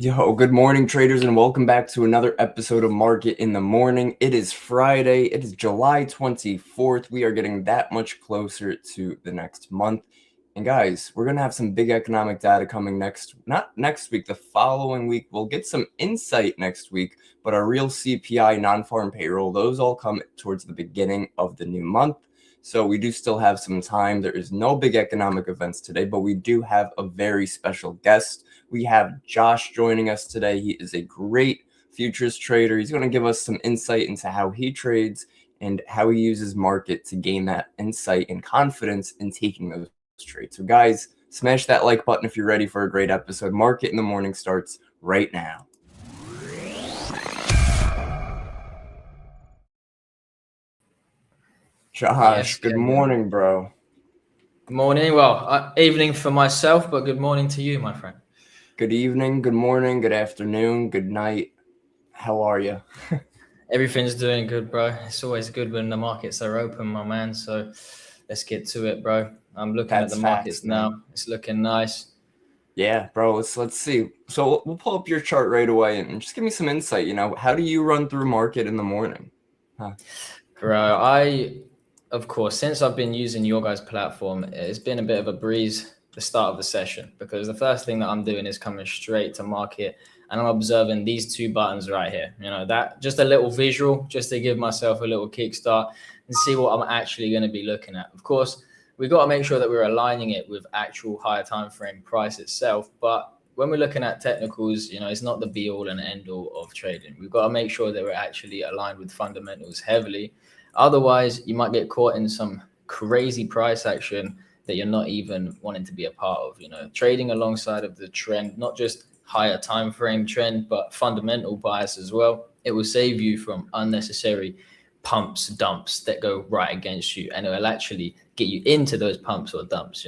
Yo, good morning, traders, and welcome back to another episode of Market in the Morning. It is Friday. It is July 24th. We are getting that much closer to the next month. And guys, we're going to have some big economic data coming not next week, the following week. We'll get some insight next week, but our real CPI, non-farm payroll, those all come towards the beginning of the new month. So we do still have some time. There is no big economic events today, but we do have a very special guest. We have Josh joining us today. He is a great futures trader. He's going to give us some insight into how he trades and how he uses market to gain that insight and confidence in taking those trades. So guys, smash that like button if you're ready for a great episode. Market in the Morning starts right now. Josh, good morning, bro. Good morning. Well, evening for myself, but good morning to you, my friend. Good evening, good morning, good afternoon, good night. How are you? Everything's doing good, bro. It's always good when the markets are open, my man. So let's get to it, bro. I'm looking at the markets now. It's looking nice. Yeah, bro. Let's see. So we'll pull up your chart right away and just give me some insight. How do you run through market in the morning? Bro, of course, since I've been using your guys' platform, it's been a bit of a breeze the start of the session, because the first thing that I'm doing is coming straight to market and I'm observing these two buttons right here. That just a little visual just to give myself a little kickstart and see what I'm actually going to be looking at. Of course, we've got to make sure that we're aligning it with actual higher time frame price itself. But when we're looking at technicals, it's not the be all and end all of trading. We've got to make sure that we're actually aligned with fundamentals heavily. Otherwise, you might get caught in some crazy price action that you're not even wanting to be a part of. Trading alongside of the trend, not just higher time frame trend, but fundamental bias as well. It will save you from unnecessary pumps, dumps that go right against you, and it will actually get you into those pumps or dumps.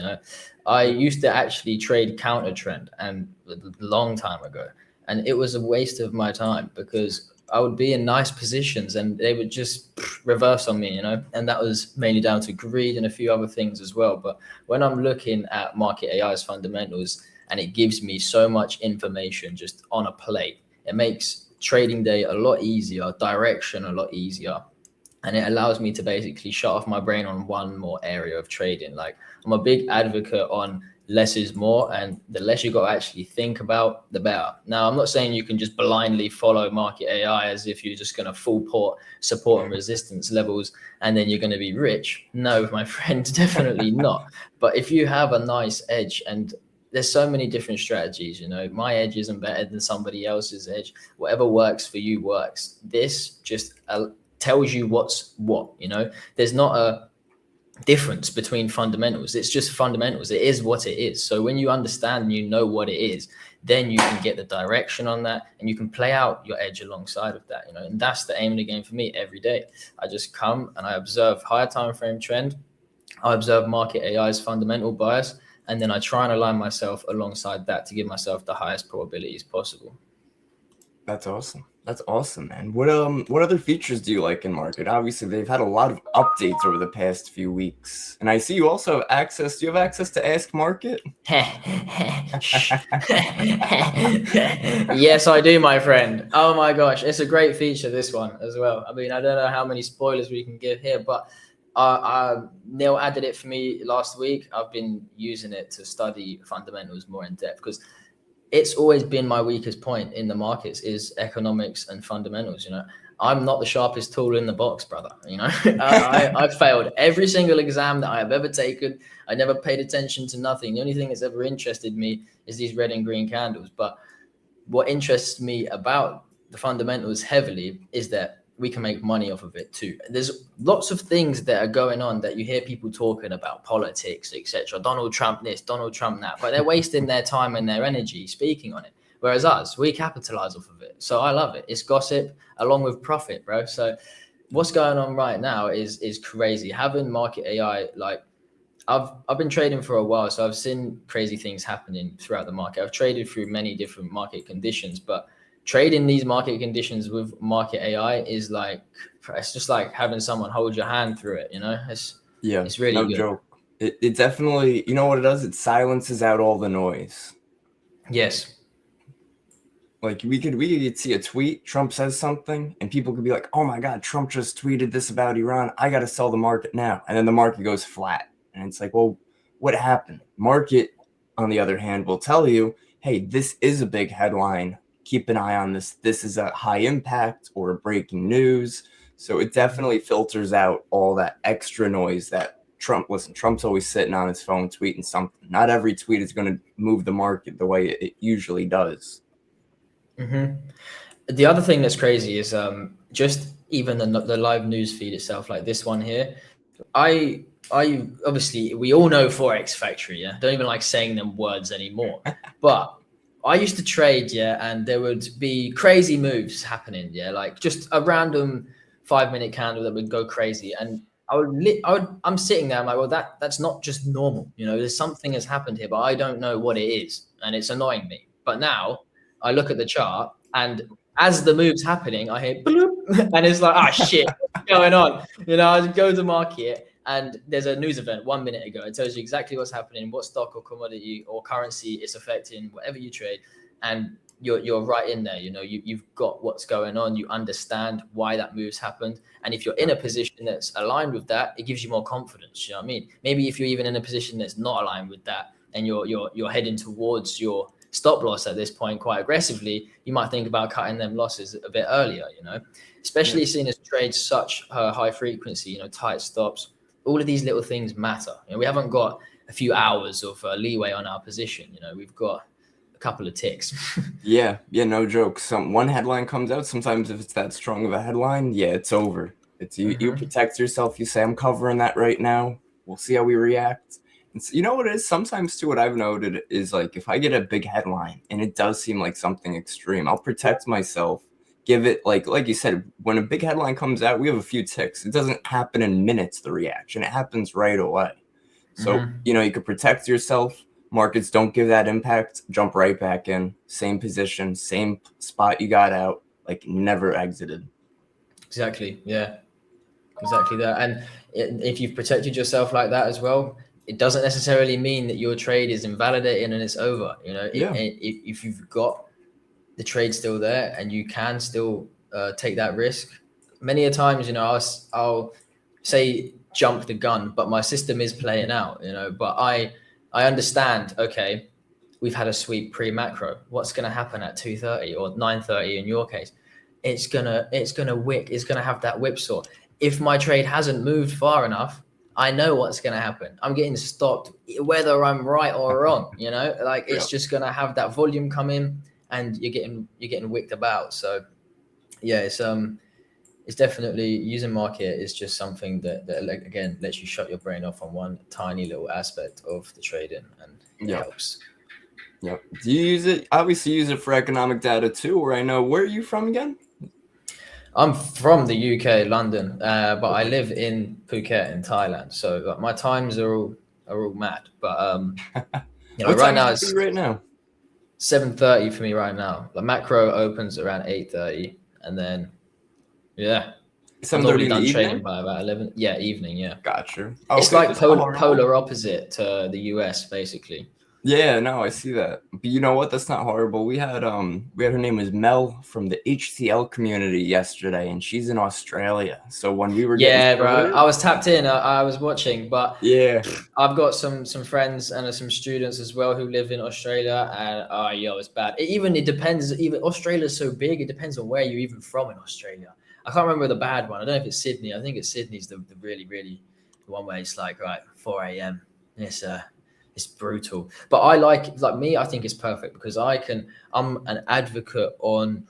I used to actually trade counter trend and a long time ago, and it was a waste of my time because I would be in nice positions and they would just reverse on me, and that was mainly down to greed and a few other things as well. But when I'm looking at market AI's fundamentals and it gives me so much information just on a plate, it makes trading day a lot easier, direction a lot easier. And it allows me to basically shut off my brain on one more area of trading. Like, I'm a big advocate on less is more, and the less you got to actually think about, the better. Now, I'm not saying you can just blindly follow market AI as if you're just going to full port support and resistance levels and then you're going to be rich. No, my friend, definitely not. But if you have a nice edge, and there's so many different strategies, my edge isn't better than somebody else's edge. Whatever works for you works. This just tells you what's what. There's not a difference between fundamentals. It's just fundamentals. It is what it is. So when you understand and you know what it is, then you can get the direction on that and you can play out your edge alongside of that. And that's the aim of the game for me every day. I just come and I observe higher time frame trend. I observe market AI's fundamental bias, and then I try and align myself alongside that to give myself the highest probabilities possible. That's awesome. That's awesome, man. What other features do you like in market? Obviously, they've had a lot of updates over the past few weeks. And I see you also have access. Do you have access to Ask Market? Yes, I do, my friend. Oh my gosh, it's a great feature, this one as well. I mean, I don't know how many spoilers we can give here, but Neil added it for me last week. I've been using it to study fundamentals more in depth because it's always been my weakest point in the markets is economics and fundamentals. I'm not the sharpest tool in the box, brother. I failed every single exam that I have ever taken. I never paid attention to nothing. The only thing that's ever interested me is these red and green candles. But what interests me about the fundamentals heavily is that we can make money off of it too. There's lots of things that are going on that you hear people talking about, politics, etc. Donald Trump this, Donald Trump that, but they're wasting their time and their energy speaking on it. Whereas us, we capitalize off of it. So I love it. It's gossip along with profit, bro. So what's going on right now is crazy. Having market AI, like I've been trading for a while, so I've seen crazy things happening throughout the market. I've traded through many different market conditions, but trading these market conditions with market AI is like, it's just like having someone hold your hand through it. It's really no good. Joke. It definitely, you know what it does? It silences out all the noise. Yes. Like we could see a tweet, Trump says something, and people could be like, "Oh my God, Trump just tweeted this about Iran. I got to sell the market now." And then the market goes flat. And it's like, well, what happened? Market, on the other hand, will tell you, "Hey, this is a big headline. Keep an eye on this. This is a high impact or breaking news." So it definitely filters out all that extra noise that Trump's always sitting on his phone tweeting something. Not every tweet is going to move the market the way it usually does. The other thing that's crazy is just even the live news feed itself, like this one here. I obviously we all know Forex Factory, yeah. Don't even like saying them words anymore. But I used to trade, yeah, and there would be crazy moves happening, yeah, like just a random 5-minute candle that would go crazy, and I'm sitting there, I'm like, well, that's not just normal, you know. There's something has happened here, but I don't know what it is, and it's annoying me. But now I look at the chart, and as the move's happening, I hear bloop, and it's like, ah, shit, what's going on? You know, I go to the market, and there's a news event 1 minute ago. It tells you exactly what's happening, what stock or commodity or currency it's affecting, whatever you trade, and you're right in there. You know, you've got what's going on. You understand why that move's happened, and if you're in a position that's aligned with that, it gives you more confidence. You know what I mean? Maybe if you're even in a position that's not aligned with that, and you're heading towards your stop loss at this point quite aggressively, you might think about cutting them losses a bit earlier, you know, especially seeing as trades such high frequency, you know, tight stops. All of these little things matter. You know, we haven't got a few hours of leeway on our position. You know, we've got a couple of ticks. Yeah, no joke. One headline comes out. Sometimes if it's that strong of a headline, yeah, it's over. It's you protect yourself. You say, "I'm covering that right now. We'll see how we react." And so, you know what it is? Sometimes too, what I've noted is like if I get a big headline and it does seem like something extreme, I'll protect myself. Give it like you said, when a big headline comes out, we have a few ticks. It doesn't happen in minutes, the reaction. It happens right away. So, you know, you could protect yourself. Markets don't give that impact, jump right back in, same position, same spot you got out, like never exited. Exactly. Yeah, exactly that. And if you've protected yourself like that as well, it doesn't necessarily mean that your trade is invalidating and it's over. You know, if you've got the trade still there and you can still take that risk. Many a times, you know, I'll say jump the gun, but my system is playing out, you know, but I understand, okay, we've had a sweep pre-macro. What's going to happen at 2:30 or 9:30 in your case? It's going to have that whipsaw. If my trade hasn't moved far enough, I know what's going to happen. I'm getting stopped whether I'm right or wrong, you know, like it's just going to have that volume come in, and you're getting wicked about. So yeah, it's definitely using market is just something that again lets you shut your brain off on one tiny little aspect of the trading, and it helps. Yep. Do you use it? Obviously, use it for economic data too. Where I know, where are you from again? I'm from the UK, London, but I live in Phuket in Thailand. So like, my times are all mad. But you know, right now it's right now 7:30 for me right now. The macro opens around 8:30, and then yeah, 7:30 done trading by about 11. Yeah, evening. Yeah, gotcha. It's like polar opposite to the US, basically. Yeah, no, I see that. But you know what? That's not horrible. We had her name was Mel from the HCL community yesterday, and she's in Australia. So when we were bro, I was tapped in. I was watching, but yeah, I've got some friends and some students as well who live in Australia, and it's bad. It depends. Even Australia's so big, it depends on where you're even from in Australia. I can't remember the bad one. I don't know if it's Sydney. I think it's Sydney's the really the one where it's like 4 a.m. It's brutal, but I like me. I think it's perfect because I'm an advocate on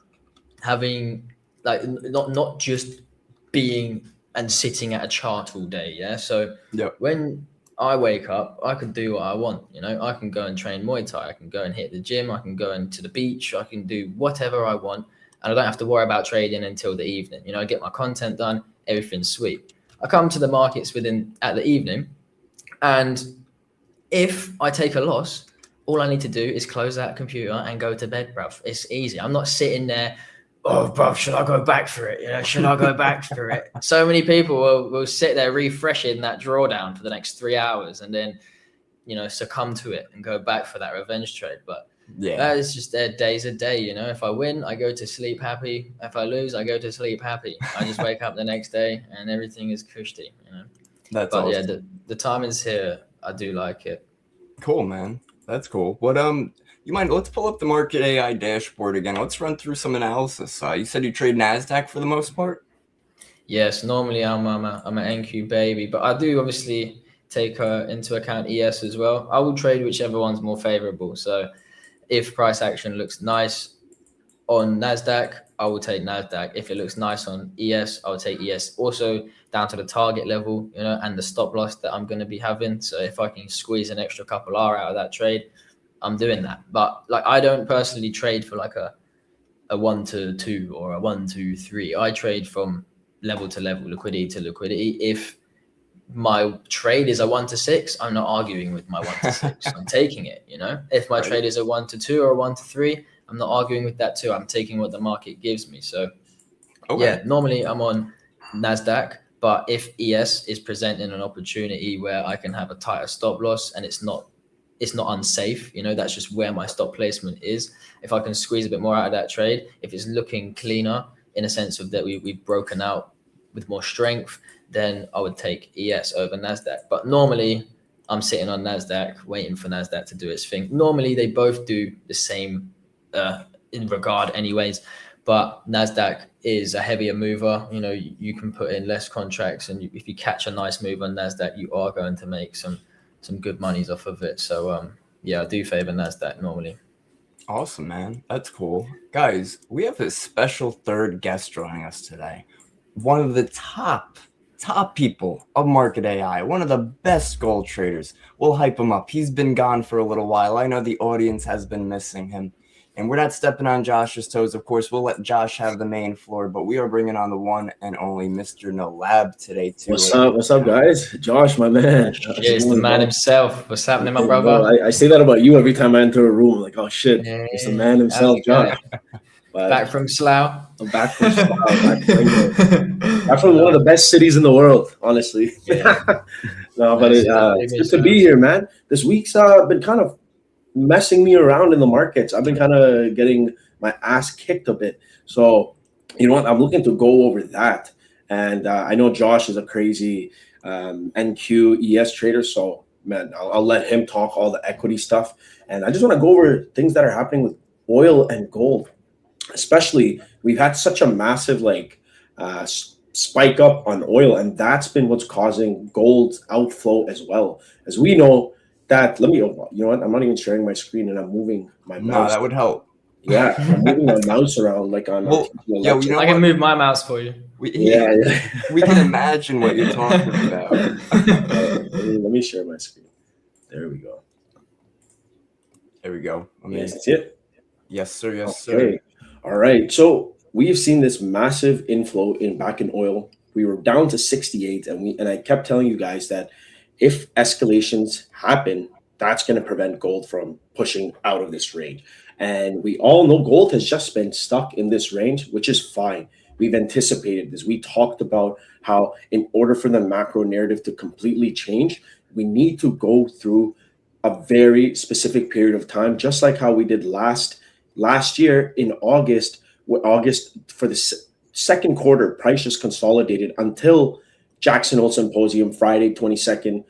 having like not just being and sitting at a chart all day. Yeah. So when I wake up, I can do what I want. You know, I can go and train Muay Thai. I can go and hit the gym. I can go into the beach. I can do whatever I want, and I don't have to worry about trading until the evening. You know, I get my content done. Everything's sweet. I come to the markets at the evening, and if I take a loss, all I need to do is close that computer and go to bed, bruv. It's easy. I'm not sitting there, oh, bruv, should I go back for it? You know, should I go back for it? So many people will sit there refreshing that drawdown for the next 3 hours and then, you know, succumb to it and go back for that revenge trade. But Yeah. It's just their day's a day, you know. If I win, I go to sleep happy. If I lose, I go to sleep happy. I just wake up the next day and everything is cushy, you know. That's But yeah, awesome. the timing's here. I do like it. Cool, man. That's cool. What you mind? Let's pull up the Market AI dashboard again. Let's run through some analysis. You said you trade Nasdaq for the most part. Yes, normally I'm an NQ baby, but I do obviously take into account ES as well. I will trade whichever one's more favorable. So if price action looks nice on Nasdaq, I will take Nasdaq. If it looks nice on ES, I will take ES. Also down to the target level, you know, and the stop loss that I'm going to be having. So if I can squeeze an extra couple R out of that trade, I'm doing that. But like I don't personally trade for like a 1 to 2 or a 1 to 3. I trade from level to level, liquidity to liquidity. If my trade is a 1 to 6, I'm not arguing with my 1 to 6. I'm taking it, you know. If my Right. trade is a 1 to 2 or a 1 to 3, I'm not arguing with that too. I'm taking what the market gives me. So Okay. yeah, normally I'm on Nasdaq, but if ES is presenting an opportunity where I can have a tighter stop loss and it's not unsafe, you know, that's just where my stop placement is. If I can squeeze a bit more out of that trade, if it's looking cleaner in a sense of that we've broken out with more strength, then I would take ES over Nasdaq. But normally I'm sitting on Nasdaq waiting for Nasdaq to do its thing. Normally they both do the same in regard anyways, but Nasdaq is a heavier mover. You know, you can put in less contracts, and if you catch a nice move on Nasdaq, you are going to make some good monies off of it. So yeah, I do favor Nasdaq normally. Awesome, man. That's cool. Guys, we have a special third guest joining us today. One of the top people of Market AI, one of the best gold traders. We'll hype him up. He's been gone for a little while. I know the audience has been missing him. And we're not stepping on Josh's toes. Of course, we'll let Josh have the main floor, but we are bringing on the one and only Mr. No Lab today, too. What's up? What's up, guys? Josh, my man. Cheers, the man himself. What's happening, my brother? Bro, I say that about you every time I enter a room. Like, oh shit, Yeah, it's the man himself, Josh. Back from Slough. I'm back from Slough. Back from one of the best cities in the world, honestly. Yeah. No, but it's good to be here, man. This week's been kind of messing me around in the markets. I've been kind of getting my ass kicked a bit. So, you know what? I'm looking to go over that. And I know Josh is a crazy NQ ES trader. So, man, I'll let him talk all the equity stuff. And I just want to go over things that are happening with oil and gold. Especially, we've had such a massive spike up on oil. And that's been what's causing gold's outflow as well. As we know, that you know what? I'm not even sharing my screen and I'm moving my mouse. No, that would help. Yeah, I'm moving my mouse around like on. Well, yeah, you know I can move my mouse for you. We can imagine what you're talking about. Let me share my screen. There we go. There we go. Yes, that's it. Yes, sir. Yes, Okay. sir. All right. So we've seen this massive inflow back in oil. We were down to 68, and I kept telling you guys that if escalations happen, that's going to prevent gold from pushing out of this range. And we all know gold has just been stuck in this range, which is fine. We've anticipated this. We talked about how in order for the macro narrative to completely change, we need to go through a very specific period of time, just like how we did last year in August. August for the second quarter, price just consolidated until Jackson Hole Symposium, Friday 22nd,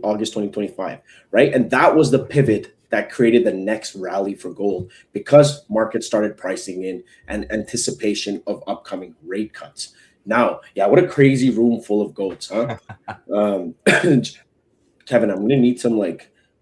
August 2025, right? And that was the pivot that created the next rally for gold because markets started pricing in an anticipation of upcoming rate cuts. Now, yeah, what a crazy room full of goats, huh? Kevin, I'm gonna need some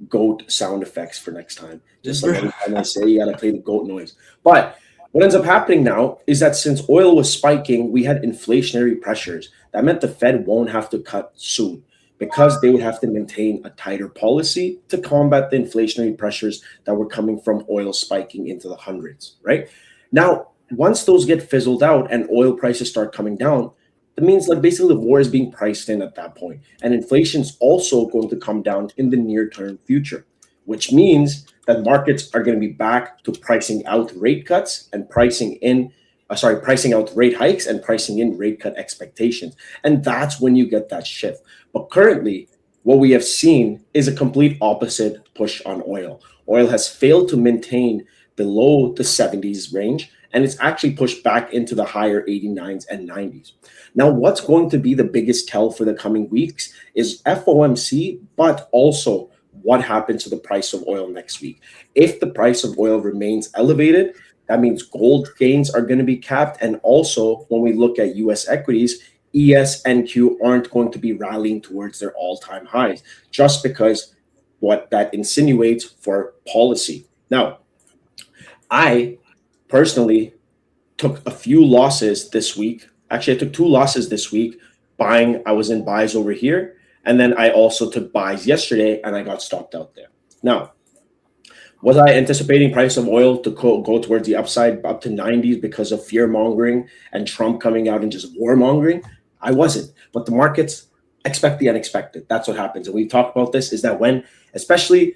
goat sound effects for next time. Just like every time I say, you gotta play the goat noise. But what ends up happening now is that since oil was spiking, we had inflationary pressures. That meant the Fed won't have to cut soon because they would have to maintain a tighter policy to combat the inflationary pressures that were coming from oil spiking into the hundreds, right? Now, once those get fizzled out and oil prices start coming down, that means basically the war is being priced in at that point. And inflation's also going to come down in the near-term future, which means that markets are going to be back to pricing out rate cuts and pricing out rate hikes and pricing in rate cut expectations. And that's when you get that shift. But currently, what we have seen is a complete opposite push on oil. Oil has failed to maintain below the 70s range, and it's actually pushed back into the higher 89s and 90s. Now, what's going to be the biggest tell for the coming weeks is FOMC, but also what happens to the price of oil next week. If the price of oil remains elevated, that means gold gains are going to be capped. And also, when we look at US equities, ES and Q aren't going to be rallying towards their all-time highs just because what that insinuates for policy. Now, I personally took a few losses this week. Actually, I took 2 losses this week buying. I was in buys over here. And then I also took buys yesterday and I got stopped out there. Now, was I anticipating price of oil to go towards the upside up to 90s because of fear mongering and Trump coming out and just war mongering? I wasn't. But the markets expect the unexpected. That's what happens. And we talked about this is that when, especially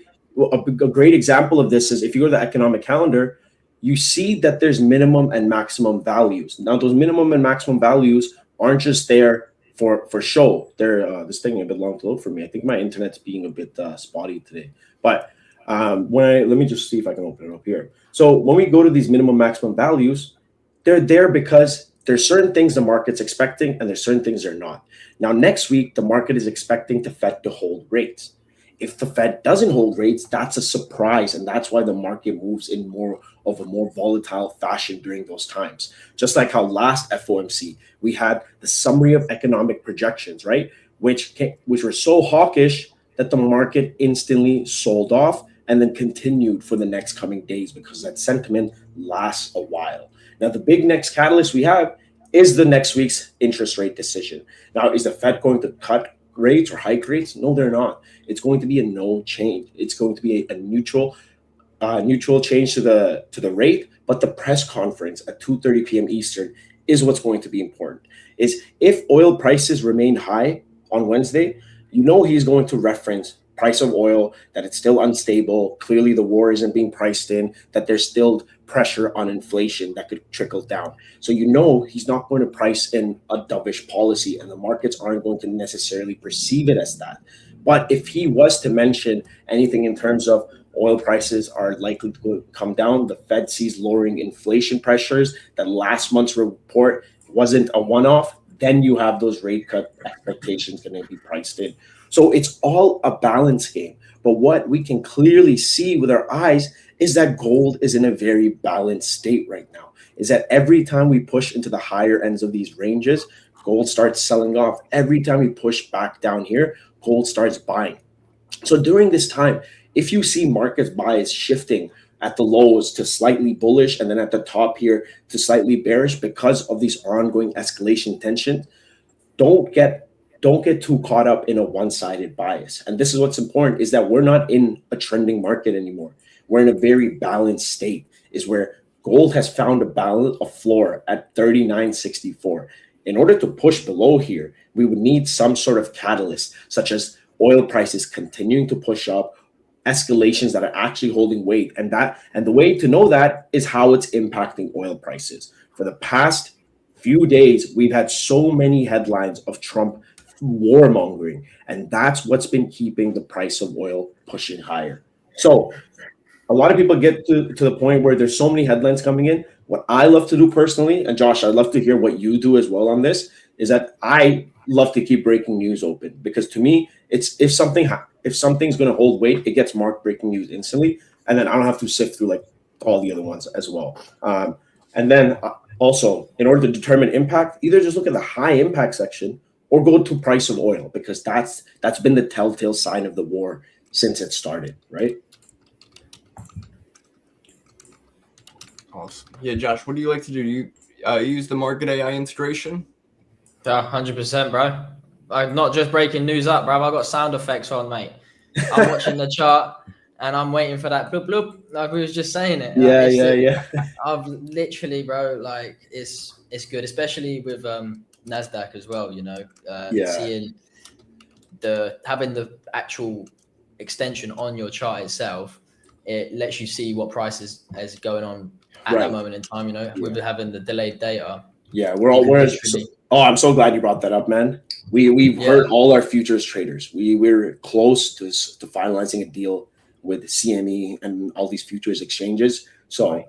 a great example of this is if you go to the economic calendar, you see that there's minimum and maximum values. Now, those minimum and maximum values aren't just there for show. They're this thing a bit long to load for me. I think my internet's being a bit spotty today. But let me just see if I can open it up here. So when we go to these minimum maximum values, they're there because there's certain things the market's expecting and there's certain things they're not. Now, next week, the market is expecting the Fed to hold rates. If the Fed doesn't hold rates, that's a surprise. And that's why the market moves in more of a more volatile fashion during those times. Just like how last FOMC, we had the summary of economic projections, right? Which were so hawkish that the market instantly sold off and then continued for the next coming days because that sentiment lasts a while. Now, the big next catalyst we have is the next week's interest rate decision. Now, is the Fed going to cut rates or hike rates? No, they're not. It's going to be a no change. It's going to be a neutral change to the rate. But the press conference at 2:30 p.m. Eastern is what's going to be important. Is if oil prices remain high on Wednesday, he's going to reference price of oil, that it's still unstable. Clearly, the war isn't being priced in, that there's still pressure on inflation that could trickle down. So he's not going to price in a dovish policy, and the markets aren't going to necessarily perceive it as that. But if he was to mention anything in terms of oil prices are likely to come down, the Fed sees lowering inflation pressures, that last month's report wasn't a one-off, then you have those rate cut expectations going to be priced in. So it's all a balance game. But what we can clearly see with our eyes is that gold is in a very balanced state right now. Is that every time we push into the higher ends of these ranges, gold starts selling off. Every time we push back down here, gold starts buying. So during this time, if you see market bias shifting at the lows to slightly bullish and then at the top here to slightly bearish because of these ongoing escalation tensions, don't get too caught up in a one-sided bias. And this is what's important, is that we're not in a trending market anymore. We're in a very balanced state, is where gold has found a floor at 39.64. In order to push below here, we would need some sort of catalyst, such as oil prices continuing to push up, escalations that are actually holding weight. And the way to know that is how it's impacting oil prices. For the past few days, we've had so many headlines of Trump warmongering, and that's what's been keeping the price of oil pushing higher. So a lot of people get to the point where there's so many headlines coming in. What I love to do personally, and Josh, I'd love to hear what you do as well on this, is that I love to keep breaking news open, because to me, it's if something's going to hold weight, it gets marked breaking news instantly, and then I don't have to sift through like all the other ones as well. And then also, in order to determine impact, either just look at the high impact section or go to price of oil, because that's been the telltale sign of the war since it started, right? Awesome. Yeah, Josh, what do you like to do? Do you use the Market AI integration? Yeah, 100%, bro. I'm not just breaking news up, bro. I got sound effects on, mate. I'm watching the chart and I'm waiting for that bloop bloop, like we was just saying it. Yeah. I've literally, bro, like it's good, especially with Nasdaq as well. Seeing having the actual extension on your chart itself, it lets you see what prices is going on at that moment in time. With having the delayed data. Yeah, Oh, I'm so glad you brought that up, man. We've heard all our futures traders. We're close to finalizing a deal with CME and all these futures exchanges. So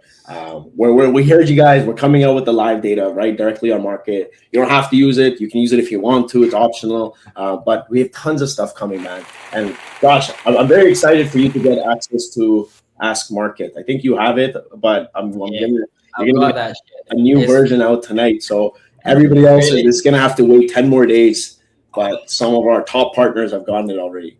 we heard you guys. We're coming out with the live data right directly on market. You don't have to use it. You can use it if you want to. It's optional. But we have tons of stuff coming, man. And gosh, I'm very excited for you to get access to Ask Market. I think you have it, but you're gonna get a new version out tonight. So everybody else is going to have to wait 10 more days, but some of our top partners have gotten it already.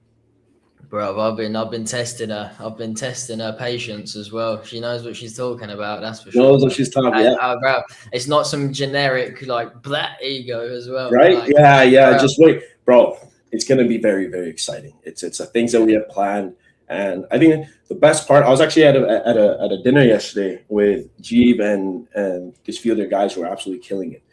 Bro, I've been testing her. I've been testing her patience as well. She knows what she's talking about. That's for sure. Knows what she's talking about. Bro, it's not some generic like black ego as well. Right? Like, yeah. Bro. Just wait, bro. It's going to be very, very exciting. It's things that we have planned, and I think the best part. I was actually at a dinner yesterday with Jeeb and this few other guys who are absolutely killing it.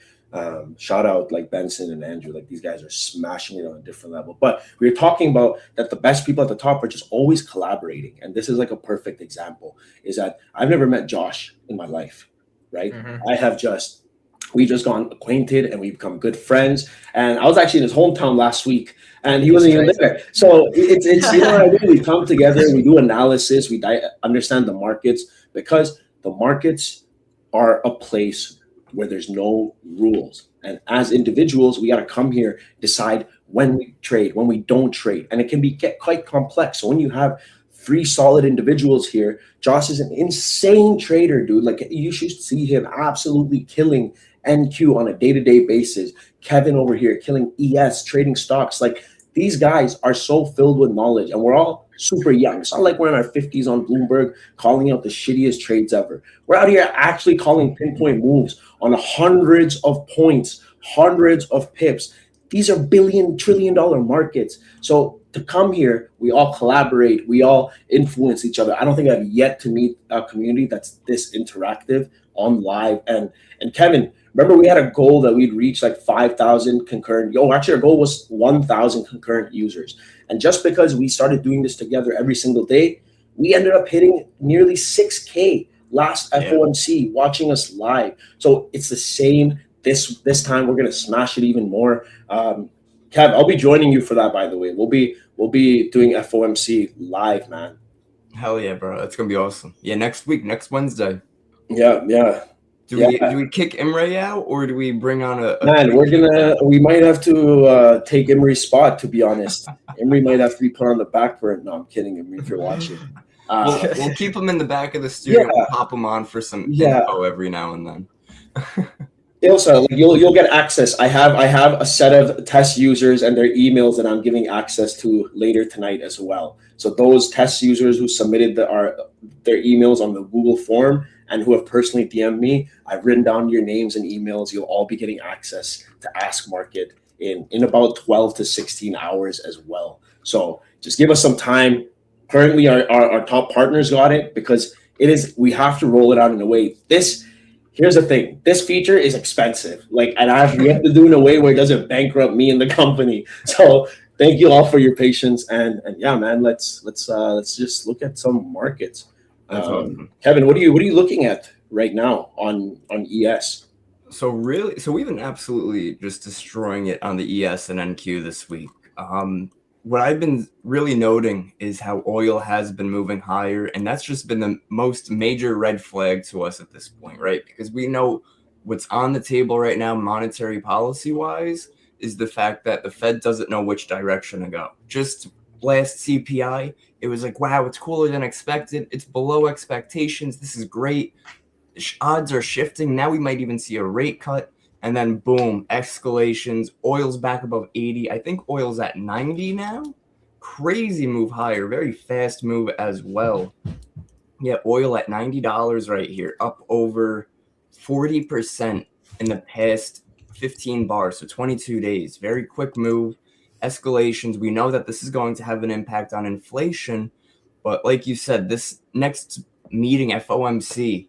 Shout out like Benson and Andrew, like these guys are smashing it on a different level. But we were talking about that the best people at the top are just always collaborating. And this is like a perfect example is that I've never met Josh in my life, right? Mm-hmm. We've just gone acquainted and we've become good friends. And I was actually in his hometown last week and he wasn't even there. So it's you know what I mean? We come together, we do analysis, we understand the markets because the markets are a place where there's no rules. And as individuals, we got to come here, decide when we trade, when we don't trade. And it can get quite complex. So when you have three solid individuals here, Josh is an insane trader, dude. Like you should see him absolutely killing NQ on a day-to-day basis. Kevin over here killing ES, trading stocks. Like these guys are so filled with knowledge and we're all super young. It's not like we're in our 50s on Bloomberg calling out the shittiest trades ever. We're out here actually calling pinpoint moves on hundreds of points, hundreds of pips. These are billion, trillion-dollar markets. So to come here, we all collaborate, we all influence each other. I don't think I've yet to meet a community that's this interactive on live. And Kevin, remember we had a goal that we'd reach like 5,000 concurrent. Actually, our goal was 1,000 concurrent users. And just because we started doing this together every single day, we ended up hitting nearly 6K last FOMC watching us live. So it's the same. This time we're gonna smash it even more. Kev, I'll be joining you for that, by the way. We'll be doing FOMC live, man. Hell yeah, bro. That's gonna be awesome. Yeah, next week, next Wednesday. Yeah. Do we kick Imre out or do we bring on a man? We might have to take Imre's spot, to be honest. Imre might have to be put on the back burner. No, I'm kidding, Imre, if you're watching. We'll keep him in the back of the studio and pop him on for some info every now and then. Also, you'll get access. I have a set of test users and their emails that I'm giving access to later tonight as well. So those test users who submitted their emails on the Google form and who have personally DM'd me, I've written down your names and emails. You'll all be getting access to Ask Market in about 12 to 16 hours as well. So just give us some time. Currently, our top partners got it because we have to roll it out in a way. Here's the thing. This feature is expensive. We have to do it in a way where it doesn't bankrupt me and the company. So thank you all for your patience. And yeah, man, let's just look at some markets. Awesome. Kevin, what are you looking at right now on ES? So we've been absolutely just destroying it on the ES and NQ this week. What I've been really noting is how oil has been moving higher, and that's just been the most major red flag to us at this point, right? Because we know what's on the table right now, monetary policy-wise, is the fact that the Fed doesn't know which direction to go. Just last CPI, it was like, wow, it's cooler than expected. It's below expectations. This is great. Odds are shifting. Now we might even see a rate cut. And then boom, escalations. Oil's back above 80. I think oil's at 90 now. Crazy move higher. Very fast move as well. Yeah, oil at $90 right here. Up over 40% in the past 15 bars. So 22 days. Very quick move. Escalations. We know that this is going to have an impact on inflation. But like you said, this next meeting, FOMC,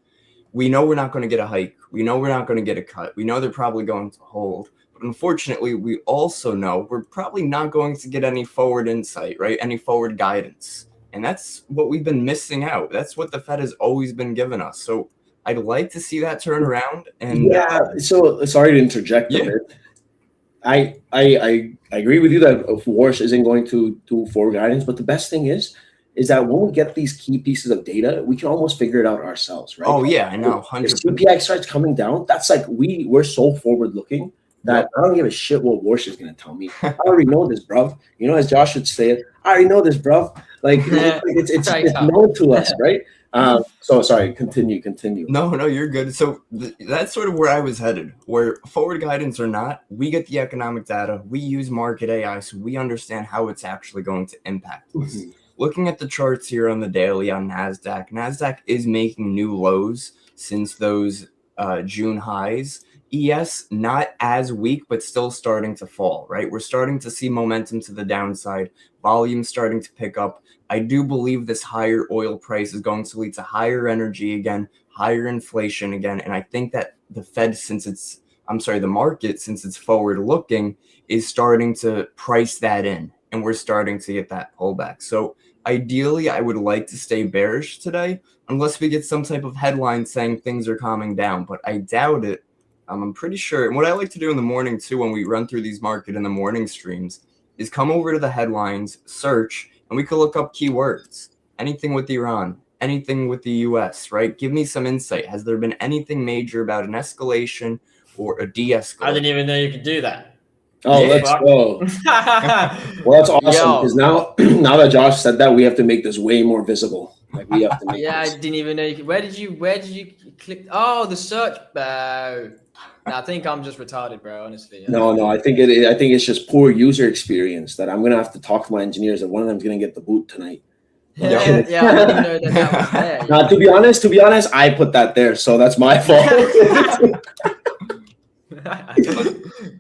we know we're not going to get a hike. We know we're not going to get a cut. We know they're probably going to hold. But unfortunately, we also know we're probably not going to get any forward insight, right? Any forward guidance. And that's what we've been missing out. That's what the Fed has always been giving us. So I'd like to see that turn around. And so sorry to interject a bit. I agree with you that Warsh isn't going to do forward guidance, but the best thing is that when we get these key pieces of data, we can almost figure it out ourselves, right? Oh yeah, I know, If 100%. CPI starts coming down, that's like we're so forward looking that I don't give a shit what Warsh is gonna tell me. I already know this, bruv. You know, as Josh would say it, I already know this, bruv. Like it's known to us, right? So sorry, continue. No, you're good. So that's sort of where I was headed. Where forward guidance or not, we get the economic data. We use market AI, so we understand how it's actually going to impact us. Looking at the charts here on the daily on NASDAQ is making new lows since those June highs. ES not as weak, but still starting to fall, right? We're starting to see momentum to the downside, volume starting to pick up. I do believe this higher oil price is going to lead to higher energy again, higher inflation again. And I think that the Fed, the market, since it's forward looking, is starting to price that in. And we're starting to get that pullback. So ideally, I would like to stay bearish today, unless we get some type of headline saying things are calming down. But I doubt it. I'm pretty sure. And what I like to do in the morning, too, when we run through these market in the morning streams, is come over to the headlines, search, and we could look up keywords. Anything with Iran, anything with the US, right? Give me some insight. Has there been anything major about an escalation or a de-escalation? I didn't even know you could do that. Oh, yeah. Let's go. Well, that's awesome because now that Josh said that, we have to make this way more visible. Like we have to make I didn't even know you could. Where did you click? Oh, the search bar. I think I'm just retarded, bro. Honestly. No. I think it's just poor user experience that I'm gonna have to talk to my engineers, and one of them's gonna get the boot tonight. Yeah, I didn't even know that was there. Now, to be honest, I put that there, so that's my fault.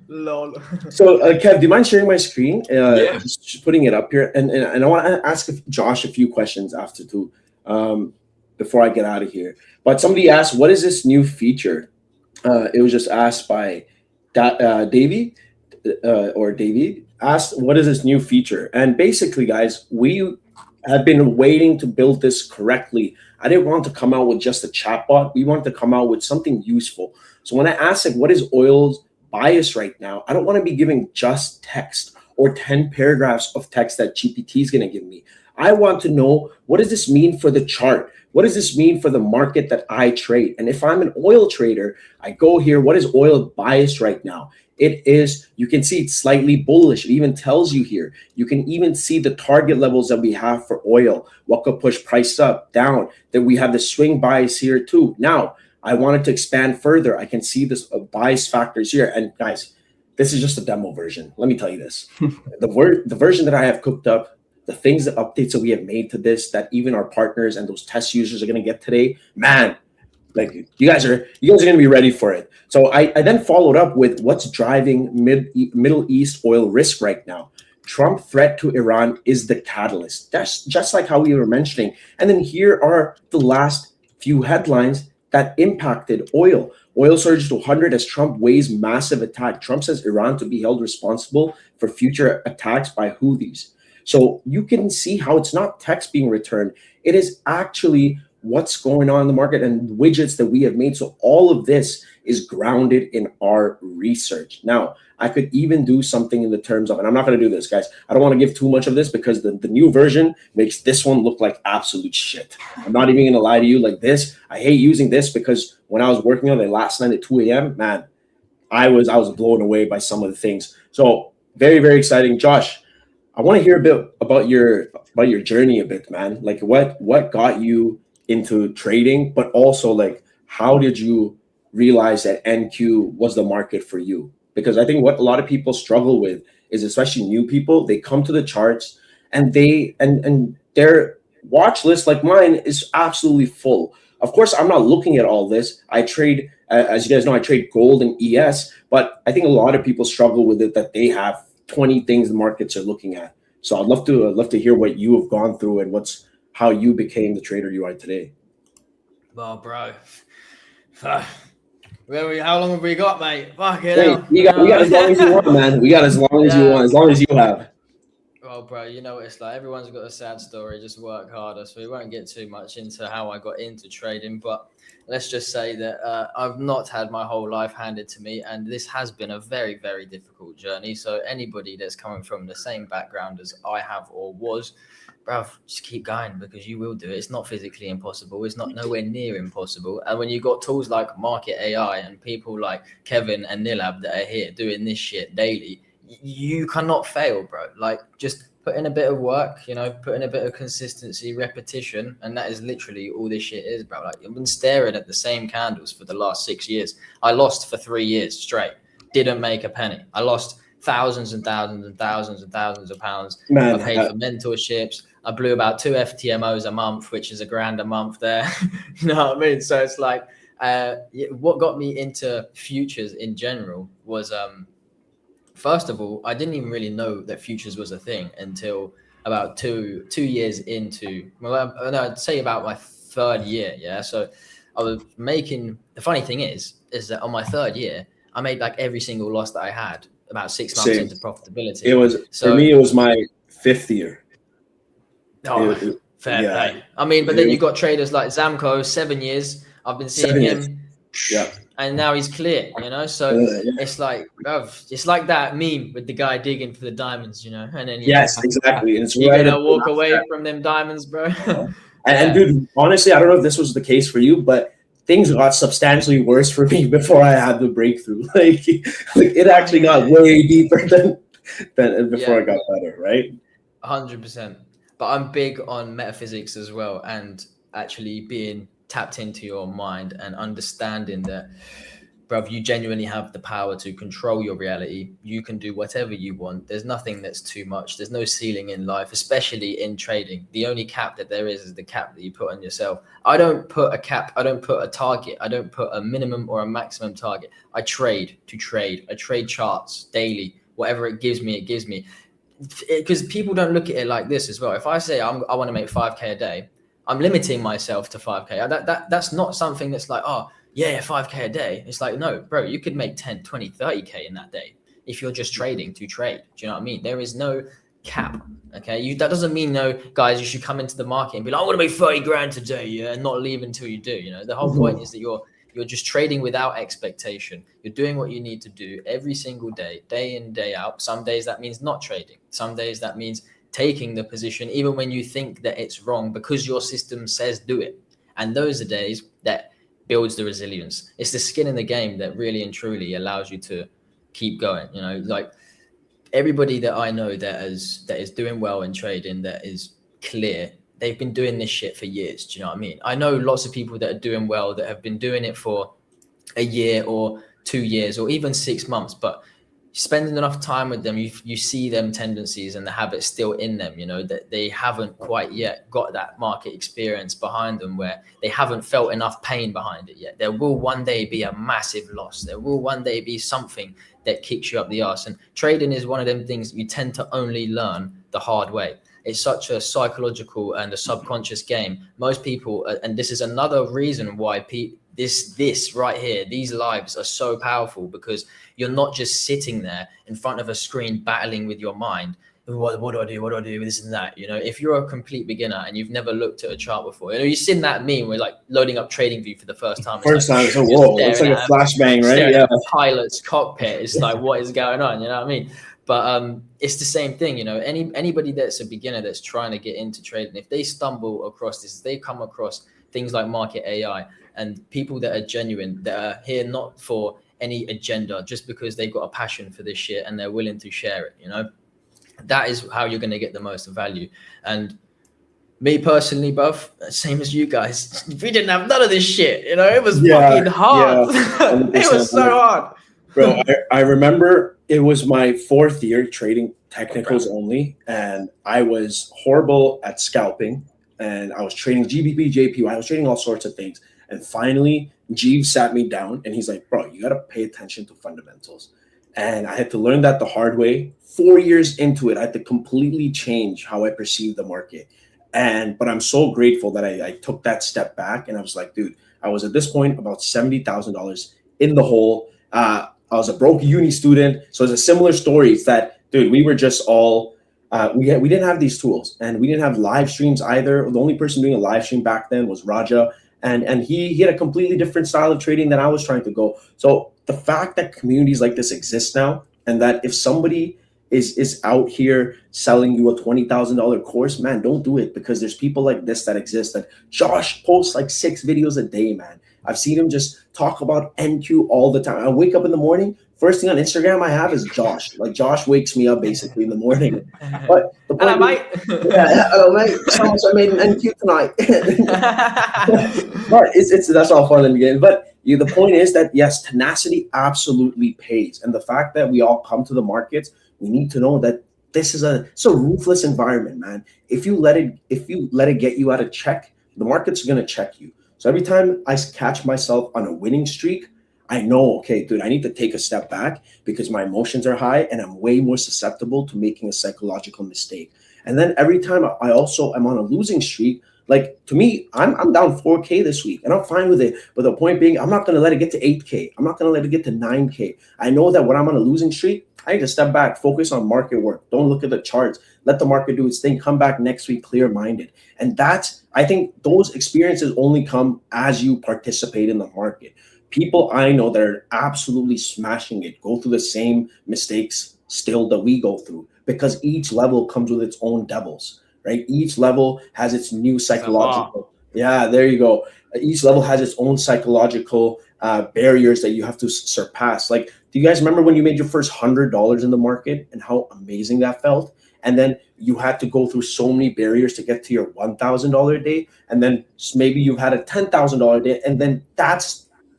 Lol. So, Kev, do you mind sharing my screen? Yeah. Just putting it up here, and I want to ask Josh a few questions after too, before I get out of here. But somebody asked, "What is this new feature?" It was just asked by Davey asked, "What is this new feature?" And basically, guys, we have been waiting to build this correctly. I didn't want to come out with just a chatbot. We wanted to come out with something useful. So when I asked, like, what is oil's bias right now, I don't want to be giving just text or 10 paragraphs of text that GPT is going to give me. I want to know, what does this mean for the chart? What does this mean for the market that I trade? And if I'm an oil trader, I go here, what is oil bias right now? It is, you can see it's slightly bullish. It even tells you here. You can even see the target levels that we have for oil, what could push price up, down. Then we have the swing bias here too. Now, I wanted to expand further. I can see this bias factors here. And guys, this is just a demo version. Let me tell you this. The version that I have cooked up, the things, the updates that we have made to this, that even our partners and those test users are going to get today, man, like you guys are going to be ready for it. So I then followed up with what's driving Middle East oil risk right now. Trump threat to Iran is the catalyst. That's just like how we were mentioning. And then here are the last few headlines that impacted oil. Oil surged to 100 as Trump weighs massive attack. Trump says Iran to be held responsible for future attacks by Houthis. So you can see how it's not text being returned. It is actually what's going on in the market and widgets that we have made. So all of this is grounded in our research. Now, I could even do something in the terms of, and I'm not going to do this, guys. I don't want to give too much of this because the new version makes this one look like absolute shit. I'm not even going to lie to you like this. I hate using this because when I was working on it last night at 2 a.m., man, I was blown away by some of the things. So very, very exciting. Josh, I want to hear a bit about your journey a bit, man. Like what got you into trading, but also like how did you realize that NQ was the market for you? Because I think what a lot of people struggle with is, especially new people, they come to the charts and their watch list, like mine, is absolutely full. Of course, I'm not looking at all this. I trade, as you guys know, I trade gold and ES, but I think a lot of people struggle with it, that they have 20 things the markets are looking at. So I'd love to hear what you have gone through and how you became the trader you are today. Well, bro, how long have we got, mate? Fuck it. Hey, we got as long as you want, man. We got as long as you want, as long as you have. Well, bro, you know what it's like. Everyone's got a sad story. Just work harder. So we won't get too much into how I got into trading. But let's just say that I've not had my whole life handed to me. And this has been a very, very difficult journey. So anybody that's coming from the same background as I have or was, bro, just keep going because you will do it. It's not physically impossible. It's not nowhere near impossible. And when you got tools like Market AI and people like Kevin and Nilab that are here doing this shit daily, you cannot fail, bro. Like, just put in a bit of work, put in a bit of consistency, repetition, and that is literally all this shit is, bro. Like, I've been staring at the same candles for the last 6 years. I lost for 3 years straight, didn't make a penny. I lost thousands and thousands and thousands and thousands of pounds. Man, I paid for mentorships. I blew about 2 FTMOs a month, which is $1,000 a month there. You know what I mean? So it's like, what got me into futures in general was, first of all, I didn't even really know that futures was a thing until about two years into, well, no, I'd say about my 3rd year. Yeah. So I was making, the funny thing is that on my 3rd year, I made like every single loss that I had about 6 months into profitability. It was, for me, it was my 5th year. Oh, fair play. I mean, but then you got traders like Zamco, 7 years. I've been seeing him. Yeah. And now he's clear, So it's like, it's like that meme with the guy digging for the diamonds, and then exactly. And you're gonna walk away from them diamonds, bro. And dude, honestly, I don't know if this was the case for you, but things got substantially worse for me before I had the breakthrough. Like it actually got way deeper than before it got better, right? 100%. But I'm big on metaphysics as well, and actually being tapped into your mind and understanding that, bruv, you genuinely have the power to control your reality. You can do whatever you want. There's nothing that's too much. There's no ceiling in life, especially in trading. The only cap that there is the cap that you put on yourself. I don't put a cap. I don't put a target. I don't put a minimum or a maximum target. I trade to trade. I trade charts daily. Whatever it gives me, it gives me. Because people don't look at it like this as well. If I say I want to make 5K a day, I'm limiting myself to 5K. That's not something that's like, oh, yeah, 5K a day. It's like, no, bro, you could make 10, 20, 30K in that day if you're just trading to trade. Do you know what I mean? There is no cap, okay? That doesn't mean, no, guys, you should come into the market and be like, I want to make 30 grand today, and not leave until you do. The whole point is that you're just trading without expectation. You're doing what you need to do every single day in, day out. Some days that means not trading. Some days that means taking the position even when you think that it's wrong because your system says do it. And those are days that builds the resilience. It's the skin in the game that really and truly allows you to keep going. Like everybody that I know that is doing well in trading, that is clear, they've been doing this shit for years. Do you know what I mean? I know lots of people that are doing well that have been doing it for a year or 2 years or even 6 months, but spending enough time with them, you see them tendencies and the habits still in them, that they haven't quite yet got that market experience behind them where they haven't felt enough pain behind it yet. There will one day be a massive loss. There will one day be something that kicks you up the arse. And trading is one of them things you tend to only learn the hard way. It's such a psychological and a subconscious game. Most people, and this is another reason why this right here, these lives are so powerful, because you're not just sitting there in front of a screen battling with your mind. What do I do? What do I do? This and that. If you're a complete beginner and you've never looked at a chart before, you've seen that meme where like loading up TradingView for the first time. First time, it's whoa, it's like a flashbang, right? Yeah. A pilot's cockpit. It's like, what is going on? You know what I mean? But it's the same thing, anybody that's a beginner that's trying to get into trading, if they stumble across this, if they come across things like Market AI and people that are genuine, that are here not for any agenda, just because they've got a passion for this shit and they're willing to share it, that is how you're going to get the most value. And me personally, bruv, same as you guys, we didn't have none of this shit, it was fucking hard. Yeah, it was so hard. Bro, I remember it was my 4th year trading technicals only, and I was horrible at scalping, and I was trading GBP, JPY, I was trading all sorts of things. And finally, Jeeves sat me down and he's like, bro, you got to pay attention to fundamentals. And I had to learn that the hard way. 4 years into it, I had to completely change how I perceive the market. But I'm so grateful that I took that step back, and I was like, dude, I was at this point about $70,000 in the hole. I was a broke uni student. So it's a similar story. It's that, dude, we were just all we didn't have these tools, and we didn't have live streams either. The only person doing a live stream back then was Raja, and he had a completely different style of trading than I was trying to go. So the fact that communities like this exist now, and that if somebody is out here selling you a $20,000 course, man, don't do it, because there's people like this that exist. That Josh posts like 6 videos a day, man. I've seen him just talk about NQ all the time. I wake up in the morning, first thing on Instagram I have is Josh. Like, Josh wakes me up basically in the morning. But the point, hello, mate. hello, mate. So much I made an NQ tonight. But it's that's all fun and games. But the point is that yes, tenacity absolutely pays, and the fact that we all come to the markets, we need to know that it's a ruthless environment, man. If you let it get you out of check, the market's gonna check you. So every time I catch myself on a winning streak, I know, okay, dude, I need to take a step back, because my emotions are high and I'm way more susceptible to making a psychological mistake. And then every time I also am on a losing streak, like, to me, I'm down 4K this week and I'm fine with it. But the point being, I'm not going to let it get to 8K. I'm not going to let it get to 9K. I know that when I'm on a losing streak, I need to step back, focus on market work. Don't look at the charts. Let the market do its thing. Come back next week clear-minded. And I think those experiences only come as you participate in the market. People I know that are absolutely smashing it go through the same mistakes still that we go through, because each level comes with its own devils, right? Each level has its new psychological. Yeah, there you go. Each level has its own psychological barriers that you have to surpass. Like, do you guys remember when you made your first $100 in the market and how amazing that felt? And then you had to go through so many barriers to get to your $1,000 a day. And then maybe you've had a $10,000 a day. And then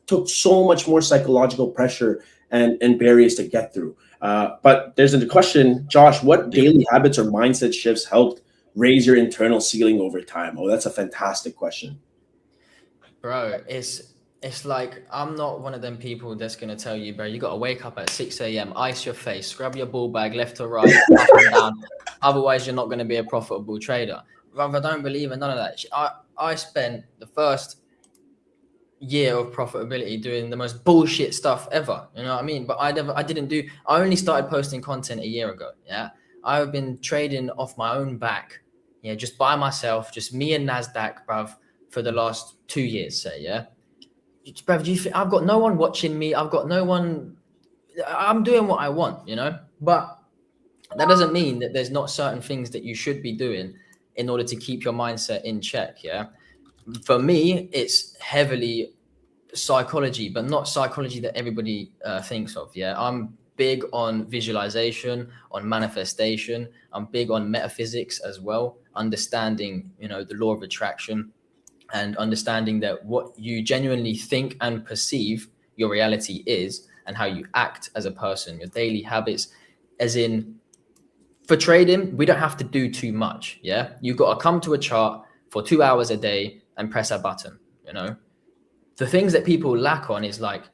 took so much more psychological pressure and barriers to get through. But there's a question, Josh, what daily habits or mindset shifts helped raise your internal ceiling over time? Oh, that's a fantastic question. Bro, it's like, I'm not one of them people that's going to tell you, bro, you got to wake up at 6 a.m., ice your face, scrub your ball bag left or right, up and down. Otherwise, you're not going to be a profitable trader. Brother, I don't believe in none of that. I spent the first year of profitability doing the most bullshit stuff ever. You know what I mean? But I only started posting content a year ago. Yeah. I've been trading off my own back. Yeah. Just by myself, just me and NASDAQ, bruv, for the last 2 years, say, yeah. Bruv, do you think I've got no one watching me? I've got no one. I'm doing what I want, you know, but that doesn't mean that there's not certain things that you should be doing in order to keep your mindset in check. Yeah. For me, it's heavily psychology, but not psychology that everybody thinks of. Yeah, I'm big on visualization, on manifestation. I'm big on metaphysics as well, understanding, the law of attraction, and understanding that what you genuinely think and perceive your reality is, and how you act as a person, your daily habits. As in, for trading, we don't have to do too much. Yeah, you got to come to a chart for 2 hours a day and press a button. The things that people lack on is like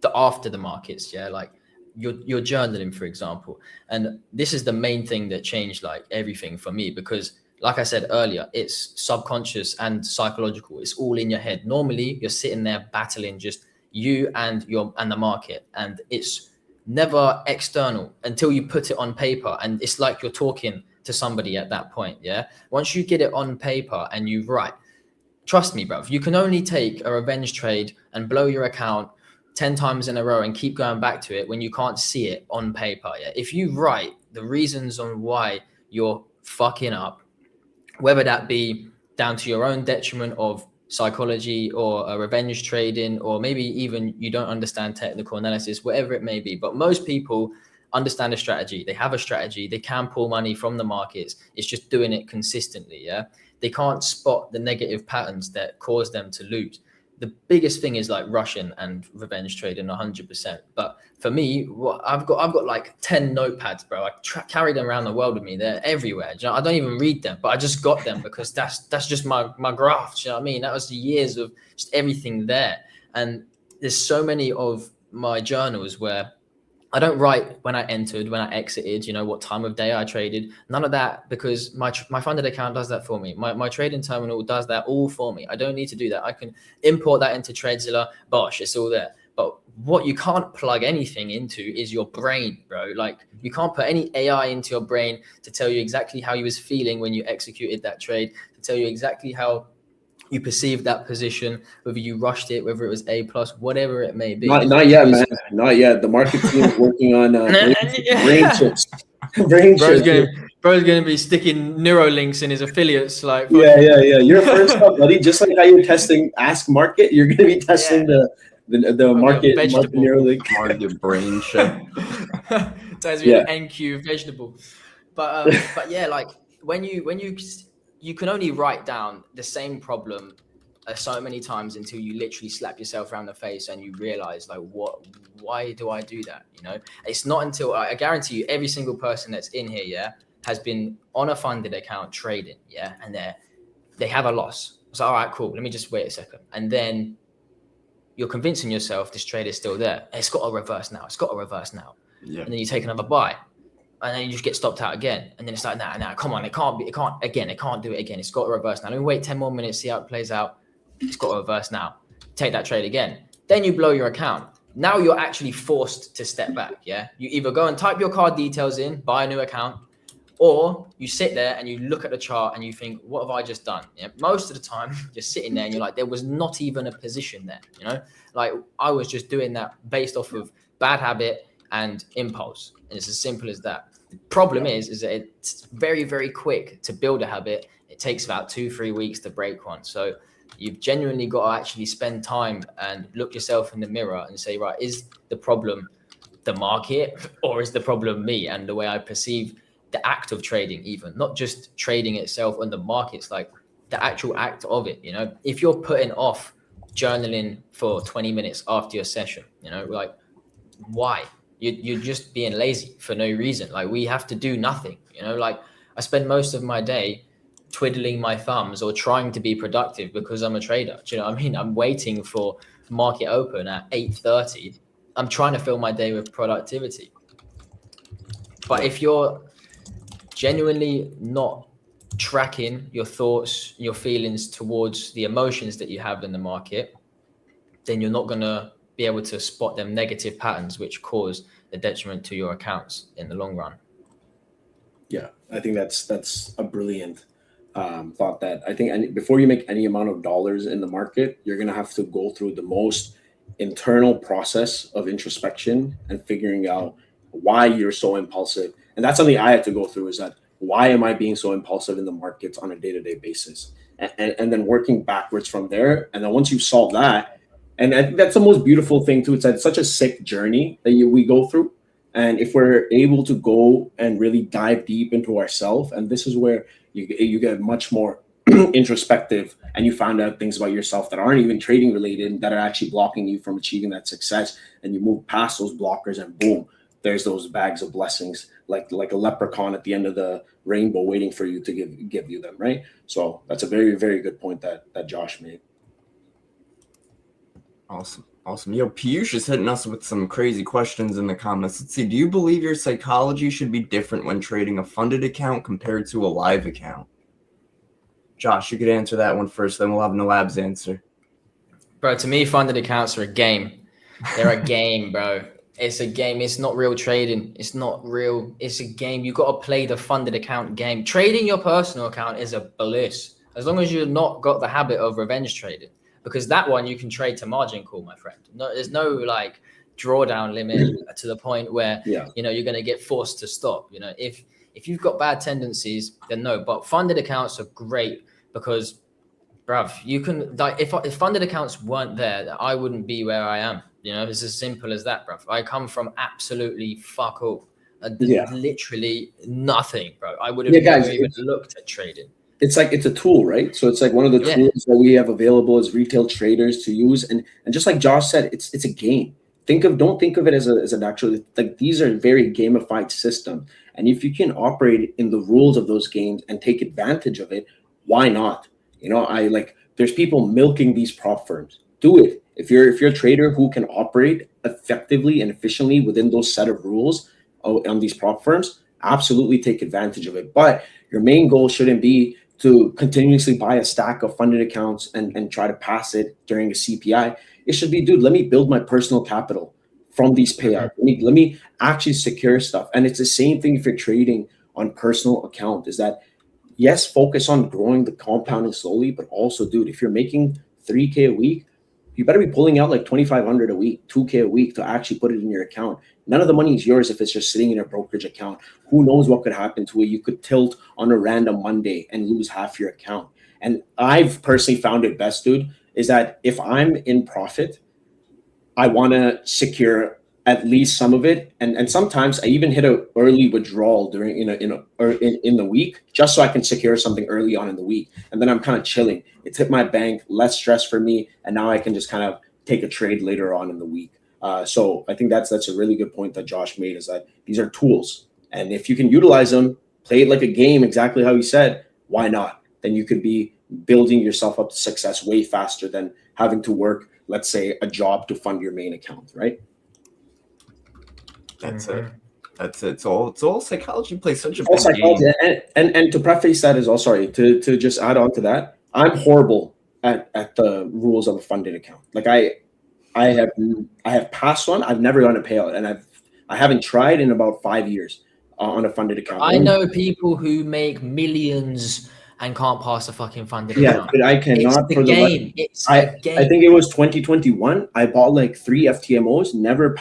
the after the markets. Yeah, like your journaling, for example. And this is the main thing that changed like everything for me, because like I said earlier, it's subconscious and psychological. It's all in your head. Normally you're sitting there battling just you and the market, and it's never external until you put it on paper, and it's like you're talking to somebody at that point. Yeah, once you get it on paper and you write, trust me, bruv, you can only take a revenge trade and blow your account 10 times in a row and keep going back to it when you can't see it on paper. Yeah? If you write the reasons on why you're fucking up, whether that be down to your own detriment of psychology or a revenge trading, or maybe even you don't understand technical analysis, whatever it may be. But most people understand a strategy. They have a strategy. They can pull money from the markets. It's just doing it consistently. Yeah. They can't spot the negative patterns that cause them to lose. The biggest thing is like rushing and revenge trading 100%. But for me, I've got like 10 notepads, bro. I carry them around the world with me. They're everywhere. I don't even read them, but I just got them because that's just my graft. You know what I mean? That was the years of just everything there. And there's so many of my journals where I don't write when I entered, when I exited, what time of day I traded, none of that, because my funded account does that for me. My trading terminal does that all for me. I don't need to do that. I can import that into TradeZilla, bosh, it's all there. But what you can't plug anything into is your brain, bro. Like you can't put any AI into your brain to tell you exactly how you was feeling when you executed that trade, to tell you exactly how you perceived that position, whether you rushed it, whether it was A plus, whatever it may be. Not yet, man. Not yet. The market team is working on brain chips. Brain chips. Bro's gonna be sticking Neurolinks in his affiliates, like yeah. You're first up, buddy. Just like how you're testing Ask Market, you're gonna be testing the market Neuralink. Market brain chip. Turns me an NQ vegetable. But yeah, like when you can only write down the same problem so many times until you literally slap yourself around the face and you realize like why do I do that? You know, it's not until I guarantee you every single person that's in here, has been on a funded account trading, and they have a loss. So all right, cool. Let me just wait a second, and then you're convincing yourself this trade is still there. It's got to reverse now. It's got to reverse now. Yeah. And then you take another buy, and then you just get stopped out again. And then it's like, nah, come on, it can't do it again. It's got to reverse now. Let me wait 10 more minutes, see how it plays out. It's got to reverse now. Take that trade again. Then you blow your account. Now you're actually forced to step back. Yeah. You either go and type your card details in, buy a new account, or you sit there and you look at the chart and you think, what have I just done? Yeah. Most of the time you're sitting there and you're like, there was not even a position there. You know, like I was just doing that based off of bad habit and impulse. And it's as simple as that. The problem is that it's very, very quick to build a habit. It takes about 2-3 weeks to break one. So you've genuinely got to actually spend time and look yourself in the mirror and say, right, is the problem the market or is the problem me and the way I perceive the act of trading, even not just trading itself on the markets, like the actual act of it. You know, if you're putting off journaling for 20 minutes after your session, you know, like why? You're just being lazy for no reason. Like we have to do nothing, you know, like I spend most of my day twiddling my thumbs or trying to be productive because I'm a trader. Do you know what I mean? I'm waiting for market open at 8:30. I'm trying to fill my day with productivity. But if you're genuinely not tracking your thoughts, your feelings towards the emotions that you have in the market, then you're not going to be able to spot them negative patterns which cause the detriment to your accounts in the long run. Yeah, I think that's a brilliant thought. That I think before you make any amount of dollars in the market, you're going to have to go through the most internal process of introspection and figuring out why you're so impulsive. And that's something I had to go through, is that why am I being so impulsive in the markets on a day-to-day basis? And then working backwards from there. And then once you solve that, and I think that's the most beautiful thing too. It's such a sick journey that we go through. And if we're able to go and really dive deep into ourselves, and this is where you get much more introspective, and you find out things about yourself that aren't even trading related, that are actually blocking you from achieving that success. And you move past those blockers, and boom, there's those bags of blessings, like a leprechaun at the end of the rainbow, waiting for you to give you them, right? So that's a very, very good point that Josh made. Awesome. Yo, Piyush is hitting us with some crazy questions in the comments. Let's see. Do you believe your psychology should be different when trading a funded account compared to a live account? Josh, you could answer that one first, then we'll have Nawab's answer. Bro, to me, funded accounts are a game. They're a game, bro. It's a game. It's not real trading. It's not real. It's a game. You got to play the funded account game. Trading your personal account is a bliss, as long as you've not got the habit of revenge trading. Because that one you can trade to margin call, my friend. No, there's no like drawdown limit to the point where you know you're going to get forced to stop. You know, if you've got bad tendencies, then no. But funded accounts are great because, bruv, you can like if funded accounts weren't there, I wouldn't be where I am. You know, it's as simple as that, bruv. I come from absolutely fuck all, literally nothing, bro. I would have never even looked at trading. It's a tool, right? So it's like one of the tools that we have available as retail traders to use. And just like Josh said, it's a game. Don't think of it as an actual, like these are very gamified system. And if you can operate in the rules of those games and take advantage of it, why not? You know, there's people milking these prop firms. Do it. If you're a trader who can operate effectively and efficiently within those set of rules on these prop firms, absolutely take advantage of it. But your main goal shouldn't be to continuously buy a stack of funded accounts and try to pass it during a CPI. It should be, dude, let me build my personal capital from these payouts. Let me actually secure stuff. And it's the same thing if you're trading on personal account, is that yes, focus on growing the compounding slowly, but also, dude, if you're making 3K a week, you better be pulling out like 2,500 a week, 2K a week to actually put it in your account. None of the money is yours if it's just sitting in your brokerage account. Who knows what could happen to it? You could tilt on a random Monday and lose half your account. And I've personally found it best, dude, is that if I'm in profit, I want to secure at least some of it, and sometimes I even hit a early withdrawal during in the week just so I can secure something early on in the week, and then I'm kind of chilling. It's hit my bank, less stress for me, and now I can just kind of take a trade later on in the week. So I think that's a really good point that Josh made, is that these are tools, and if you can utilize them, play it like a game, exactly how he said, why not? Then you could be building yourself up to success way faster than having to work, let's say, a job to fund your main account, right? That's it. That's it. It's all psychology plays such a All big psychology. game. And to preface that as well, sorry, to just add on to that, I'm horrible at the rules of a funded account. Like I have passed one. I've never gotten a payout, and I haven't tried in about 5 years on a funded account. I know people who make millions and can't pass a fucking funded account. But I cannot. It's the game. It's a game. I think it was 2021. I bought like 3 FTMOs, never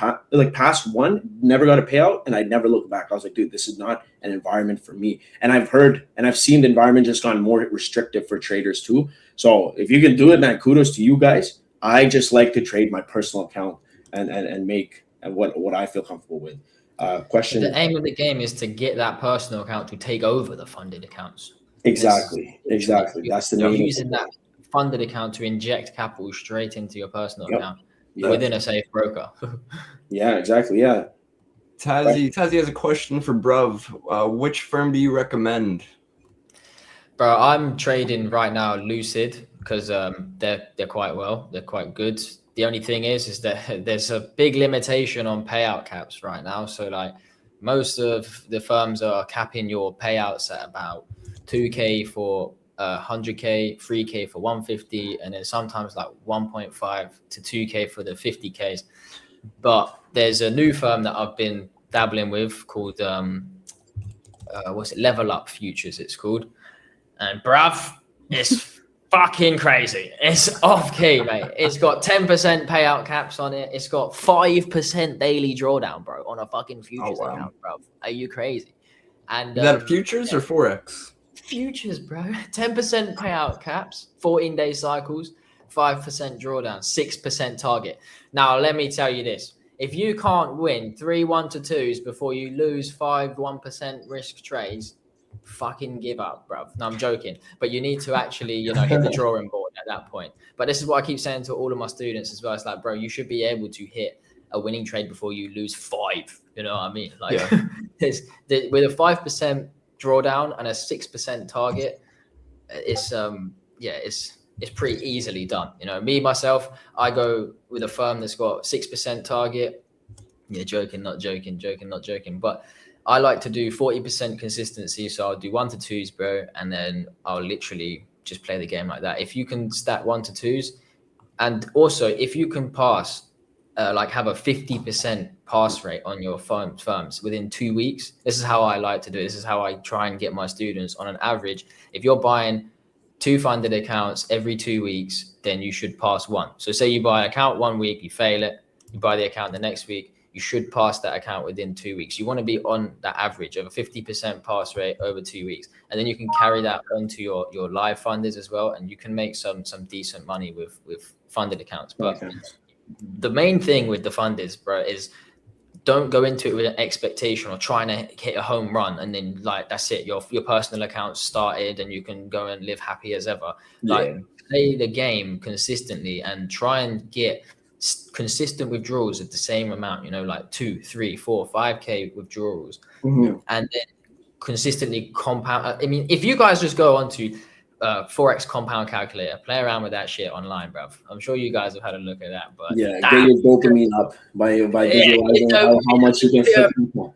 passed one, never got a payout, and I never looked back. I was like, dude, this is not an environment for me. And I've heard and I've seen the environment just gone more restrictive for traders too. So if you can do it, man, kudos to you guys. I just like to trade my personal account and make what I feel comfortable with. Question. The aim of the game is to get that personal account to take over the funded accounts. Exactly. That's the You're name. using that funded account to inject capital straight into your personal account Yep. within a safe broker. Yeah, exactly. Yeah. Tazzy has a question for Bruv. Which firm do you recommend? Bro, I'm trading right now Lucid because they're quite well. They're quite good. The only thing is that there's a big limitation on payout caps right now. So like most of the firms are capping your payouts at about 2K for 100K, 3K for 150, and then sometimes like 1.5 to 2K for the 50Ks. But there's a new firm that I've been dabbling with called Level Up Futures, it's called. And bruv, it's fucking crazy. It's off key, mate. It's got 10% payout caps on it. It's got 5% daily drawdown, bro, on a fucking futures account, bro. Are you crazy? And is that futures or Forex? Futures, bro. 10% payout caps, 14-day cycles, 5% drawdown, 6% target. Now, let me tell you this. If you can't win 3 1-2s before you lose 1% risk trades, fucking give up, bro. No, I'm joking. But you need to actually, hit the drawing board at that point. But this is what I keep saying to all of my students as well. It's like, bro, you should be able to hit a winning trade before you lose 5. You know what I mean? Like, with a 5% drawdown and a 6% target, it's pretty easily done. Me myself, I go with a firm that's got 6% target. Yeah, joking, not joking. But I like to do 40% consistency, so I'll do 1-2s, bro, and then I'll literally just play the game like that. If you can stack 1-2s, and also if you can pass, have a 50% pass rate on your firms within 2 weeks. This is how I like to do it. This is how I try and get my students on an average. If you're buying 2 funded accounts every 2 weeks, then you should pass 1. So say you buy an account 1 week, you fail it, you buy the account the next week, you should pass that account within 2 weeks. You want to be on that average of a 50% pass rate over 2 weeks. And then you can carry that onto your live funders as well. And you can make some decent money with funded accounts. But the main thing with the funders, bro, is don't go into it with an expectation or trying to hit a home run and then that's it. Your personal account started and you can go and live happy as ever. Play the game consistently and try and get consistent withdrawals of the same amount, 2, 3, 4, 5K withdrawals, and then consistently compound. I mean, if you guys just go onto Forex compound calculator, play around with that shit online, bruv. I'm sure you guys have had a look at that, but get your dopamine up by visualizing how much you can flip people.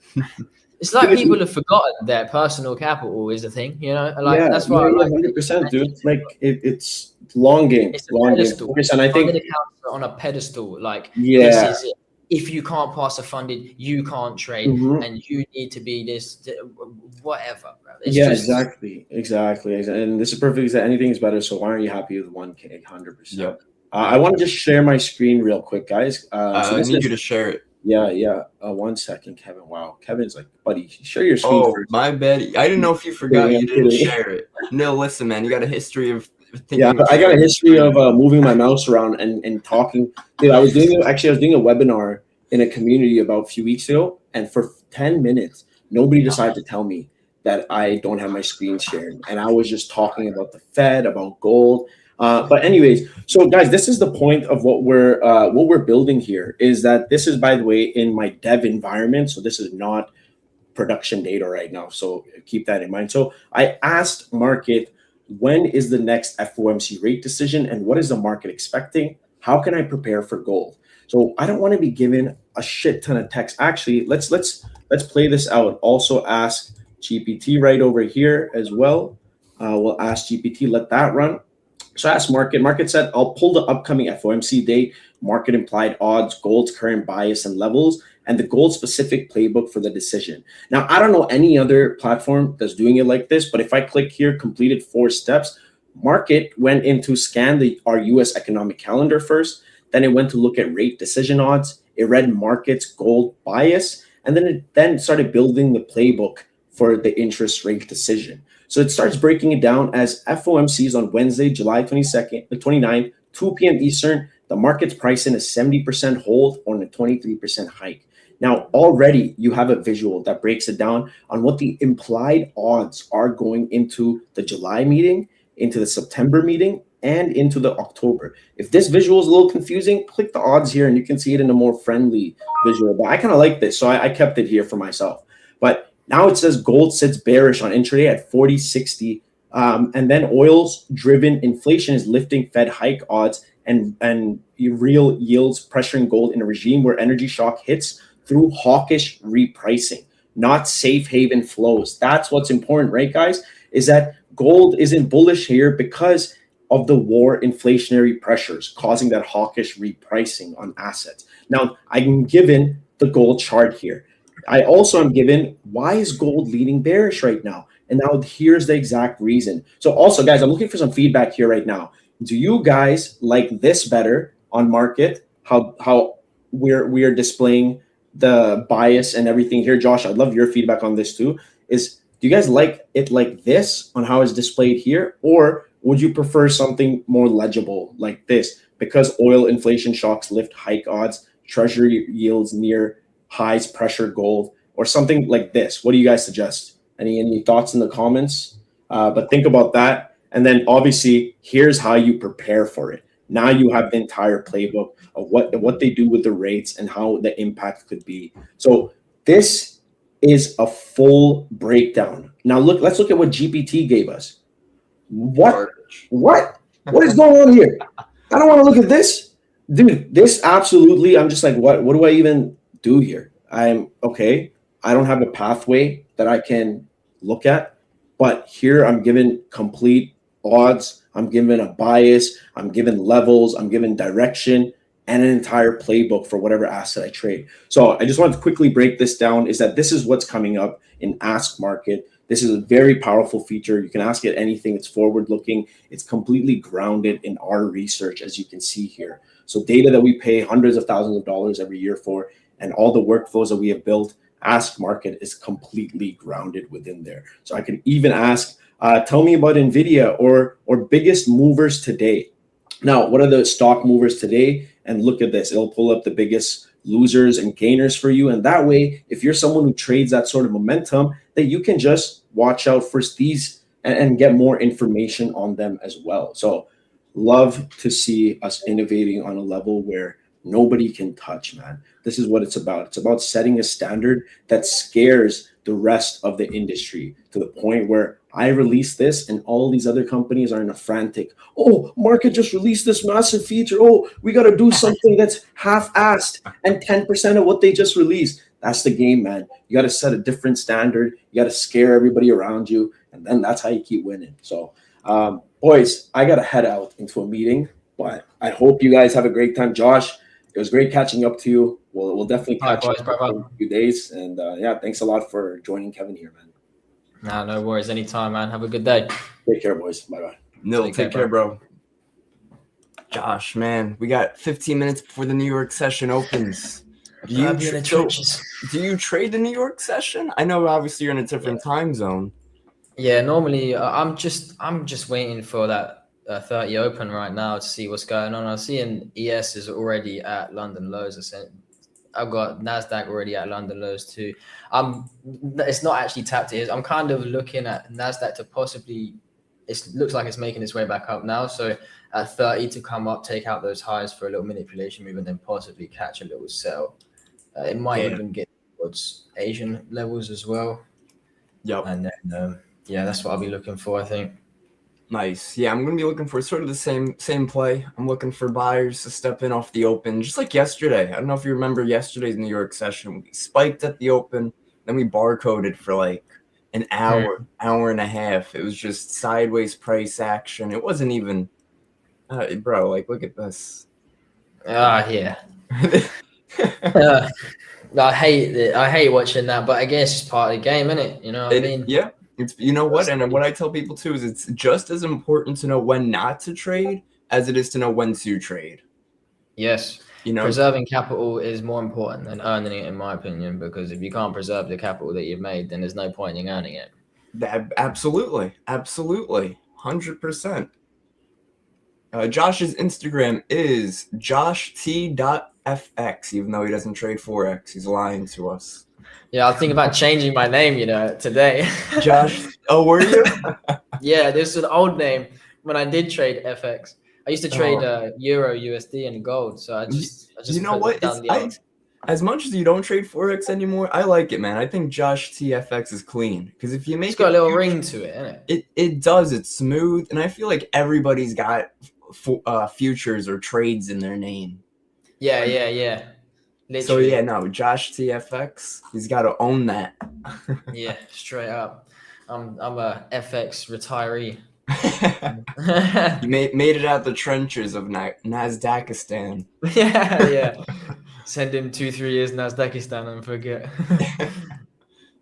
It's like people have forgotten that personal capital is a thing, you know. Like Yeah, that's why I like 100%, dude. Like it's long game, it's a long game. pedestal. Focus, and I Funded think, accounts are on a pedestal. Like this yeah, is it. If you can't pass a funded, you can't trade, mhm. and you need to be this, whatever. Bro. It's Yeah, just exactly. And this is perfect. That anything is better. So why aren't you happy with 1K? 100%. Yep. I want to just share my screen real quick, guys. So I this need is you to share it. yeah. 1 second, Kevin. Wow, Kevin's like, buddy, share your screen Oh, first. my bad. I didn't know if you forgot Kidding, you I'm didn't kidding. share it. No, listen, man. You got a history of thinking. Yeah, of I got a sharing your history of screen. moving my mouse around and talking. Dude, I was doing a webinar in a community about a few weeks ago, and for 10 minutes, nobody decided to tell me that I don't have my screen shared, and I was just talking about the Fed, about gold. But anyways, so guys, this is the point of what we're building here. Is that this is, by the way, in my dev environment, so this is not production data right now. So keep that in mind. So I asked market, when is the next FOMC rate decision and what is the market expecting? How can I prepare for gold? So I don't want to be given a shit ton of text. Actually, let's play this out. Also ask GPT right over here as well. We'll ask GPT, let that run. So I asked market. Market said, I'll pull the upcoming FOMC date, market implied odds, gold's current bias and levels, and the gold specific playbook for the decision. Now, I don't know any other platform that's doing it like this, but if I click here, completed 4 steps, market went into scan our US economic calendar first. Then it went to look at rate decision odds. It read markets gold bias, and then it started building the playbook for the interest rate decision. So it starts breaking it down as FOMCs on Wednesday, July 22nd, the 29th, 2 p.m. Eastern. The market's price in a 70% hold on a 23% hike. Now, already you have a visual that breaks it down on what the implied odds are going into the July meeting, into the September meeting, and into the October. If this visual is a little confusing, click the odds here and you can see it in a more friendly visual. But I kind of like this, so I kept it here for myself. But now it says gold sits bearish on intraday at 40.60. And then oil's driven inflation is lifting Fed hike odds and real yields pressuring gold in a regime where energy shock hits through hawkish repricing, not safe haven flows. That's what's important, right, guys? Is that gold isn't bullish here because of the war inflationary pressures causing that hawkish repricing on assets. Now, I'm given the gold chart here. I also am given, why is gold leading bearish right now? And now here's the exact reason. So also, guys, I'm looking for some feedback here right now. Do you guys like this better on market? How we are displaying the bias and everything here? Josh, I'd love your feedback on this too. Do you guys like it like this on how it's displayed here? Or would you prefer something more legible like this? Because oil inflation shocks lift hike odds, treasury yields near highs, pressure gold, or something like this. What do you guys suggest? Any thoughts in the comments? But think about that. And then obviously, here's how you prepare for it. Now you have the entire playbook of what they do with the rates and how the impact could be. So this is a full breakdown. Now let's look at what GPT gave us. What is going on here? I don't want to look at this. Dude, this absolutely, I'm just like, what do I even do here? I'm okay. I don't have a pathway that I can look at, but here I'm given complete odds. I'm given a bias. I'm given levels. I'm given direction and an entire playbook for whatever asset I trade. So I just want to quickly break this down is that this is what's coming up in Ask Market. This is a very powerful feature. You can ask it anything. It's forward looking. It's completely grounded in our research, as you can see here. So data that we pay hundreds of thousands of dollars every year for, and all the workflows that we have built, Ask Market is completely grounded within there. So I can even ask, tell me about NVIDIA or biggest movers today. Now, what are the stock movers today? And look at this. It'll pull up the biggest losers and gainers for you. And that way, if you're someone who trades that sort of momentum, that you can just watch out for these and get more information on them as well. So love to see us innovating on a level where nobody can touch, man. This is what it's about. It's about setting a standard that scares the rest of the industry to the point where I release this and all these other companies are in a frantic, oh, market just released this massive feature. Oh, we got to do something that's half-assed and 10% of what they just released. That's the game, man. You got to set a different standard. You got to scare everybody around you, and then that's how you keep winning. So, boys, I got to head out into a meeting, but I hope you guys have a great time. Josh, it was great catching up to you. We'll definitely catch up in a few days. And yeah, thanks a lot for joining Kevin here, man. Nah, no worries. Anytime, man. Have a good day. Take care, boys. Bye-bye. No, take care, bro. Josh, man, we got 15 minutes before the New York session opens. Do you trade the New York session? I know obviously you're in a different time zone. Yeah, normally I'm just waiting for that 30 open right now to see what's going on. I'm seeing ES is already at London lows. I've got Nasdaq already at London lows too. It's not actually tapped. I'm kind of looking at Nasdaq to possibly. It looks like it's making its way back up now. So at 30 to come up, take out those highs for a little manipulation move, and then possibly catch a little sell. It might even get towards Asian levels as well. Yep. And then yeah, that's what I'll be looking for, I think. Nice. Yeah, I'm going to be looking for sort of the same play. I'm looking for buyers to step in off the open, just like yesterday. I don't know if you remember yesterday's New York session. We spiked at the open, then we barcoded for like an hour and a half. It was just sideways price action. It wasn't even, bro, like, look at this. Yeah. I hate it. I hate watching that, but I guess it's part of the game, isn't it? You know what I mean? Yeah. It's, you know what? And what I tell people too is it's just as important to know when not to trade as it is to know when to trade. Yes. You know, preserving capital is more important than earning it, in my opinion, because if you can't preserve the capital that you've made, then there's no point in earning it. Absolutely. 100%. Josh's Instagram is josht.fx, even though he doesn't trade Forex. He's lying to us. Yeah, I think about changing my name, today. Josh, oh, were you? Yeah, this is an old name when I did trade FX. I used to trade Euro, USD, and gold. So I just you know what? As much as you don't trade Forex anymore, I like it, man. I think Josh TFX is clean because if you make it's got a little ring to it, isn't it? It does. It's smooth, and I feel like everybody's got futures or trades in their name. Yeah. Literally. So yeah, no, Josh TFX, he's got to own that. Yeah, straight up. I'm a FX retiree. You made it out the trenches of Nasdaqistan. Yeah. Send him 2-3 years Nasdaqistan and forget.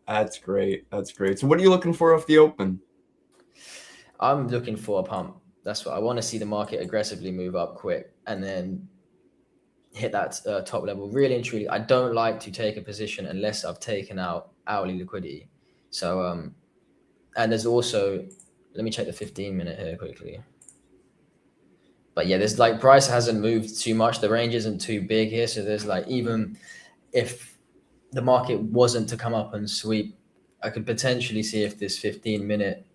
That's great. So what are you looking for off the open? I'm looking for a pump. That's what I want to see, the market aggressively move up quick and then hit that top level. Really and truly, I don't like to take a position unless I've taken out hourly liquidity. So, and there's also, let me check the 15-minute here quickly. But yeah, there's like price hasn't moved too much. The range isn't too big here. So there's like, even if the market wasn't to come up and sweep, I could potentially see if this 15-minute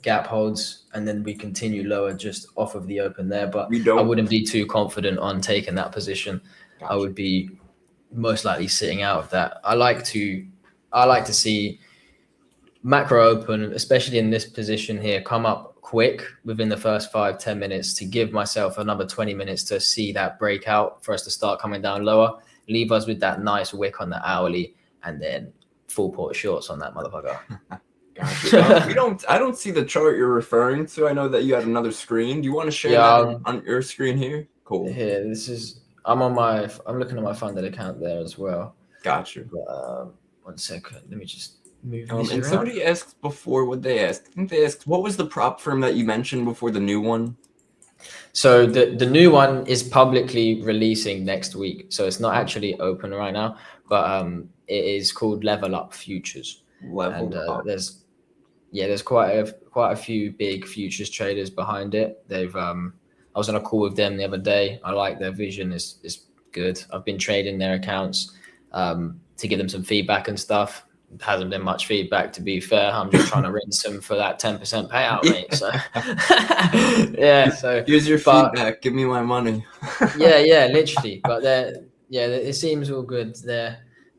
gap holds and then we continue lower just off of the open there. But I wouldn't be too confident on taking that position. Gotcha. I would be most likely sitting out of that. I like to see macro open, especially in this position here, come up quick within the first 5-10 minutes to give myself another 20 minutes to see that breakout for us to start coming down lower, leave us with that nice wick on the hourly, and then full port shorts on that motherfucker. Gotcha. I don't see the chart you're referring to. I know that you had another screen. Do you want to share that on your screen here? Cool. Here, I'm looking at my funded account there as well. Gotcha. But, 1 second. Let me just move this and somebody asked before, what they asked? I think they asked, what was the prop firm that you mentioned before the new one? So the new one is publicly releasing next week. So it's not actually open right now, but it is called Level Up Futures. Up. There's quite a few big futures traders behind it. They've I was on a call with them the other day. I like their vision is good. I've been trading their accounts to give them some feedback and stuff. It hasn't been much feedback, to be fair. I'm just trying to rinse them for that 10% payout rate. So yeah, so here's your feedback. Give me my money. yeah, literally. But it seems all good.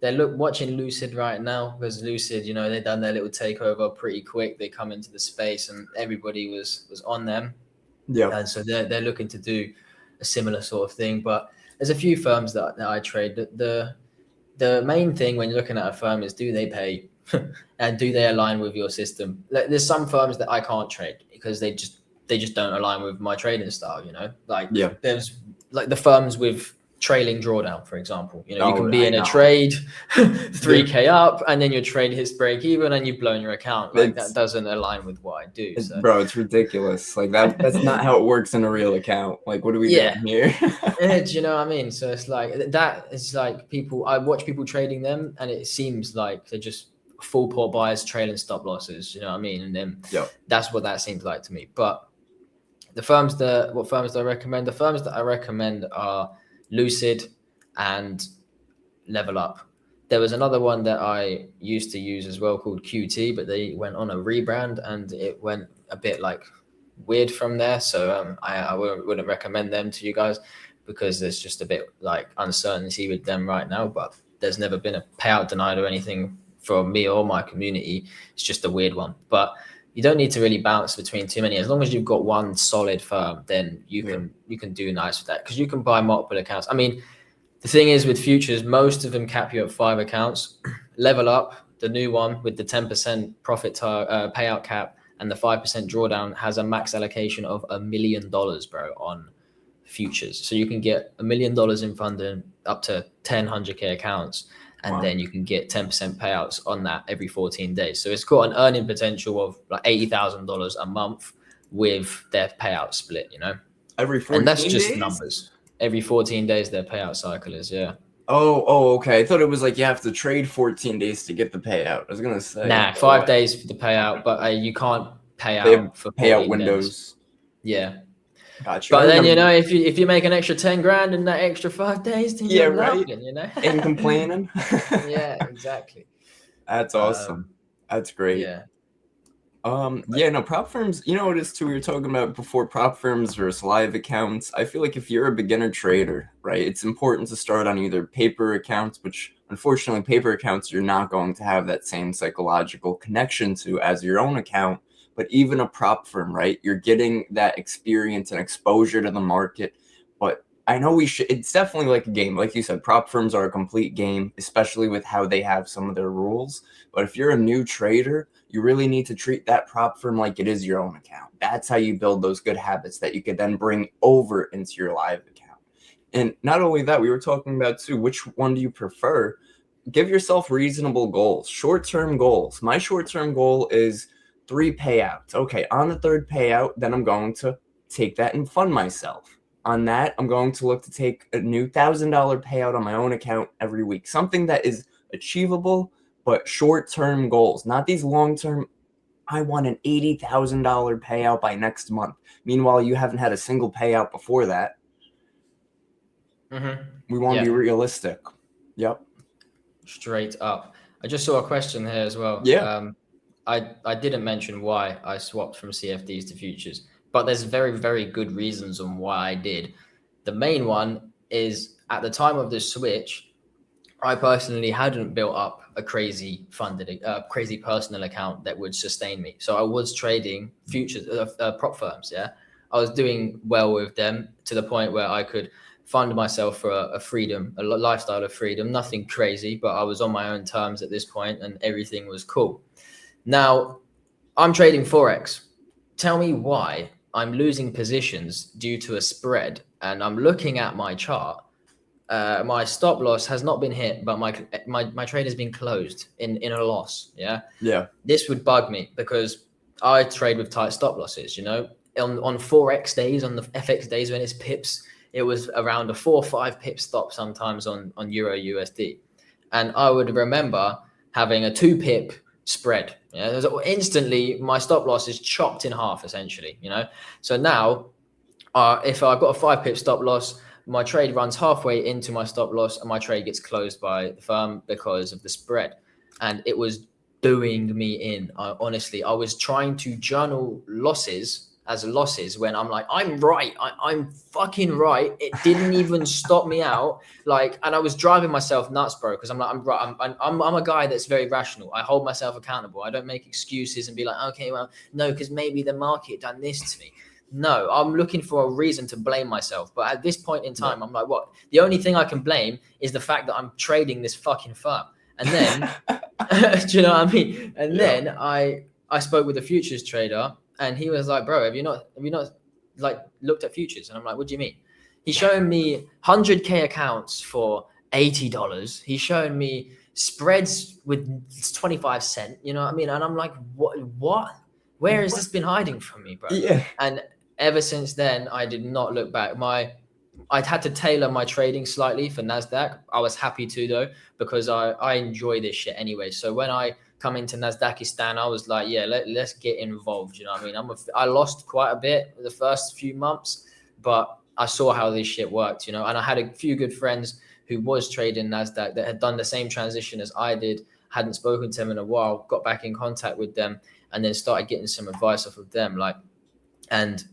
They're watching Lucid right now because Lucid, they've done their little takeover pretty quick. They come into the space and everybody was on them. Yeah. And so they're looking to do a similar sort of thing. But there's a few firms that I trade. The the main thing when you're looking at a firm is, do they pay and do they align with your system? There's some firms that I can't trade because they just don't align with my trading style, like there's like the firms with trailing drawdown, for example. You can be in a trade 3K up and then your trade hits break even and you've blown your account. Like that doesn't align with what I do. Bro, it's ridiculous. Like that's not how it works in a real account. Like, what are we doing here? Do you know what I mean? So it's like that. It's like I watch people trading them and it seems like they're just full port buyers trailing stop losses. You know what I mean? And then that's what that seems like to me. But what firms do I recommend? The firms that I recommend are Lucid and Level Up. There was another one that I used to use as well called QT, but they went on a rebrand and it went a bit like weird from there. So I wouldn't recommend them to you guys because there's just a bit like uncertainty with them right now. But there's never been a payout denied or anything from me or my community. It's just a weird one. But you don't need to really bounce between too many. As long as you've got one solid firm, then you can do nice with that because you can buy multiple accounts. I mean, the thing is with futures, most of them cap you at 5 accounts. Level Up, the new one with the 10% profit payout cap and the 5% drawdown, has a max allocation of $1 million, bro, on futures. So you can get $1 million in funding up to 100K accounts. And then you can get 10% payouts on that every 14 days. So it's got an earning potential of like $80,000 a month with their payout split, Every 14 days? And that's just numbers. Every 14 days their payout cycle is, Oh, okay. I thought it was like you have to trade 14 days to get the payout. I was going to say. Nah, 5 days for the payout, but you can't pay out for payout windows. Days. Yeah. Gotcha. But then if you make an extra 10 grand in that extra 5 days, then you're laughing, and complaining. Yeah, exactly. That's awesome. That's great. Yeah. Prop firms, you know what it is too, we were talking about before, prop firms versus live accounts. I feel like if you're a beginner trader, right, it's important to start on either paper accounts, which unfortunately paper accounts you're not going to have that same psychological connection to as your own account. But even a prop firm, right? You're getting that experience and exposure to the market. But I know it's definitely like a game. Like you said, prop firms are a complete game, especially with how they have some of their rules. But if you're a new trader, you really need to treat that prop firm like it is your own account. That's how you build those good habits that you could then bring over into your live account. And not only that, we were talking about too, which one do you prefer? Give yourself reasonable goals, short-term goals. My short-term goal is 3 payouts. Okay, on the 3rd payout, then I'm going to take that and fund myself. On that, I'm going to look to take a new $1,000 payout on my own account every week. Something that is achievable, but short-term goals, not these long-term, I want an $80,000 payout by next month. Meanwhile, you haven't had a single payout before that. We want to be realistic. Yep. Straight up. I just saw a question here as well. Yeah. I didn't mention why I swapped from CFDs to futures, but there's very, very good reasons on why I did. The main one is at the time of the switch, I personally hadn't built up a crazy personal account that would sustain me. So I was trading futures, prop firms. Yeah. I was doing well with them to the point where I could fund myself for a lifestyle of freedom, nothing crazy, but I was on my own terms at this point and everything was cool. Now, I'm trading Forex. Tell me why I'm losing positions due to a spread. And I'm looking at my chart. My stop loss has not been hit, but my trade has been closed in a loss. Yeah. Yeah. This would bug me because I trade with tight stop losses, on Forex days, on the FX days when it's pips, it was around a 4 or 5 pip stop sometimes on Euro USD. And I would remember having a 2 pip spread. Instantly my stop loss is chopped in half essentially, So now if I've got a 5 pip stop loss, my trade runs halfway into my stop loss and my trade gets closed by the firm because of the spread. And it was doing me in. Honestly, I was trying to journal losses as losses when I'm like, I'm right. I'm fucking right. It didn't even stop me out. And I was driving myself nuts, bro, because I'm like, I'm right. I'm a guy that's very rational. I hold myself accountable. I don't make excuses and be like, okay, well, no, because maybe the market done this to me. No, I'm looking for a reason to blame myself. But at this point in time, I'm like, what? The only thing I can blame is the fact that I'm trading this fucking firm. And then, do you know what I mean? And then I spoke with a futures trader, and he was like, bro, have you not like looked at futures? And I'm like, what do you mean? He's showing me 100K accounts for $80. He's showing me spreads with 25 cents, you know what I mean? And I'm like, what? Where has this been hiding from me, bro? Yeah. And ever since then, I did not look back. I'd had to tailor my trading slightly for NASDAQ. I was happy to, though, because I enjoy this shit anyway. So when I come into NASDAQistan, I was like, yeah, let's get involved. You know what I mean? I lost quite a bit the first few months, but I saw how this shit worked, you know, and I had a few good friends who was trading NASDAQ that had done the same transition as I did, hadn't spoken to them in a while, got back in contact with them, and then started getting some advice off of them. And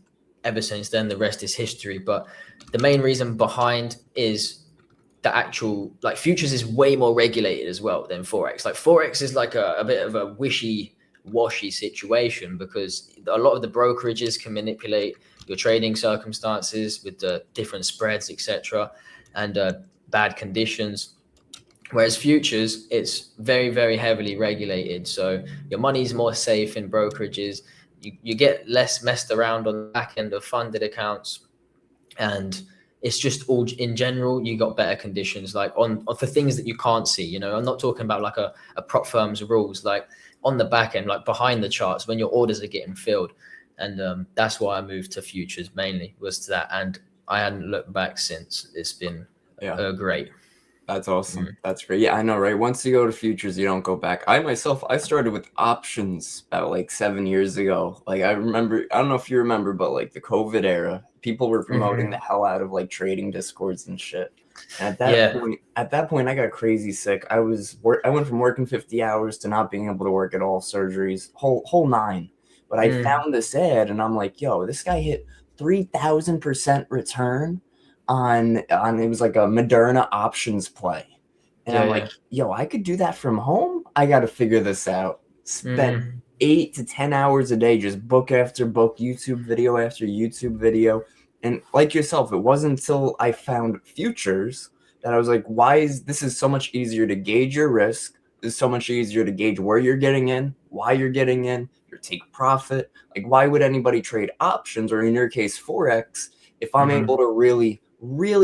ever since then, the rest is history. But the main reason behind is the actual, like, futures is way more regulated as well than Forex. Like, Forex is like a bit of a wishy-washy situation because a lot of the brokerages can manipulate your trading circumstances with the different spreads, etc., and bad conditions. Whereas futures, it's very, very heavily regulated. So your money's more safe in brokerages. You get less messed around on the back end of funded accounts. And it's just all in general, you got better conditions, like on for things that you can't see. You know, I'm not talking about like a prop firm's rules, like on the back end, like behind the charts when your orders are getting filled. And that's why I moved to futures mainly, was to that. And I hadn't looked back since. It's been great. That's awesome. That's great. Yeah, I know, right? Once you go to futures, you don't go back. I started with options about like 7 years ago. Like I remember, I don't know if you remember, but like the COVID era, people were promoting the hell out of like trading discords and shit. And at that point, I got crazy sick. I went from working 50 hours to not being able to work at all, surgeries, whole nine. But I found this ad and I'm like, yo, this guy hit 3,000% return on it was like a Moderna options play. And I'm like, yo, I could do that from home. I got to figure this out. Spent 8 to 10 hours a day, just book after book, YouTube video after YouTube video. And like yourself, it wasn't until I found futures that I was like, this is so much easier to gauge your risk. It's so much easier to gauge where you're getting in, why you're getting in, your take profit. Like, why would anybody trade options, or in your case, Forex, if I'm able to really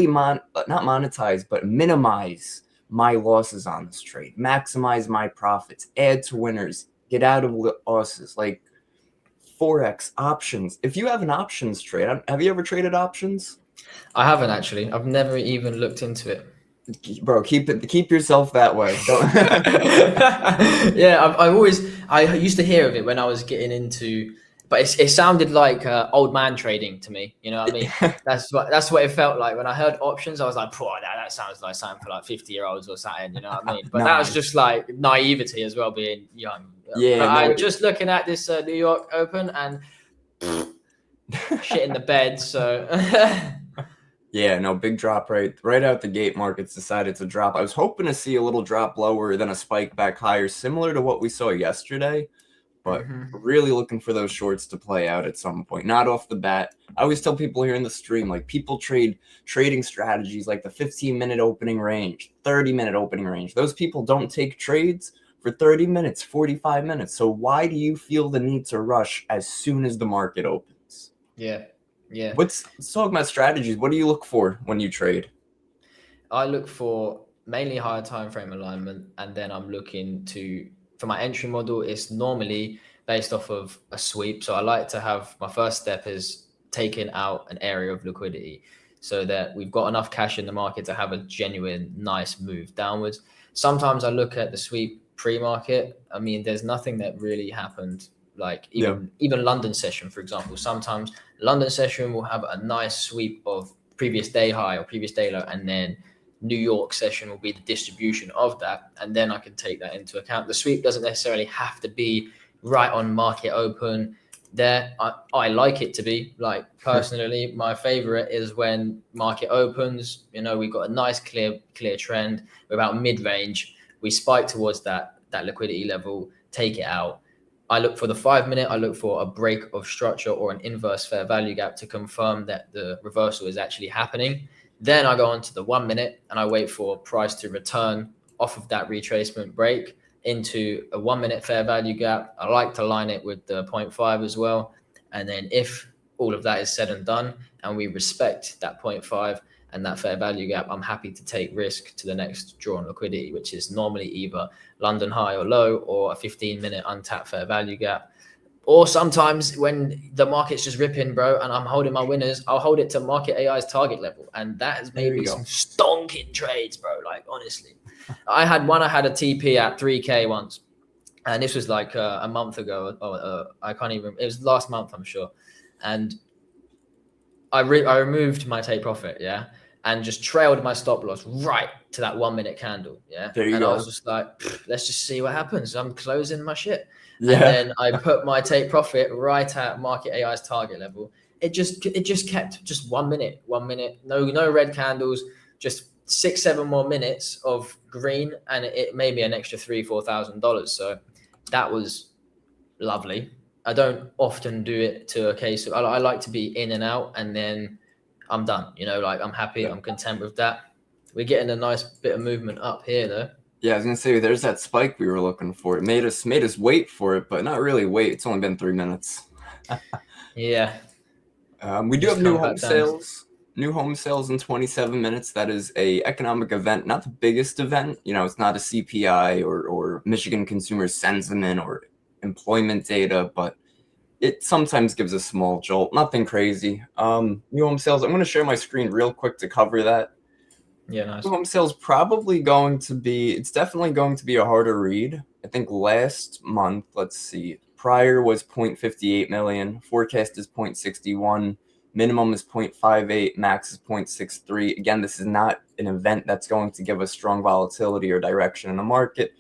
not monetize, but minimize my losses on this trade, maximize my profits, add to winners, get out of losses? Like Forex options. If you have an options trade, have you ever traded options? I haven't actually. I've never even looked into it. Bro, keep yourself that way. Yeah, I used to hear of it when I was getting into, but it sounded like old man trading to me. You know what I mean? That's what it felt like when I heard options. I was like, that sounds like something for like 50-year-olds or something. You know what I mean? But that was just like naivety as well, being young. Yeah, but I'm just looking at this New York Open and shit in the bed. So. Yeah, no, big drop right out the gate. Markets decided to drop. I was hoping to see a little drop lower, then a spike back higher, similar to what we saw yesterday. But really looking for those shorts to play out at some point, not off the bat. I always tell people here in the stream, like, people trading strategies like the 15-minute opening range, 30-minute opening range. Those people don't take trades for 30 minutes, 45 minutes. So why do you feel the need to rush as soon as the market opens? Yeah. Let's talk about strategies. What do you look for when you trade? I look for mainly higher time frame alignment, and then I'm looking for my entry model. It's normally based off of a sweep. So I like to have my first step is taking out an area of liquidity so that we've got enough cash in the market to have a genuine nice move downwards. Sometimes I look at the sweep pre-market. I mean, there's nothing that really happened. Like even London session, for example, sometimes London session will have a nice sweep of previous day high or previous day low, and then New York session will be the distribution of that, and then I can take that into account. The sweep doesn't necessarily have to be right on market open. There, I like it to be. Like, personally, my favorite is when market opens. You know, we've got a nice clear trend. We're about mid-range. We spike towards that liquidity level, take it out. I look for the 5 minute, I look for a break of structure or an inverse fair value gap to confirm that the reversal is actually happening. Then I go on to the 1 minute and I wait for price to return off of that retracement break into a 1 minute fair value gap. I like to line it with the 0.5 as well. And then if all of that is said and done and we respect that 0.5 and that fair value gap, I'm happy to take risk to the next draw on liquidity, which is normally either London high or low or a 15-minute untapped fair value gap. Or sometimes when the market's just ripping, bro, and I'm holding my winners, I'll hold it to market AI's target level. And that has made me some stonking trades, bro. Like, honestly. I had a TP at 3K once. And this was like a month ago. I can't even, it was last month, I'm sure. And I removed my take profit, yeah, and just trailed my stop loss right to that 1 minute candle, yeah. There you and go. I was just like, let's just see what happens. I'm closing my shit, Yeah. And then I put my take profit right at market AI's target level. It just kept just 1 minute, no red candles, just 6-7 more minutes of green, and it made me an extra $3,000-$4,000. So that was lovely. I don't often do it to a case of I like to be in and out and then I'm done. You know, like I'm happy, I'm content with that. We're getting a nice bit of movement up here though. Yeah, I was gonna say there's that spike we were looking for. It made us wait for it, but not really wait. It's only been 3 minutes. Yeah. We do have new home sales. New home sales in 27 minutes. That is a economic event, not the biggest event. You know, it's not a CPI or Michigan consumer sentiment or employment data, but it sometimes gives a small jolt. Nothing crazy. New home sales. I'm going to share my screen real quick to cover that. Yeah, nice. New home sales probably going to be. It's definitely going to be a harder read. I think last month, let's see, prior was 0.58 million. Forecast is 0.61. Minimum is 0.58, max is 0.63. Again, this is not an event that's going to give us strong volatility or direction in the market.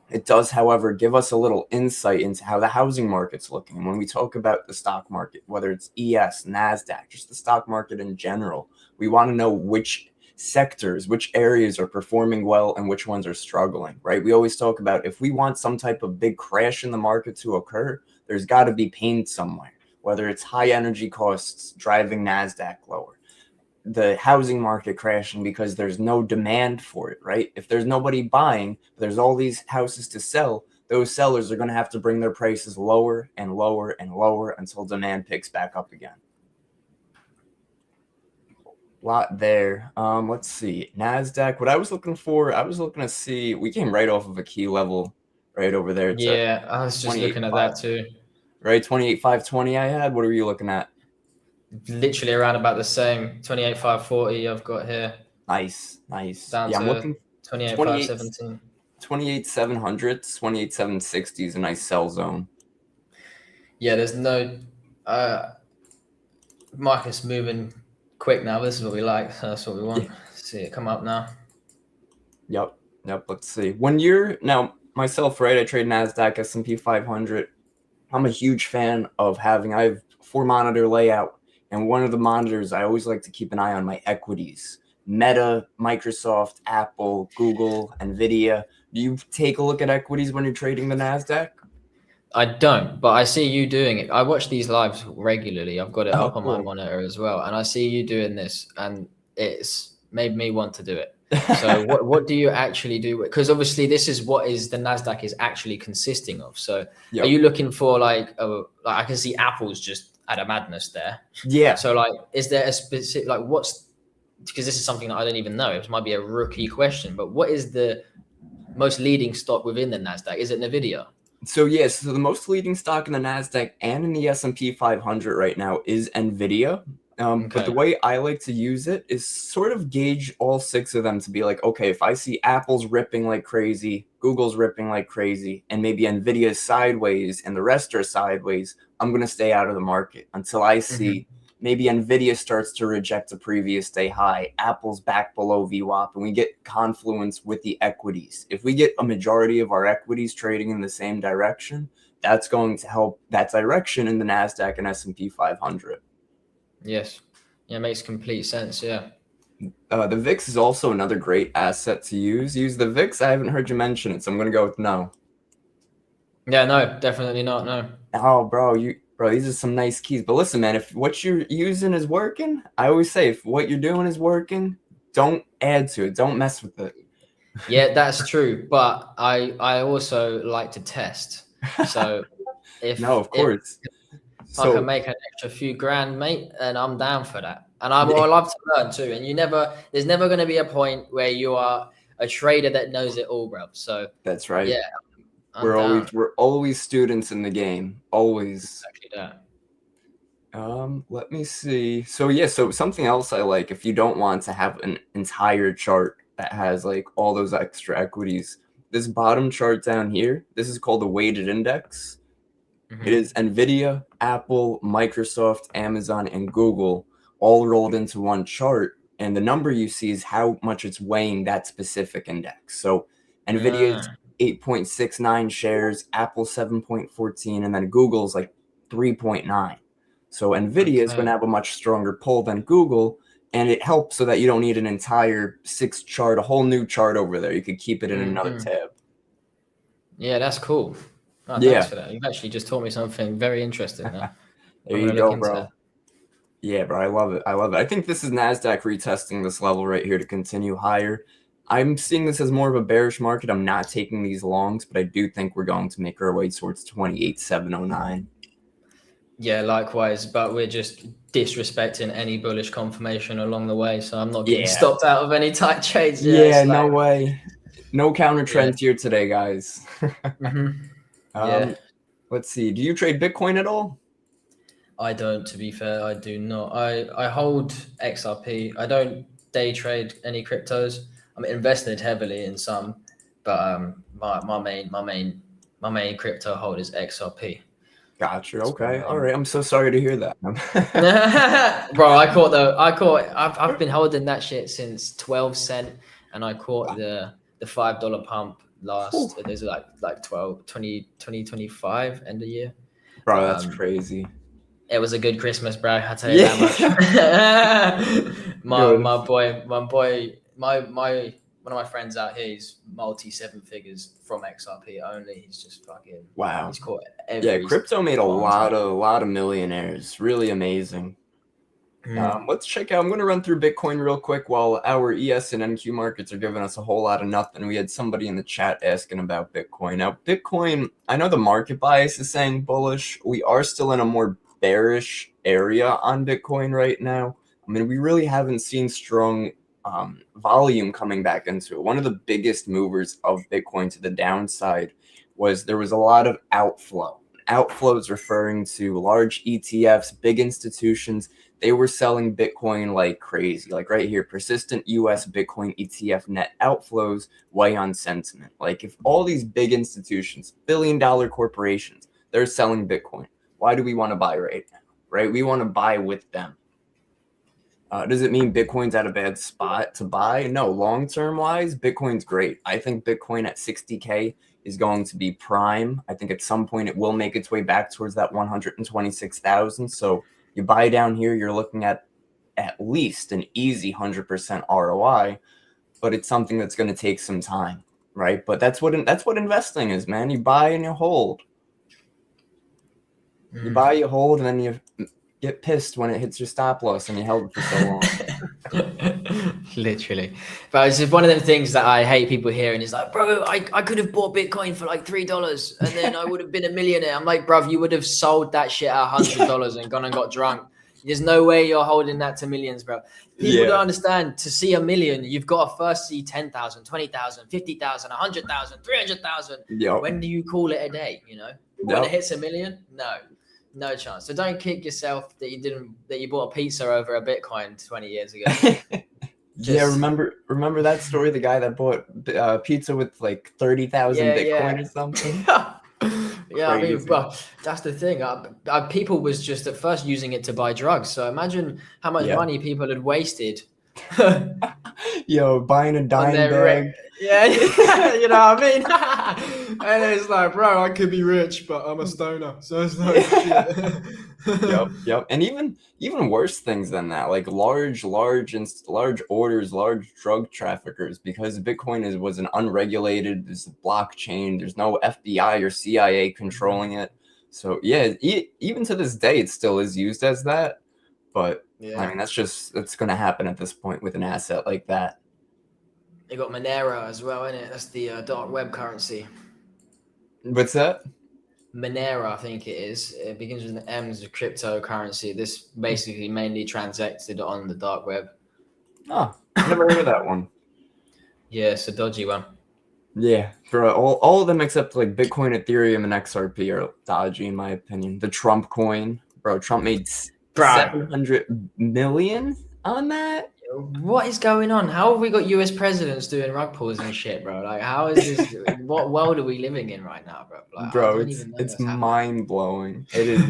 It does, however, give us a little insight into how the housing market's looking. When we talk about the stock market, whether it's ES, NASDAQ, just the stock market in general, we want to know which sectors, which areas are performing well and which ones are struggling, right? We always talk about if we want some type of big crash in the market to occur, there's got to be pain somewhere. Whether it's high energy costs driving NASDAQ lower, the housing market crashing because there's no demand for it, right? If there's nobody buying, there's all these houses to sell, those sellers are going to have to bring their prices lower and lower and lower until demand picks back up again. Lot there. Let's see. NASDAQ, what I was looking for, I was looking to see, we came right off of a key level right over there. Yeah, I was just looking at that too. Right, 28,520 I had. What are you looking at? Literally around about the same. 28,540 I've got here. Nice. Down yeah, to I'm looking 28,517. 28,700, 28,760 is a nice sell zone. Yeah, there's no market's moving quick now. This is what we like. So that's what we want. Yeah. See it come up now. Yep. Let's see. When you're now myself, right? I trade NASDAQ, S&P 500. I'm a huge fan of I have 4-monitor layout, and one of the monitors I always like to keep an eye on my equities. Meta, Microsoft, Apple, Google, Nvidia. Do you take a look at equities when you're trading the NASDAQ? I don't, but I see you doing it. I watch these lives regularly. I've got it up on my monitor as well, and I see you doing this, and it's made me want to do it. So what do you actually do? Because obviously this is what the NASDAQ is actually consisting of. So Are you looking for like I can see Apple's just at a madness there. Yeah. So like, is there a specific, like because this is something that I don't even know. It might be a rookie question, but what is the most leading stock within the NASDAQ? Is it NVIDIA? So yes, so the most leading stock in the NASDAQ and in the S&P 500 right now is NVIDIA. But the way I like to use it is sort of gauge all 6 of them to be like, okay, if I see Apple's ripping like crazy, Google's ripping like crazy, and maybe NVIDIA's sideways and the rest are sideways, I'm going to stay out of the market until I see maybe NVIDIA starts to reject a previous day high, Apple's back below VWAP, and we get confluence with the equities. If we get a majority of our equities trading in the same direction, that's going to help that direction in the NASDAQ and S&P 500. Yes. Yeah, it makes complete sense. Yeah. The VIX is also another great asset to use. Use the VIX. I haven't heard you mention it, so I'm going to go with no. Yeah, no, definitely not. No. Oh, bro, these are some nice keys. But listen, man, if what you're using is working, I always say if what you're doing is working, don't add to it. Don't mess with it. Yeah, that's true. But I also like to test. So No, if of course. I can So make an extra few grand, mate, and I'm down for that. And I yeah, love to learn too. And there's never going to be a point where you are a trader that knows it all, bro. So that's right. yeah, I'm down. We're always students in the game. Always. Exactly that. Let me see. So yeah, so something else I like, if you don't want to have an entire chart that has like all those extra equities, this bottom chart down here, this is called a weighted index. It is Nvidia, Apple, Microsoft, Amazon, and Google all rolled into one chart. And the number you see is how much it's weighing that specific index. So Nvidia's 8.69 shares, Apple 7.14, and then Google's like 3.9. So Nvidia is going to have a much stronger pull than Google, and it helps so that you don't need an entire a whole new chart over there. You could keep it in another tab. Yeah, that's cool. Oh, Yeah. Thanks for that. You've actually just taught me something very interesting. There you go, bro. Yeah, bro, I love it. I love it. I think this is NASDAQ retesting this level right here to continue higher. I'm seeing this as more of a bearish market. I'm not taking these longs, but I do think we're going to make our way towards 28,709. Yeah, likewise. But we're just disrespecting any bullish confirmation along the way. So I'm not getting stopped out of any tight trades. Yeah, no way. No counter trends here today, guys. Let's see. Do you trade Bitcoin at all? I don't, to be fair. I do not. I hold XRP. I don't day trade any cryptos. I'm invested heavily in some, but my main crypto hold is XRP. Gotcha. Okay. All right. I'm so sorry to hear that. Bro, I've been holding that shit since 12 cent, and I caught the $5 pump last. There's like 2025 end of year. Bro, that's crazy. It was a good Christmas, bro. I tell you that much. One of my friends out here, he's multi 7 figures from XRP only. He's just fucking wow. He's caught crypto made a lot of millionaires. Really amazing. Let's check out. I'm going to run through Bitcoin real quick while our ES and NQ markets are giving us a whole lot of nothing. We had somebody in the chat asking about Bitcoin. Now, Bitcoin, I know the market bias is saying bullish. We are still in a more bearish area on Bitcoin right now. I mean, we really haven't seen strong volume coming back into it. One of the biggest movers of Bitcoin to the downside was there was a lot of outflow. Outflows referring to large ETFs, big institutions. They were selling Bitcoin like crazy. Like right here, persistent US Bitcoin ETF net outflows weigh on sentiment. Like if all these big institutions, billion-dollar corporations, they're selling Bitcoin, why do we want to buy right now? Right? We want to buy with them. Does it mean Bitcoin's at a bad spot to buy? No, long-term wise, Bitcoin's great. I think Bitcoin at 60K is going to be prime. I think at some point it will make its way back towards that 126,000. So you buy down here, you're looking at least an easy 100% ROI, but it's something that's going to take some time, right? But that's what investing is, man. You buy and you hold. You buy, you hold, and then you get pissed when it hits your stop loss and you held it for so long. Literally. But it's just one of them things that I hate people hearing. It's like, bro, I could have bought Bitcoin for like $3 and then I would have been a millionaire. I'm like, bro, you would have sold that shit at $100 and gone and got drunk. There's no way you're holding that to millions, bro. People don't understand. To see a million, you've got to first see 10,000, 20,000, 50,000, 100,000, 300,000. When do you call it a day? You know, when it hits a million? No chance. So don't kick yourself that you bought a pizza over a Bitcoin 20 years ago. Remember that story? The guy that bought pizza with like 30,000 Bitcoin or something. Yeah, I mean, but that's the thing. People was just at first using it to buy drugs. So imagine how much money people had wasted. Yo, buying a dime bag. You know what I mean? And it's like, bro, I could be rich, but I'm a stoner. So it's like, shit. Yep. And even worse things than that, like large orders, large drug traffickers, because Bitcoin was an unregulated, there's a blockchain, there's no FBI or CIA controlling it. So yeah, even to this day, it still is used as that. But I mean, that's going to happen at this point with an asset like that. You got Monero as well, isn't it? That's the dark web currency. What's that? Monero, I think it is. It begins with an M as a cryptocurrency. This basically mainly transacted on the dark web. Oh, I never heard of that one. Yeah, it's a dodgy one. Yeah, bro. All of them except like Bitcoin, Ethereum, and XRP are dodgy in my opinion. The Trump coin, bro. Trump made 700 million on that. What is going on? How have we got US presidents doing rug pulls and shit, bro? Like, how is this? What world are we living in right now, bro? Like, bro, it's mind blowing. It is.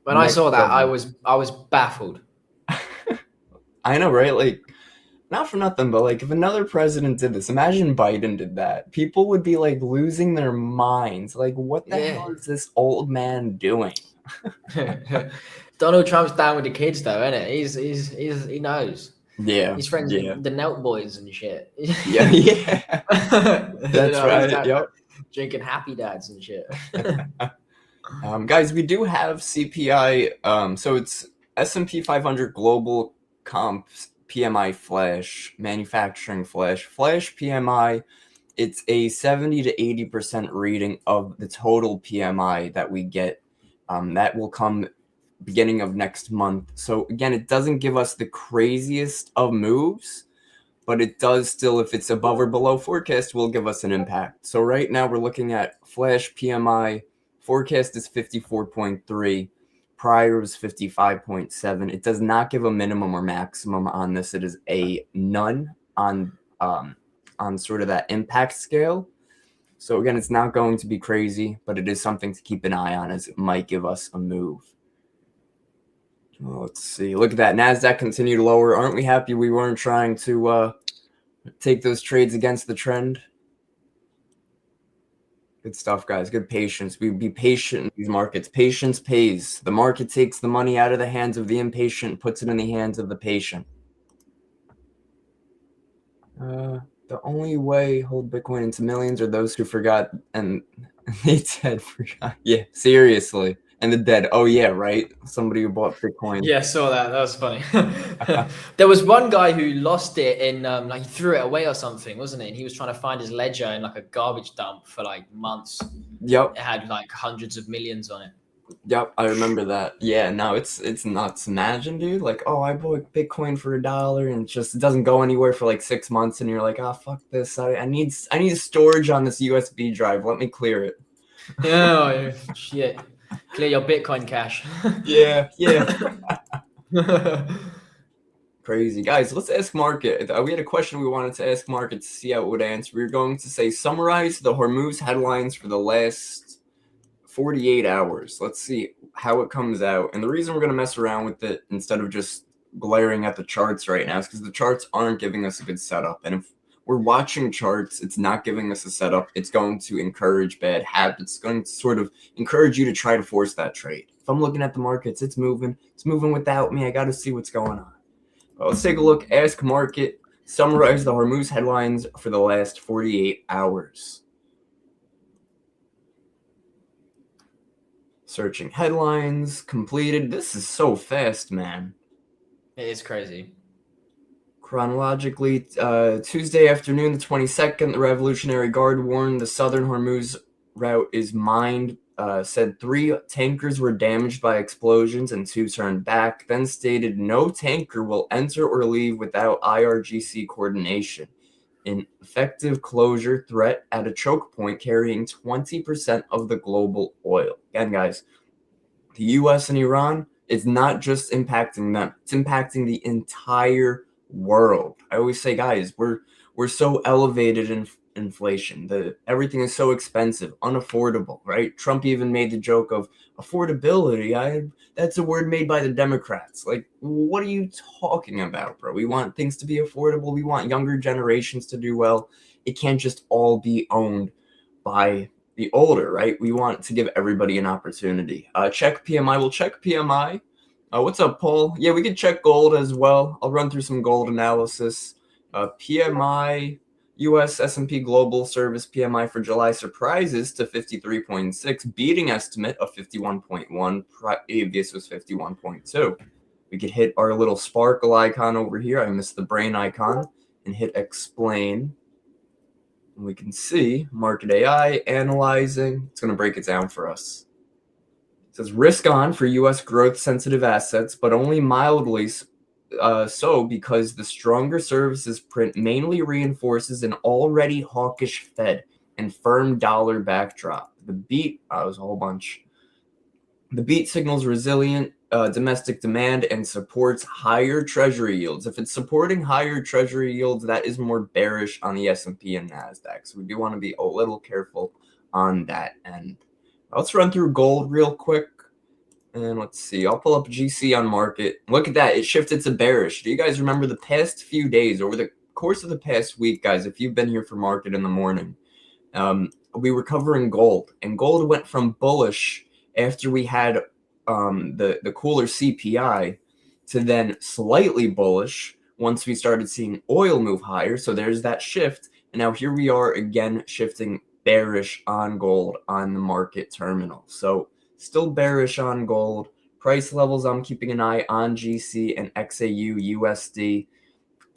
When I saw that, I was baffled. I know, right? Like, not for nothing, but like, if another president did this, imagine Biden did that. People would be like losing their minds. Like, what the hell is this old man doing? Donald Trump's down with the kids, though, isn't it? He knows. Yeah, he's friends with the Nelt boys and shit. Yeah. That's right. Yep. Drinking Happy Dads and shit. Guys, we do have CPI. So it's S&P 500 Global Comps PMI Flash, Manufacturing Flash PMI. It's a 70 to 80% reading of the total PMI that we get. That will come beginning of next month. So again, it doesn't give us the craziest of moves, but it does still, if it's above or below forecast, will give us an impact. So right now we're looking at Flash PMI. Forecast is 54.3. Prior was 55.7. It does not give a minimum or maximum on this. It is a none on sort of that impact scale. So again, it's not going to be crazy, but it is something to keep an eye on, as it might give us a move. Well, let's see. Look at that. NASDAQ continued lower. Aren't we happy we weren't trying to take those trades against the trend? Good stuff, guys. Good patience. We be patient in these markets. Patience pays. The market takes the money out of the hands of the impatient, puts it in the hands of the patient. The only way hold Bitcoin into millions are those who forgot and they dead forgot. Yeah, seriously. And the dead. Oh yeah, right. Somebody who bought Bitcoin. Yeah, I saw that. That was funny. There was one guy who lost it in like he threw it away or something, wasn't it? And he was trying to find his ledger in like a garbage dump for like months. Yep. It had like hundreds of millions on it. Yep, I remember that. Yeah, no, it's nuts. Imagine, dude, like, oh, I bought Bitcoin for $1 and it doesn't go anywhere for like 6 months, and you're like, oh, fuck this. I need storage on this USB drive. Let me clear it. Oh shit. Clear your Bitcoin cache. Yeah. Crazy. Guys, let's ask Market. We had a question we wanted to ask Market to see how it would answer. We were going to say, summarize the Hormuz headlines for the last 48 hours. Let's see how it comes out. And the reason we're going to mess around with it instead of just glaring at the charts right now is because the charts aren't giving us a good setup. And if we're watching charts, it's not giving us a setup. It's going to encourage bad habits. It's going to sort of encourage you to try to force that trade. If I'm looking at the markets, it's moving without me. I got to see what's going on. Well, let's take a look. Ask Market. Summarize the Hormuz headlines for the last 48 hours. Searching headlines. Completed. This is so fast, man. It is crazy. Chronologically, Tuesday afternoon, the 22nd, the Revolutionary Guard warned the southern Hormuz route is mined. Said 3 tankers were damaged by explosions and 2 turned back. Then stated no tanker will enter or leave without IRGC coordination. An effective closure threat at a choke point carrying 20% of the global oil. Again, guys, the U.S. and Iran, it's not just impacting them. It's impacting the entire world. I always say, guys, we're so elevated in inflation. Everything is so expensive, unaffordable, right? Trump even made the joke of affordability. That's a word made by the Democrats. Like, what are you talking about, bro? We want things to be affordable. We want younger generations to do well. It can't just all be owned buy the older, right? We want to give everybody an opportunity. Check PMI. We'll check PMI. What's up, Paul? Yeah, we could check gold as well. I'll run through some gold analysis. PMI, US S&P Global Service PMI for July surprises to 53.6, beating estimate of 51.1. Previous was 51.2. We could hit our little sparkle icon over here. I missed the brain icon, and hit explain. And we can see Market AI analyzing. It's going to break it down for us. It says risk on for U.S. growth sensitive assets, but only mildly so because the stronger services print mainly reinforces an already hawkish Fed and firm dollar backdrop. The beat was a whole bunch. The beat signals resilient domestic demand and supports higher treasury yields. If it's supporting higher treasury yields, that is more bearish on the S&P and NASDAQ. So we do want to be a little careful on that end. Let's run through gold real quick. And let's see. I'll pull up GC on market. Look at that. It shifted to bearish. Do you guys remember the past few days, over the course of the past week, guys, if you've been here for market in the morning, we were covering gold. And gold went from bullish after we had the cooler CPI to then slightly bullish once we started seeing oil move higher. So there's that shift. And now here we are again shifting bearish on gold on the market terminal. So still bearish on gold. Price levels, I'm keeping an eye on GC and XAU USD.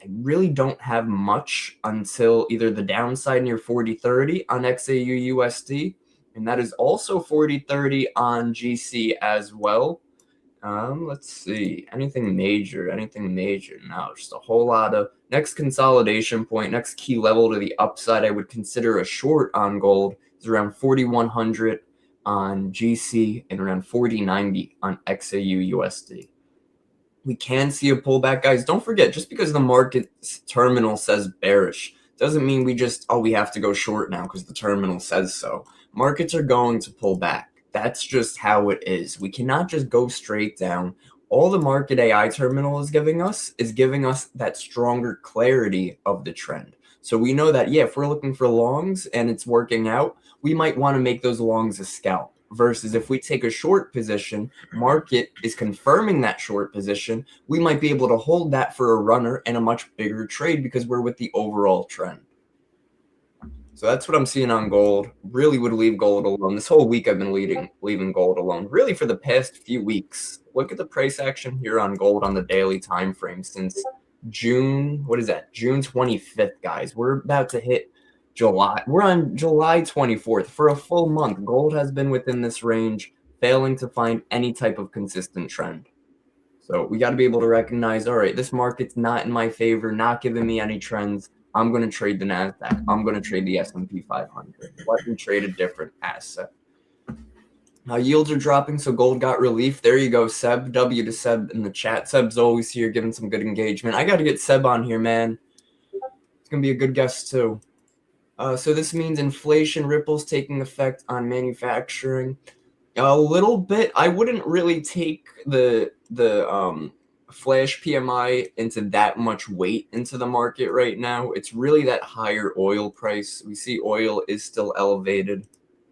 I really don't have much until either the downside near 40.30 on XAU USD, and that is also 40.30 on GC as well. Let's see. Anything major? No, just a whole lot of next consolidation point, next key level to the upside. I would consider a short on gold is around 4,100 on GC and around 40.90 on XAU USD. We can see a pullback, guys. Don't forget, just because the market terminal says bearish doesn't mean we have to go short now because the terminal says so. Markets are going to pull back. That's just how it is. We cannot just go straight down. All the market AI terminal is giving us that stronger clarity of the trend. So we know that, yeah, if we're looking for longs and it's working out, we might want to make those longs a scalp. Versus if we take a short position, market is confirming that short position, we might be able to hold that for a runner and a much bigger trade because we're with the overall trend. So that's what I'm seeing on gold. Really would leave gold alone. This whole week I've been leaving gold alone. Really for the past few weeks. Look at the price action here on gold on the daily time frame since June. What is that? June 25th, guys. We're about to hit July. We're on July 24th. For a full month, gold has been within this range, failing to find any type of consistent trend. So we got to be able to recognize, all right, this market's not in my favor, not giving me any trends. I'm going to trade the NASDAQ. I'm going to trade the S&P 500. Let me trade a different asset. Now yields are dropping, so gold got relief. There you go, Seb. W to Seb in the chat. Seb's always here giving some good engagement. I got to get Seb on here, man. It's going to be a good guest too. So this means inflation ripples taking effect on manufacturing. A little bit. I wouldn't really take the flash PMI into that much weight into the market right now. It's really that higher oil price. We see oil is still elevated.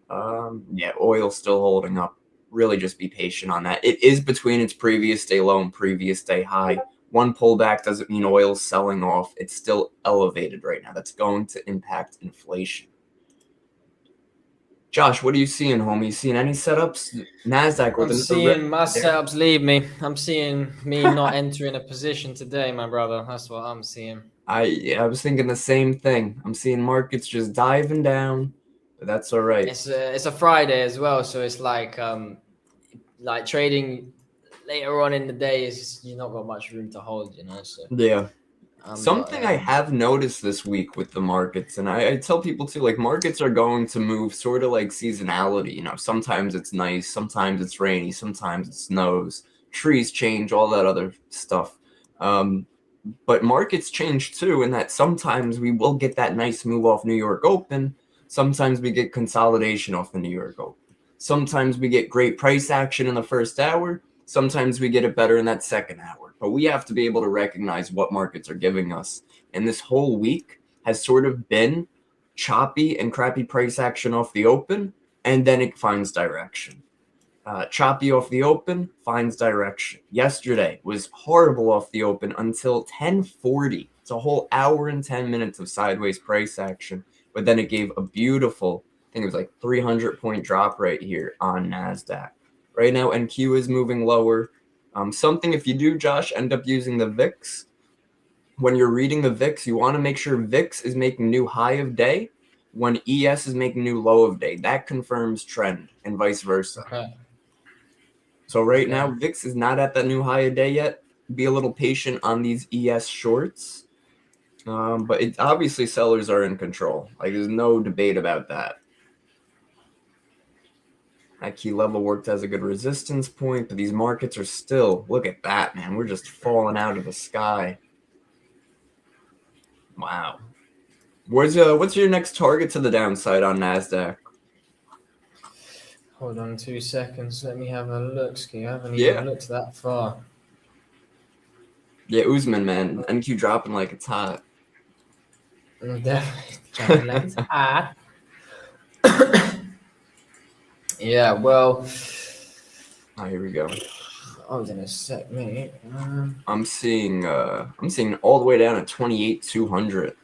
Yeah, oil's still holding up. Really just be patient on that. It is between its previous day low and previous day high. One pullback doesn't mean oil's selling off. It's still elevated right now. That's going to impact inflation. Josh, what are you seeing, homie? You seeing any setups? NASDAQ with I'm seeing my setups leave me. I'm seeing me not entering a position today, my brother. That's what I'm seeing. I was thinking the same thing. I'm seeing markets just diving down, but that's all right. It's a Friday as well, so it's like trading later on in the day is you've not got much room to hold, you know. So yeah. Something I have noticed this week with the markets, and I tell people too, like markets are going to move sort of like seasonality. You know, sometimes it's nice, sometimes it's rainy, sometimes it snows, trees change, all that other stuff. But markets change too, in that sometimes we will get that nice move off New York Open. Sometimes we get consolidation off the New York Open. Sometimes we get great price action in the first hour. Sometimes we get it better in that second hour. But we have to be able to recognize what markets are giving us. And this whole week has sort of been choppy and crappy price action off the open, and then it finds direction. Choppy off the open, finds direction. Yesterday was horrible off the open until 10:40. It's a whole hour and 10 minutes of sideways price action, but then it gave a beautiful, I think it was like 300-point drop right here on NASDAQ. Right now, NQ is moving lower. Something, if you do, Josh, end up using the VIX, when you're reading the VIX, you want to make sure VIX is making new high of day when ES is making new low of day. That confirms trend and vice versa. Okay. So right now, VIX is not at that new high of day yet. Be a little patient on these ES shorts. But it, obviously, sellers are in control. Like, there's no debate about that. That key level worked as a good resistance point, but these markets are still, look at that, man. We're just falling out of the sky. Wow. What's your next target to the downside on NASDAQ? Hold on 2 seconds. Let me have a look, Ski. I haven't even looked that far. Yeah, Usman, man. NQ dropping like it's hot. Definitely dropping like it's hot. Yeah, well. Oh, here we go. I was in a sec, mate. I'm seeing all the way down at 28,200.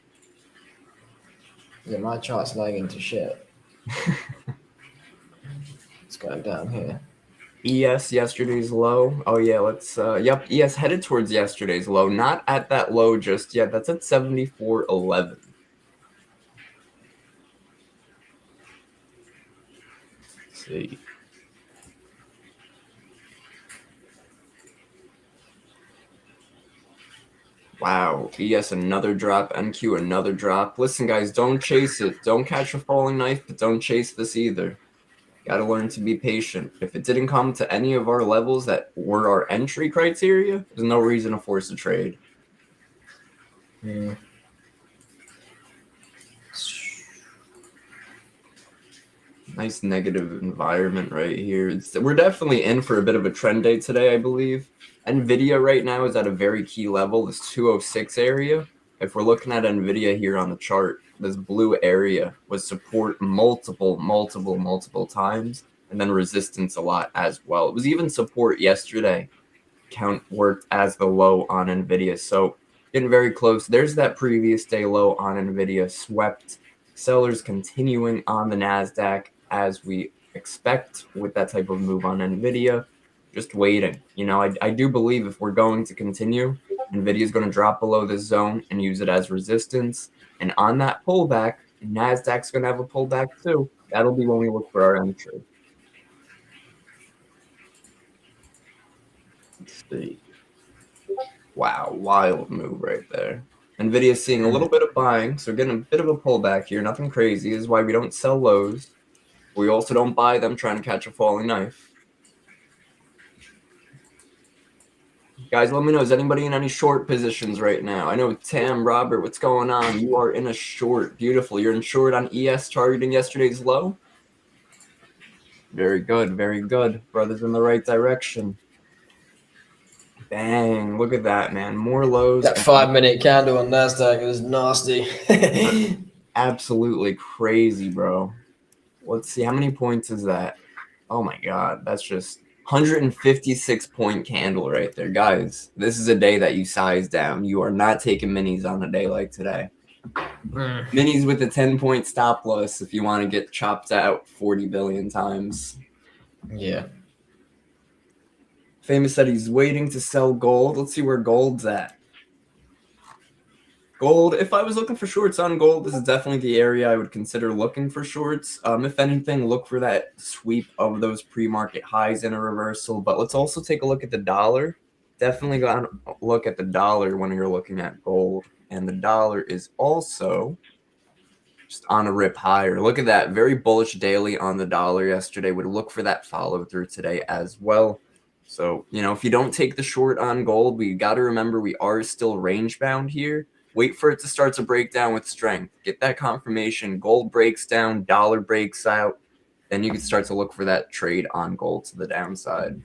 Yeah, my chart's lagging to shit. It's going down here. ES yesterday's low. Oh yeah, let's yep, ES headed towards yesterday's low. Not at that low just yet. That's at 74.11. Let's see. Wow, ES another drop, NQ another drop. Listen, guys, don't chase it. Don't catch a falling knife, but don't chase this either. Got to learn to be patient. If it didn't come to any of our levels that were our entry criteria, there's no reason to force a trade. Nice negative environment right here. We're definitely in for a bit of a trend day today, I believe. NVIDIA right now is at a very key level, this 206 area. If we're looking at NVIDIA here on the chart, this blue area was support multiple times, and then resistance a lot as well. It was even support yesterday. Count worked as the low on NVIDIA. So getting very close. There's that previous day low on NVIDIA swept. Sellers continuing on the NASDAQ as we expect with that type of move on NVIDIA. Just waiting. You know, I do believe if we're going to continue, NVIDIA is going to drop below this zone and use it as resistance. And on that pullback, NASDAQ's going to have a pullback too. That'll be when we look for our entry. Let's see. Wow, wild move right there. NVIDIA's seeing a little bit of buying, so getting a bit of a pullback here. Nothing crazy. This is why we don't sell lows. We also don't buy them trying to catch a falling knife. Guys, let me know, is anybody in any short positions right now? I know Tam, Robert, what's going on? You are in a short. Beautiful. You're in short on ES targeting yesterday's low? Very good, very good. Brothers in the right direction. Bang, look at that, man. More lows. That 5-minute candle on NASDAQ is nasty. Absolutely crazy, bro. Let's see, how many points is that? Oh my God, that's just 156-point candle right there. Guys, this is a day that you size down. You are not taking minis on a day like today. Minis with a 10-point stop loss if you want to get chopped out 40 billion times. Yeah. Famous said he's waiting to sell gold. Let's see where gold's at. Gold, if I was looking for shorts on gold, this is definitely the area I would consider looking for shorts. If anything, look for that sweep of those pre-market highs in a reversal. But let's also take a look at the dollar. Definitely go and look at the dollar when you're looking at gold. And the dollar is also just on a rip higher. Look at that. Very bullish daily on the dollar yesterday. Would look for that follow through today as well. So, you know, if you don't take the short on gold, we got to remember we are still range bound here. Wait for it to start to break down with strength. Get that confirmation. Gold breaks down, dollar breaks out. Then you can start to look for that trade on gold to the downside.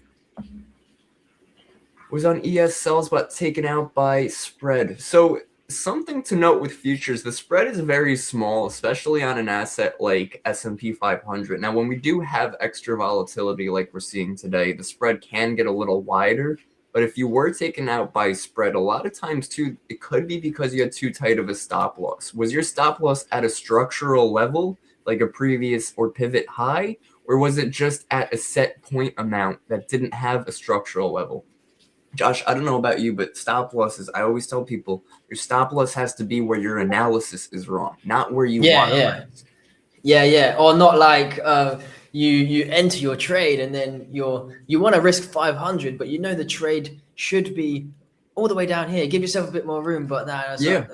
Was on ES sells but taken out by spread. So something to note with futures, the spread is very small, especially on an asset like S&P 500. Now, when we do have extra volatility like we're seeing today, the spread can get a little wider. But if you were taken out by spread, a lot of times too, it could be because you had too tight of a stop loss. Was your stop loss at a structural level, like a previous or pivot high, or was it just at a set point amount that didn't have a structural level? Josh, I don't know about you, but stop losses, I always tell people, your stop loss has to be where your analysis is wrong, not where you want to risk. Yeah. Or not like you enter your trade and then you want to risk 500, but you know the trade should be all the way down here. Give yourself a bit more room, but that's that's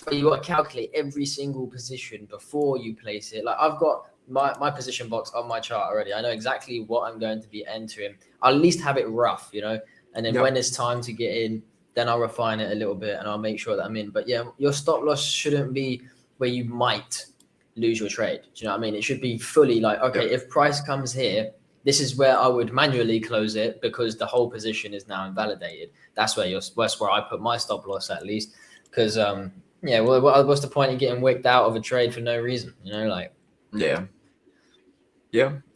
where you got to calculate every single position before you place it. Like I've got my position box on my chart already. I know exactly what I'm going to be entering. I'll at least have it rough, and then when it's time to get in, then I'll refine it a little bit and I'll make sure that I'm in. But yeah, your stop loss shouldn't be where you might lose your trade. Do you know what I mean? It should be fully like, okay, if price comes here, this is where I would manually close it because the whole position is now invalidated. That's where I put my stop loss at least. Because what's the point in getting wicked out of a trade for no reason? Yeah,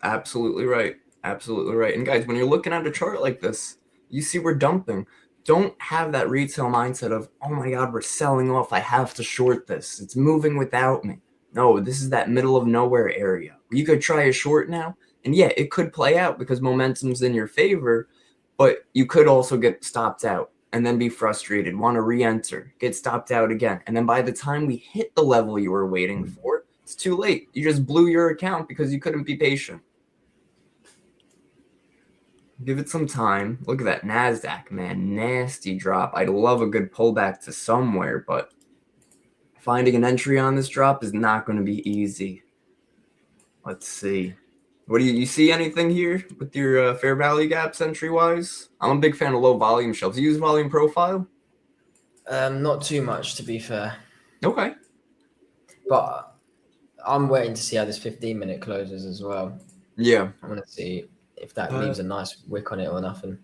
absolutely right. Absolutely right. And guys, when you're looking at a chart like this, you see we're dumping. Don't have that retail mindset of, oh my God, we're selling off. I have to short this. It's moving without me. No, this is that middle of nowhere area. You could try a short now. And yeah, it could play out because momentum's in your favor, but you could also get stopped out and then be frustrated, want to re-enter, get stopped out again. And then by the time we hit the level you were waiting for, it's too late. You just blew your account because you couldn't be patient. Give it some time. Look at that NASDAQ, man. Nasty drop. I'd love a good pullback to somewhere, but finding an entry on this drop is not going to be easy. Let's see. What do you see anything here with your fair value gaps entry-wise? I'm a big fan of low volume shelves. You use volume profile? Not too much, to be fair. Okay. But I'm waiting to see how this 15-minute closes as well. Yeah. I want to see if that leaves a nice wick on it or nothing.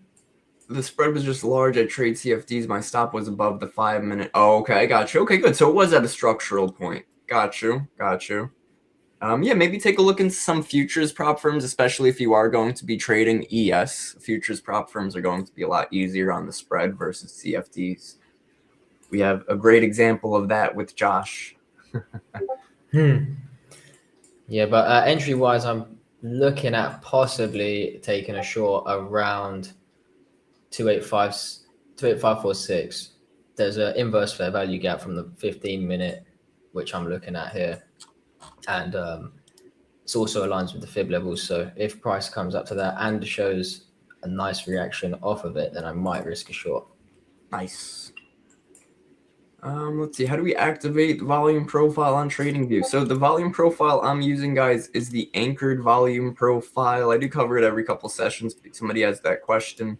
The spread was just large. I trade CFDs. My stop was above the 5-minute. Oh, okay. I got you. Okay, good. So it was at a structural point. Got you. Maybe take a look into some futures prop firms, especially if you are going to be trading ES. Futures prop firms are going to be a lot easier on the spread versus CFDs. We have a great example of that with Josh. Yeah, but entry-wise, I'm looking at possibly taking a short around 285.46. There's an inverse fair value gap from the 15-minute, which I'm looking at here. And it's also aligns with the fib levels. So if price comes up to that and shows a nice reaction off of it, then I might risk a short. Nice. Let's see. How do we activate volume profile on TradingView? So the volume profile I'm using, guys, is the anchored volume profile. I do cover it every couple sessions. Somebody has that question.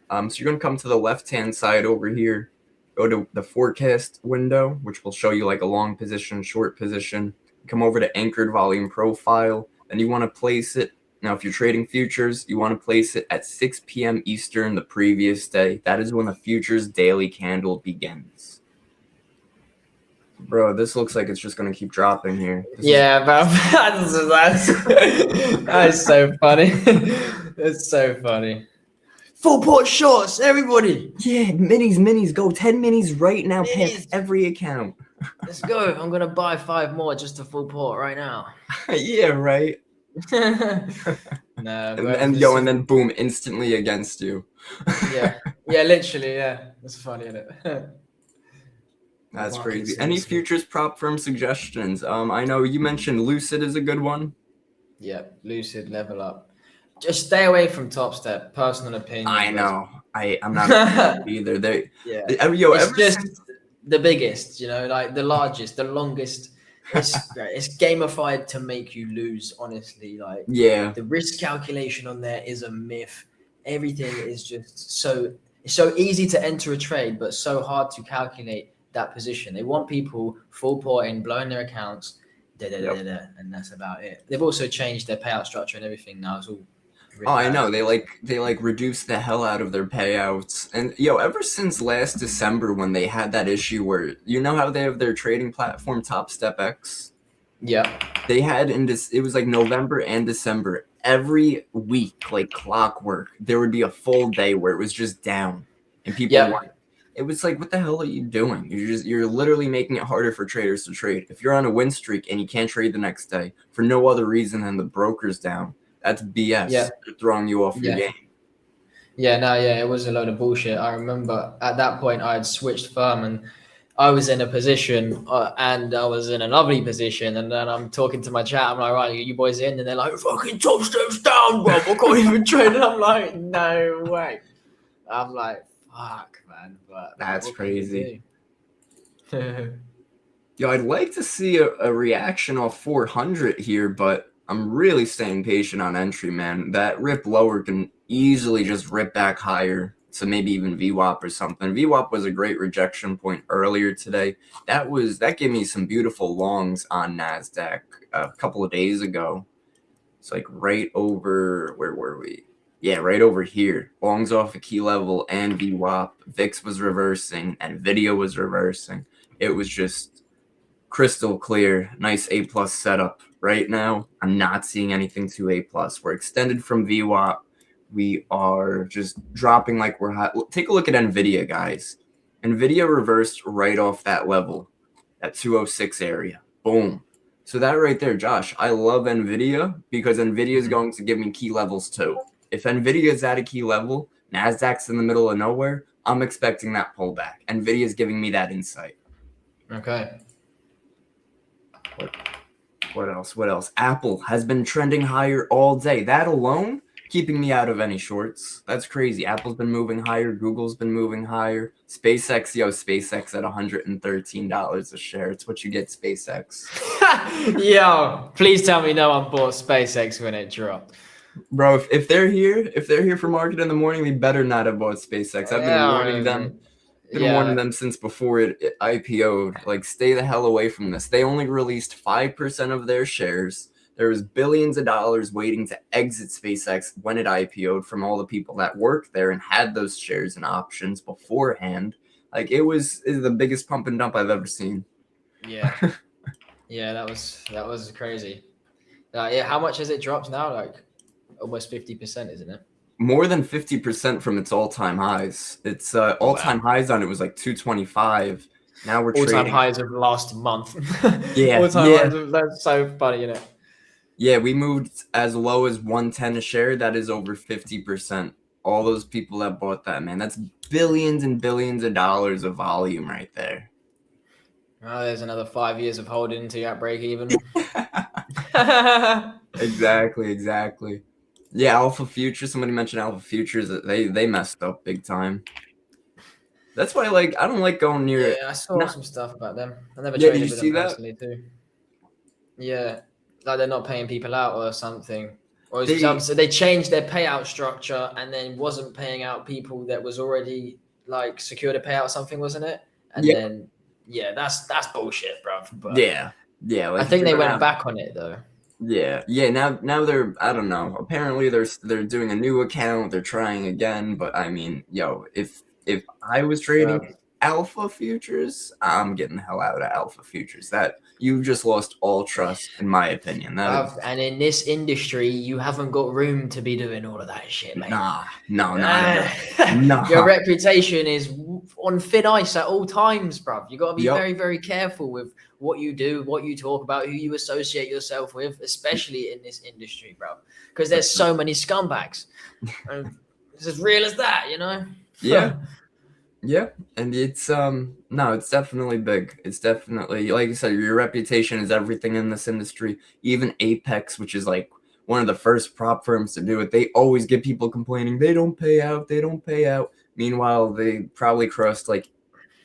So you're going to come to the left-hand side over here. Go to the forecast window, which will show you like a long position, short position. Come over to anchored volume profile. Then you want to place it. Now, if you're trading futures, you want to place it at 6 p.m. Eastern the previous day. That is when the futures daily candle begins. Bro, this looks like it's just going to keep dropping here. That's so funny. It's so funny. Full port shorts, everybody. Yeah, minis, go 10 minis right now. Pick every account. Let's go. I'm going to buy 5 more just to full port right now. Yeah, right. And then boom, instantly against you. Yeah, literally, yeah. That's funny, isn't it? That's crazy. Any futures prop firm suggestions? I know you mentioned Lucid is a good one. Yeah, Lucid, level up. Just stay away from Top Step. Personal opinion. I know. I'm not either. It's just the biggest, like the largest, the longest. It's gamified to make you lose, honestly. Like, the risk calculation on there is a myth. Everything is just it's so easy to enter a trade, but so hard to calculate that position. They want people full porting, blowing their accounts, and that's about it. They've also changed their payout structure and everything now. It's all Oh, I know. They reduce the hell out of their payouts. And ever since last December when they had that issue where how they have their trading platform Top Step X? Yeah. They had it was like November and December. Every week, like clockwork, there would be a full day where it was just down. And people weren't. It was like, what the hell are you doing? You're literally making it harder for traders to trade. If you're on a win streak and you can't trade the next day for no other reason than the broker's down, that's BS. Yeah. They're throwing you off your game. It was a load of bullshit. I remember at that point I had switched firm and I was in a position and I was in a lovely position, and then I'm talking to my chat. I'm like, right, you boys in? And they're like, fucking Top Steps down, bro. I can't even trade. And I'm like, no way. I'm like, fuck, man. But that's crazy. I'd like to see a reaction off 400 here, but I'm really staying patient on entry, man. That rip lower can easily just rip back higher. So maybe even VWAP or something. VWAP was a great rejection point earlier today. That gave me some beautiful longs on NASDAQ a couple of days ago. It's like right over, where were we? Yeah, right over here. Longs off a key level and VWAP. VIX was reversing and Nvidia was reversing. It was just crystal clear. Nice A+ setup. Right now, I'm not seeing anything to A+. We're extended from VWAP. We are just dropping like we're hot. Take a look at Nvidia, guys. Nvidia reversed right off that level, that 206 area. Boom. So that right there, Josh, I love Nvidia because Nvidia is going to give me key levels too. If Nvidia is at a key level, NASDAQ's in the middle of nowhere, I'm expecting that pullback. Nvidia is giving me that insight. Okay. What else? Apple has been trending higher all day. That alone, keeping me out of any shorts. That's crazy. Apple's been moving higher. Google's been moving higher. SpaceX at $113 a share. It's what you get, SpaceX. Yo, please tell me no one bought SpaceX when it dropped. Bro, if they're here for market in the morning, they better not have bought SpaceX. I've been warning them. Warning them since before it IPO'd. Like, stay the hell away from this. They only released 5% of their shares. There was billions of dollars waiting to exit SpaceX when it IPO'd from all the people that worked there and had those shares and options beforehand. Like, it was the biggest pump and dump I've ever seen. Yeah. Yeah, that was crazy. How much has it dropped now? Like almost 50%, isn't it? More than 50% from its all-time highs. Its all-time highs on it was like 225. Now we're all-time trading highs of last month. Yeah, all-time highs of, that's so funny, you know. Yeah, we moved as low as 110 a share. That is over 50%. All those people that bought that, man, that's billions and billions of dollars of volume right there. Oh, there's another 5 years of holding until you're at break even. Exactly. Yeah, Alpha Futures. Somebody mentioned Alpha Futures. They messed up big time. That's why, I don't like going near. Yeah, I saw some stuff about them. I never traded with them personally too. Yeah, like they're not paying people out or something. Or so they changed their payout structure and then wasn't paying out people that was already secured a payout or something, wasn't it? And then that's bullshit, bro. But yeah. I think they went back on it though. Yeah. Now they're, I don't know. Apparently they're doing a new account. They're trying again. But I mean, if I was trading Alpha Futures, I'm getting the hell out of Alpha Futures. That you just lost all trust, in my opinion. And in this industry, you haven't got room to be doing all of that shit, mate. No. Your reputation is on thin ice at all times, bruv. You got to be very, very careful with what you do, what you talk about, who you associate yourself with, especially in this industry, bruv. Because there's so many scumbags. And it's as real as that, you know? Yeah, and it's it's definitely big. It's definitely, like you said, your reputation is everything in this industry. Even Apex, which is like one of the first prop firms to do it, they always get people complaining they don't pay out. Meanwhile, they probably crossed like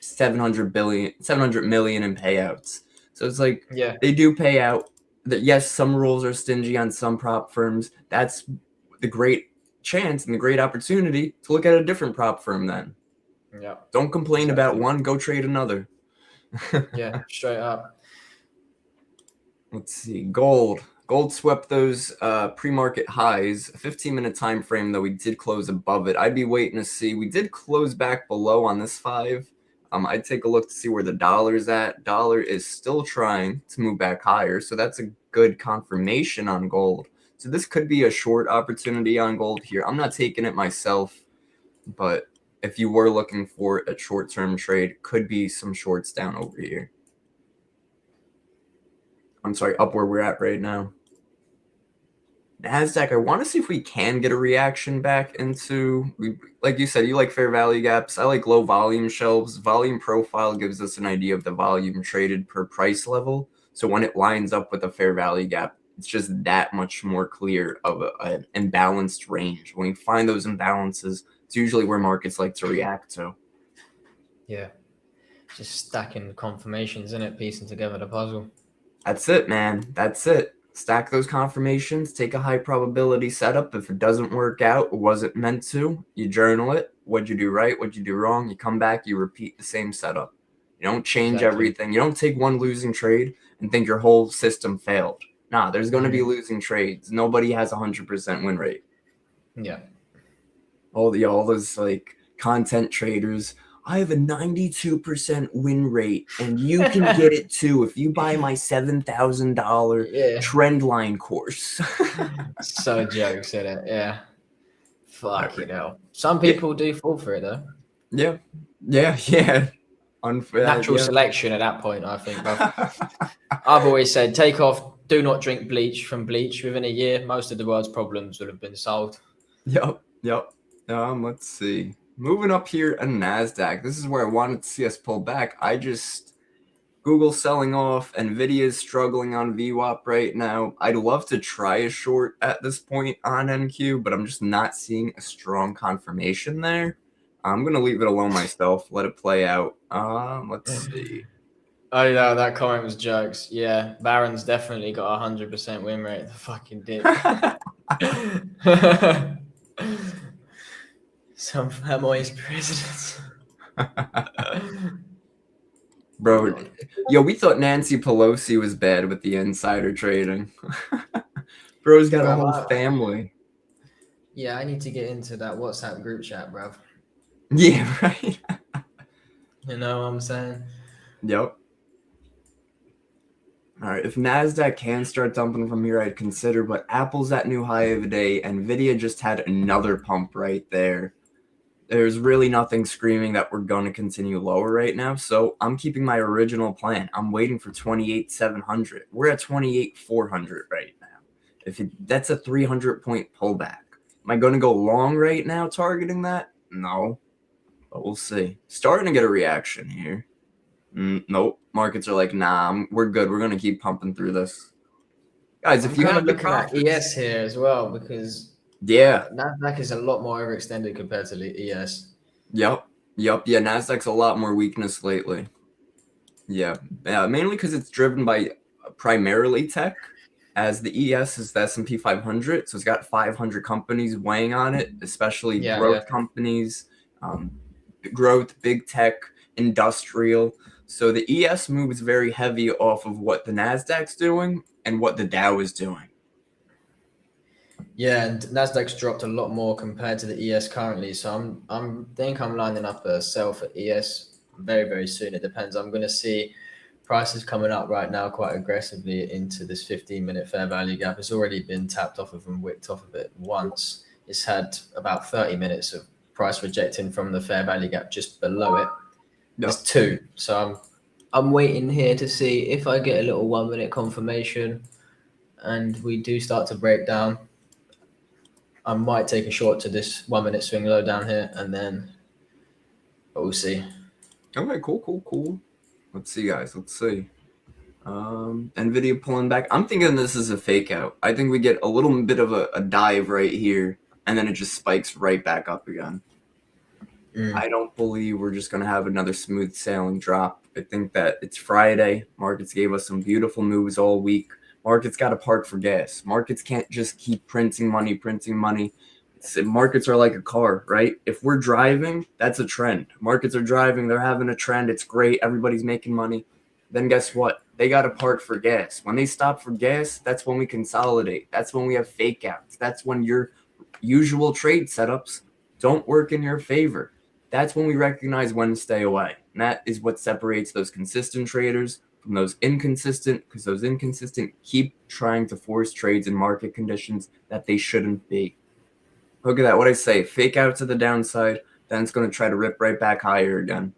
700 million in payouts. So it's like they do pay out. Yes, some rules are stingy on some prop firms. That's the great chance and the great opportunity to look at a different prop firm then. Yeah. Don't complain about one, go trade another. Yeah, straight up. Let's see. Gold Gold swept those pre-market highs. 15-minute time frame, though, we did close above it. I'd be waiting to see. We did close back below on this 5. I'd take a look to see where the dollar's at. Dollar is still trying to move back higher, so that's a good confirmation on gold. So this could be a short opportunity on gold here. I'm not taking it myself, but if you were looking for a short-term trade, could be some shorts down over here. I'm sorry, up where we're at right now. NASDAQ, I want to see if we can get a reaction back into, like you said, you like fair value gaps. I like low volume shelves. Volume profile gives us an idea of the volume traded per price level. So when it lines up with a fair value gap, it's just that much more clear of an imbalanced range. When we find those imbalances, it's usually where markets like to react to. Yeah. Just stacking confirmations, isn't it? Piecing together the puzzle. That's it, man. That's it. Stack those confirmations, take a high probability setup. If it doesn't work out, it wasn't meant to, you journal it. What'd you do right? What'd you do wrong? You come back, you repeat the same setup. You don't change everything. You don't take one losing trade and think your whole system failed. Nah, there's going to be losing trades. Nobody has 100% win rate. Yeah. All those like content traders, I have a 92% win rate, and you can get it too if you buy my $7,000 trend line course. So jokes in it, yeah. Fuck you know. Some people do fall for it though. Yeah. Unfair. Natural selection at that point, I think. I've always said, take off. Do not drink bleach from bleach. Within a year, most of the world's problems would have been solved. Yep. Let's see. Moving up here on NASDAQ, this is where I wanted to see us pull back. Google selling off. NVIDIA is struggling on VWAP right now. I'd love to try a short at this point on NQ, but I'm just not seeing a strong confirmation there. I'm going to leave it alone myself. Let it play out. Let's see. Oh, yeah, that comment was jokes. Yeah, Barron's definitely got 100% win rate. The fucking dip. Some family's presidents. Bro, we thought Nancy Pelosi was bad with the insider trading. Bro's got a whole family. Yeah, I need to get into that WhatsApp group chat, bro. Yeah, right. You know what I'm saying? Yep. All right, if NASDAQ can start dumping from here, I'd consider, but Apple's at new high of the day. NVIDIA just had another pump right there. There's really nothing screaming that we're going to continue lower right now, so I'm keeping my original plan. I'm waiting for 28,700. We're at 28,400 right now. That's a 300-point pullback. Am I going to go long right now targeting that? No, but we'll see. Starting to get a reaction here. Nope. Markets are like, nah, we're good. We're going to keep pumping through this. Guys, if you have the profits. At ES here as well, because NASDAQ is a lot more overextended compared to the ES. Yep. Yeah, NASDAQ's a lot more weakness lately. Yeah, mainly because it's driven by primarily tech, as the ES is the S&P 500, so it's got 500 companies weighing on it, especially growth companies, growth, big tech, industrial. So the ES moves very heavy off of what the NASDAQ's doing and what the Dow is doing. Yeah, and NASDAQ's dropped a lot more compared to the ES currently. So I'm lining up a sell for ES very, very soon. It depends. I'm going to see prices coming up right now quite aggressively into this 15-minute fair value gap. It's already been tapped off of and wicked off of it once. It's had about 30 minutes of price rejecting from the fair value gap just below it. There's 2. So I'm waiting here to see if I get a little 1-minute confirmation and we do start to break down. I might take a short to this 1-minute swing low down here, but we'll see. Okay, cool. Let's see, guys. Let's see. NVIDIA pulling back. I'm thinking this is a fake out. I think we get a little bit of a dive right here, and then it just spikes right back up again. I don't believe we're just going to have another smooth sailing drop. I think that it's Friday. Markets gave us some beautiful moves all week. Markets got to park for gas. Markets can't just keep printing money. Markets are like a car, right? If we're driving, that's a trend. Markets are driving. They're having a trend. It's great. Everybody's making money. then guess what? They got to park for gas. When they stop for gas, that's when we consolidate. That's when we have fake outs. That's when your usual trade setups don't work in your favor. That's when we recognize when to stay away. And that is what separates those consistent traders from those inconsistent, because those inconsistent keep trying to force trades in market conditions that they shouldn't be. Look at that. What I say, fake out to the downside, then it's going to try to rip right back higher again.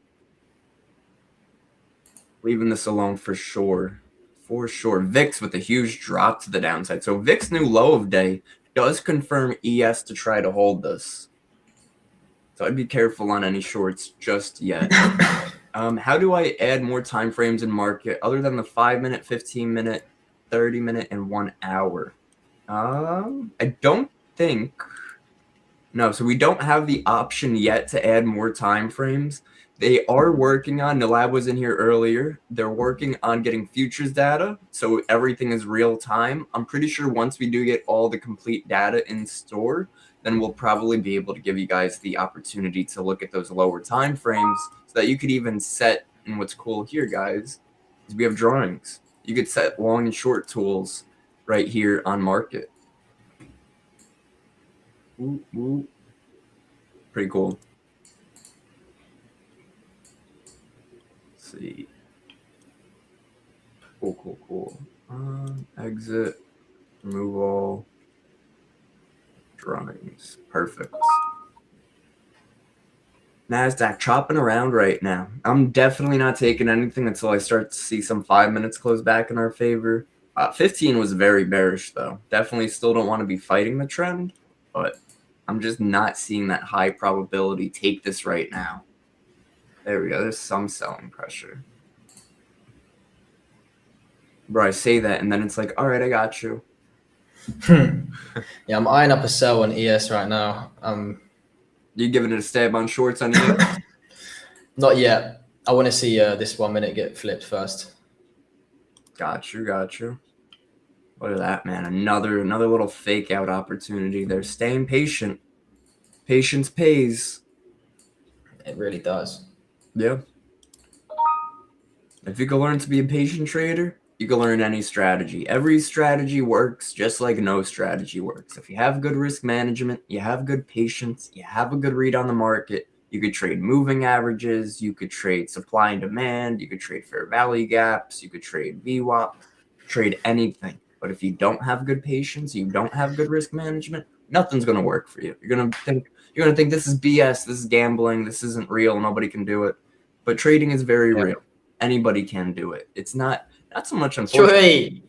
Leaving this alone for sure. For sure. VIX with a huge drop to the downside. So VIX new low of day does confirm ES to try to hold this. So I'd be careful on any shorts just yet. How do I add more time frames in market other than the 5-minute, 15-minute, 30-minute, and 1 hour? I don't think. No, so we don't have the option yet to add more time frames. They are working on, Nilab was in here earlier, they're working on getting futures data, so everything is real time. I'm pretty sure once we do get all the complete data in store, then we'll probably be able to give you guys the opportunity to look at those lower time frames so that you could even set, and what's cool here, guys, is we have drawings. You could set long and short tools right here on market. Ooh, ooh. Pretty cool. Let's see. Cool. Exit, remove all, drawings. Perfect. NASDAQ chopping around right now. I'm definitely not taking anything until I start to see some 5 minutes close back in our favor. 15 was very bearish, though. Definitely still don't want to be fighting the trend, but I'm just not seeing that high probability take this right now. There we go. There's some selling pressure. Bro, I say that, and then it's like, all right, I got you. Yeah, I'm eyeing up a sell on ES right now. You giving it a stab on shorts on ES? Not yet. I want to see this 1 minute get flipped first. Got you. Look at that, man. Another little fake out opportunity. They're staying patient. Patience pays. It really does. Yeah. If you can learn to be a patient trader, you can learn any strategy. Every strategy works just like no strategy works. If you have good risk management, you have good patience, you have a good read on the market, you could trade moving averages, you could trade supply and demand, you could trade fair value gaps, you could trade VWAP, trade anything. But if you don't have good patience, you don't have good risk management, nothing's going to work for you. You're going to think this is BS, this is gambling, this isn't real, nobody can do it. But trading is very real. Anybody can do it. It's not so much unfortunate.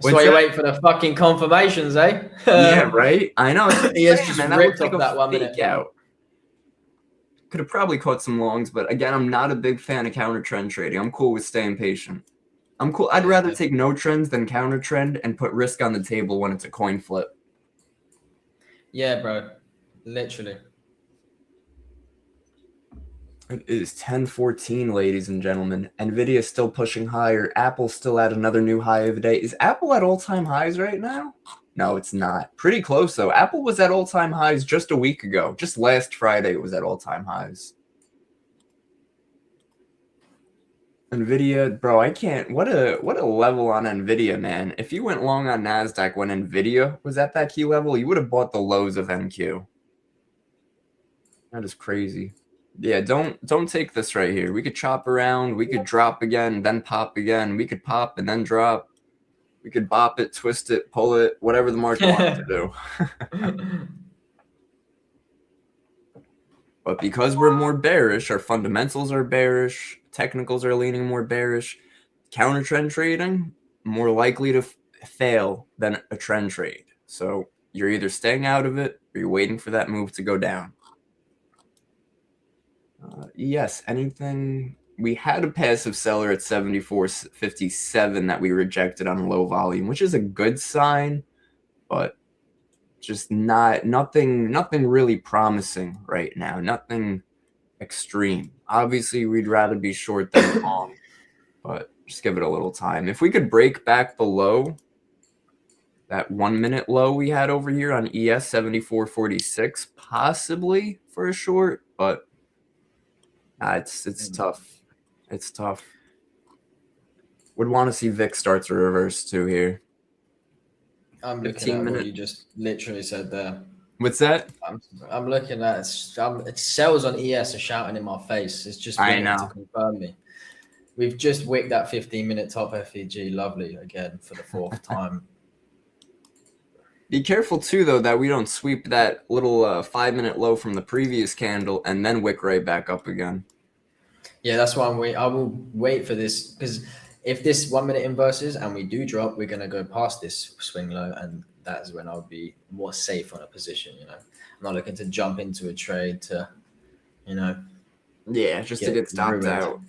That's why you wait for the fucking confirmations, eh? Yeah, right? I know. ES just man, that ripped looks like off that 1 fake minute. out. Could have probably caught some longs, but again, I'm not a big fan of counter trend trading. I'm cool with staying patient. I'm cool. I'd rather take no trends than counter trend and put risk on the table when it's a coin flip. Yeah, bro. Literally. It is 10:14, ladies and gentlemen. Nvidia is still pushing higher. Apple's still at another new high of the day. Is Apple at all-time highs right now? No, it's not. Pretty close, though. Apple was at all-time highs just a week ago. Just last Friday, it was at all-time highs. Nvidia, bro, I can't. What a level on Nvidia, man. If you went long on NASDAQ when Nvidia was at that key level, you would have bought the lows of NQ. That is crazy. Yeah, don't take this right here. We could chop around. We could drop again, then pop again. We could pop and then drop. We could bop it, twist it, pull it, whatever the market wants to do. But because we're more bearish, our fundamentals are bearish, technicals are leaning more bearish, counter trend trading, more likely to fail than a trend trade. So you're either staying out of it or you're waiting for that move to go down. Yes, anything. We had a passive seller at 74.57 that we rejected on low volume, which is a good sign, but just nothing really promising right now. Nothing extreme. Obviously, we'd rather be short than long, but just give it a little time. If we could break back below that 1 minute low we had over here on ES 74.46, possibly for a short, but it's tough. It's tough. Would want to see VIX start to reverse too here. I'm looking 15 at what minute. you just literally said there. What's that? I'm looking at it's sales on ES are shouting in my face. It's just I waiting to know. confirm me. We've just wicked that 15-minute top FEG. Lovely again for the fourth time. Be careful too, though, that we don't sweep that little 5-minute low from the previous candle and then wick right back up again. Yeah, that's why I will wait for this, because if this 1 minute inverses and we do drop, we're gonna go past this swing low, and that's when I'll be more safe on a position. You know, I'm not looking to jump into a trade to, Yeah, just to get stopped ruined. out.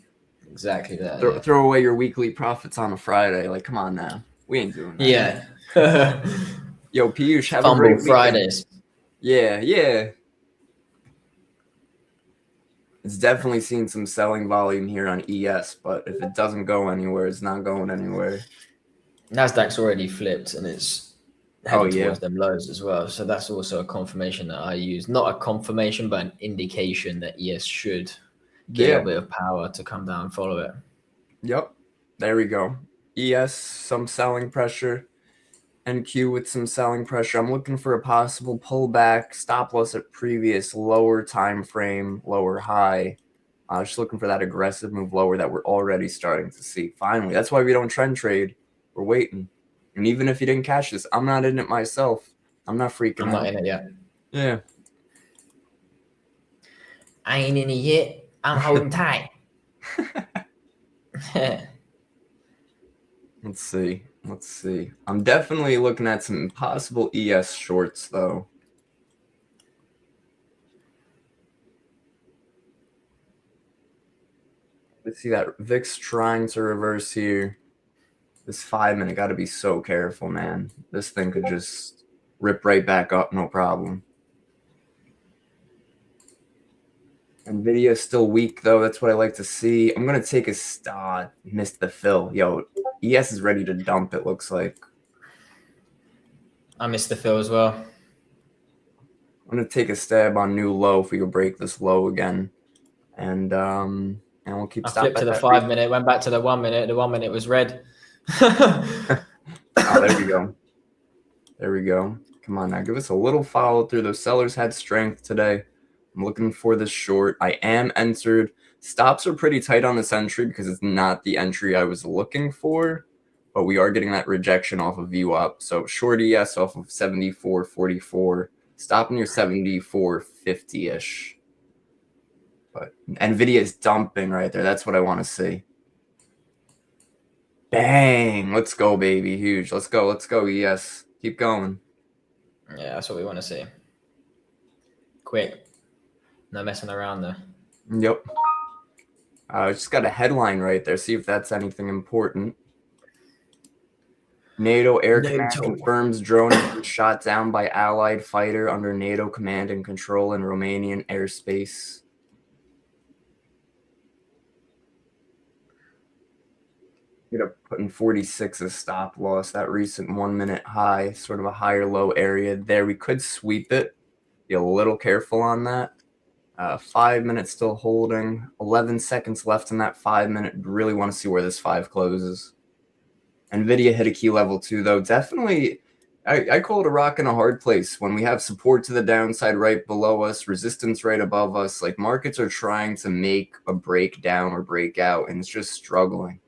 Exactly that. Throw away your weekly profits on a Friday. Like, come on now. We ain't doing that. Yeah. Yo, Piyush, have Fumble a great weekend. Fridays. Yeah. It's definitely seen some selling volume here on ES, but if it doesn't go anywhere, it's not going anywhere. Nasdaq's already flipped, and it's heading towards them lows as well. So that's also a confirmation that I use. Not a confirmation, but an indication that ES should get a little bit of power to come down and follow it. Yep. There we go. ES, some selling pressure. NQ with some selling pressure. I'm looking for a possible pullback, stop loss at previous lower time frame, lower high. Just looking for that aggressive move lower that we're already starting to see. Finally, that's why we don't trend trade. We're waiting. And even if you didn't catch this, I'm not in it myself. I'm not freaking out. I'm not in it yet. Yeah. I ain't in it yet. I'm holding tight. Let's see. I'm definitely looking at some possible ES shorts, though. Let's see that VIX trying to reverse here. This 5 minute, got to be so careful, man. This thing could just rip right back up, no problem. NVIDIA is still weak, though. That's what I like to see. I'm going to take a missed the fill. Yo, ES is ready to dump, it looks like. I missed the fill as well. I'm going to take a stab on new low if we could break this low again. And we'll keep stopping. I flipped to the 5 minute, went back to the 1 minute. The 1 minute was red. Oh, there we go. Come on now, give us a little follow through. Those sellers had strength today. I'm looking for this short. I am entered. Stops are pretty tight on this entry because it's not the entry I was looking for, but we are getting that rejection off of VWAP. So short ES off of 74.44. Stop near 74.50-ish. But NVIDIA is dumping right there. That's what I want to see. Bang! Let's go, baby. Huge. Let's go, ES. Keep going. Yeah, that's what we want to see. Quick. No messing around there. Yep. Just got a headline right there. See if that's anything important. NATO Air Command confirms drone has been shot down by Allied fighter under NATO command and control in Romanian airspace. Get up putting 46 as stop loss. That recent 1 minute high, sort of a higher low area there. We could sweep it. Be a little careful on that. 5 minutes still holding. 11 seconds left in that 5 minute. Really want to see where this 5 closes. NVIDIA hit a key level too, though. Definitely, I call it a rock in a hard place when we have support to the downside right below us, resistance right above us. Like, markets are trying to make a breakdown or breakout, and it's just struggling.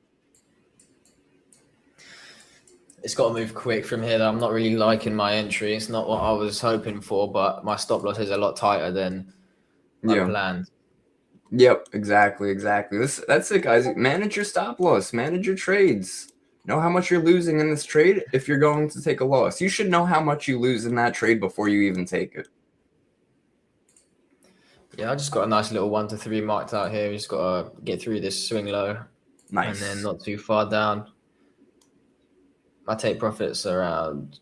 It's got to move quick from here, though. I'm not really liking my entry. It's not what I was hoping for, but my stop loss is a lot tighter than I planned. Yep, exactly. That's it, guys. Manage your stop loss. Manage your trades. Know how much you're losing in this trade if you're going to take a loss. You should know how much you lose in that trade before you even take it. Yeah, I just got a nice little 1 to 3 marked out here. We just got to get through this swing low. Nice. And then not too far down. My take profits around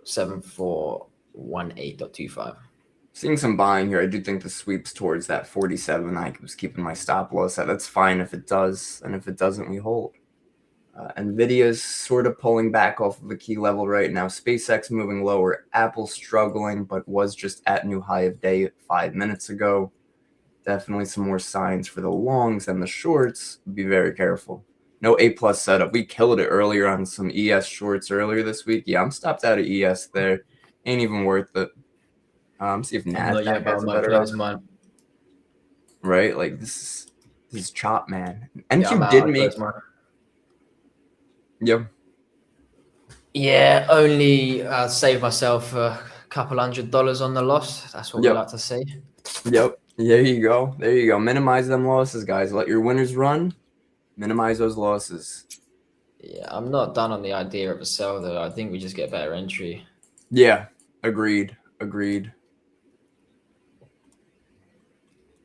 7418.25. Seeing some buying here. I do think the sweeps towards that 47. I was keeping my stop loss at. That's fine if it does. And if it doesn't, we hold. NVIDIA's sort of pulling back off of the key level right now. SpaceX moving lower. Apple struggling, but was just at new high of day 5 minutes ago. Definitely some more signs for the longs and the shorts. Be very careful. No A+ setup. We killed it earlier on some ES shorts earlier this week. Yeah, I'm stopped out of ES there. Ain't even worth it. See if I'm not NASDAQ yet, but I has a might better close option. mine. Right? Like this is chop, man. Yeah, I'm NQ out. did I make. close mine. Yep. Yeah, only save myself a couple $100 on the loss. That's what we Yep. like to see. Yep. There you go. There you go. Minimize them losses, guys. Let your winners run. Minimize those losses. Yeah, I'm not done on the idea of a sell though. I think we just get better entry. Yeah. Agreed.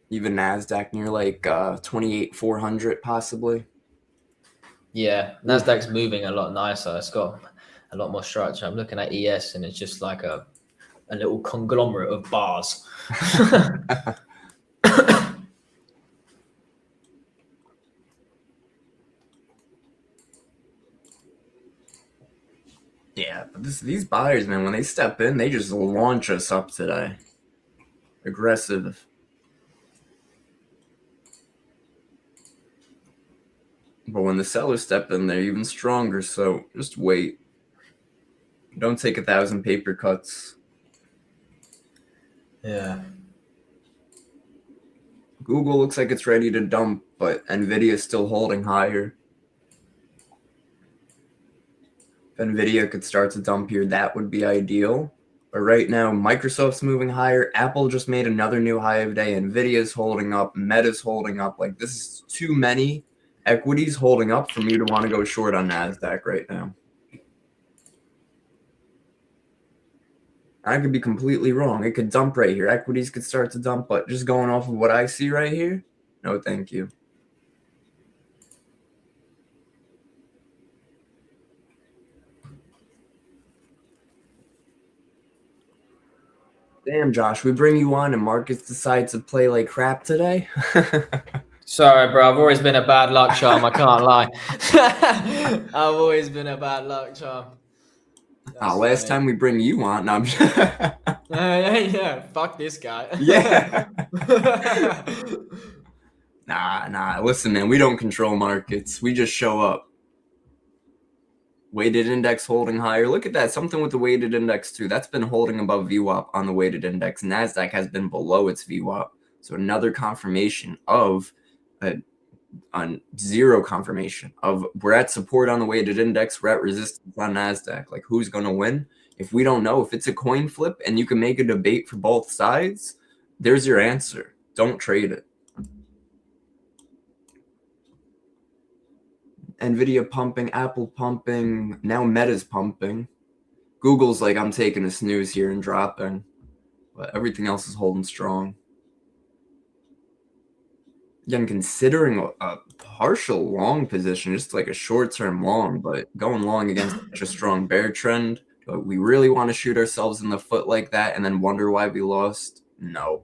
Even NASDAQ near like 28,400 possibly. Yeah, Nasdaq's moving a lot nicer. It's got a lot more structure. I'm looking at ES and it's just like a little conglomerate of bars. Yeah, but these buyers, man, when they step in, they just launch us up today. Aggressive. But when the sellers step in, they're even stronger. So just wait. Don't take 1,000 paper cuts. Yeah. Google looks like it's ready to dump, but Nvidia is still holding higher. If Nvidia could start to dump here, that would be ideal. But right now, Microsoft's moving higher. Apple just made another new high of the day. Nvidia's holding up. Meta's holding up. Like, this is too many equities holding up for me to want to go short on NASDAQ right now. I could be completely wrong. It could dump right here. Equities could start to dump, but just going off of what I see right here, no thank you. Damn, Josh, we bring you on and markets decide to play like crap today? Sorry, bro. I've always been a bad luck charm. I can't lie. I've always been a bad luck charm. Last time we bring you on, no, I'm yeah, fuck this guy. Yeah. Nah. Listen, man, we don't control markets. We just show up. Weighted index holding higher. Look at that. Something with the weighted index too. That's been holding above VWAP on the weighted index. NASDAQ has been below its VWAP. So another confirmation of on zero confirmation of we're at support on the weighted index. We're at resistance on NASDAQ. Like, who's going to win? If we don't know, if it's a coin flip and you can make a debate for both sides, there's your answer. Don't trade it. Nvidia pumping, Apple pumping, now Meta's pumping. Google's like, I'm taking a snooze here and dropping, but everything else is holding strong. Again, considering a partial long position, just like a short-term long, but going long against such a strong bear trend, we really want to shoot ourselves in the foot like that and then wonder why we lost? No.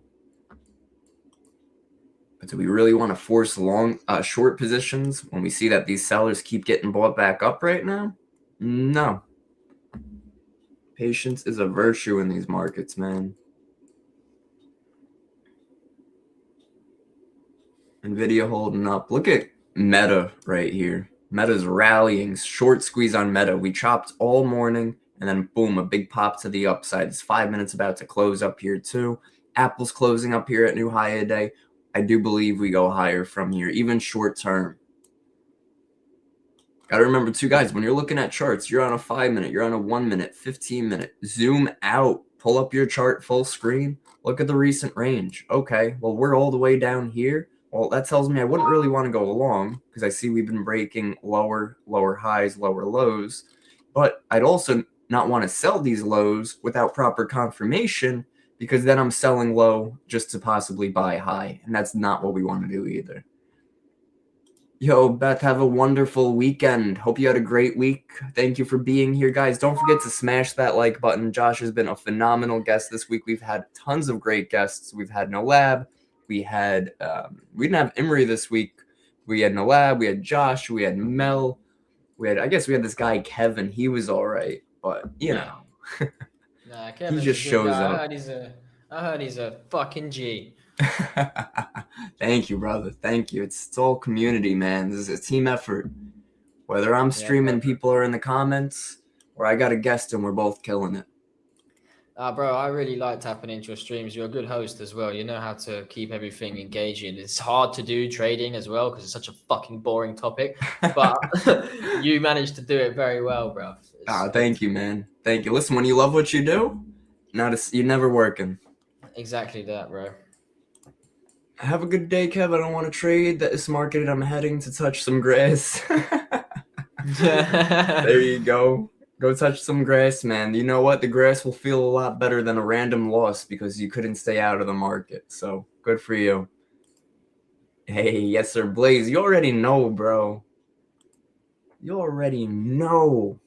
But do we really want to force long, short positions when we see that these sellers keep getting bought back up right now? No. Patience is a virtue in these markets, man. Nvidia holding up. Look at Meta right here. Meta's rallying. Short squeeze on Meta. We chopped all morning, and then boom, a big pop to the upside. It's 5 minutes about to close up here too. Apple's closing up here at new high a day. I do believe we go higher from here, even short term. Got to remember too, guys, when you're looking at charts, you're on a 5 minute, you're on a 1 minute, 15 minute. Zoom out, pull up your chart full screen. Look at the recent range. Okay, well, we're all the way down here. Well, that tells me I wouldn't really want to go along because I see we've been breaking lower highs, lower lows. But I'd also not want to sell these lows without proper confirmation because then I'm selling low just to possibly buy high. And that's not what we want to do either. Yo, Beth, have a wonderful weekend. Hope you had a great week. Thank you for being here, guys. Don't forget to smash that like button. Josh has been a phenomenal guest this week. We've had tons of great guests. We've had Nolab. We didn't have Imri this week. We had Nolab. We had Josh. We had Mel. We had this guy Kevin. He was all right, but you know, nah, Kevin's he just shows up. I heard he's a fucking G. Thank you, brother. Thank you. It's all community, man. This is a team effort. Whether I'm streaming, people are in the comments, or I got a guest and we're both killing it. Bro, I really like tapping into your streams. You're a good host as well. You know how to keep everything engaging. It's hard to do trading as well because it's such a fucking boring topic, but you managed to do it very well, bro. Thank you, man. Thank you. Listen, when you love what you do, you're never working. Exactly that, bro. Have a good day, Kev. I don't want to trade. This market, I'm heading to touch some grass. There you go. Go touch some grass, man. You know what? The grass will feel a lot better than a random loss because you couldn't stay out of the market. So good for you. Hey, yes, sir. Blaze, you already know, bro. You already know.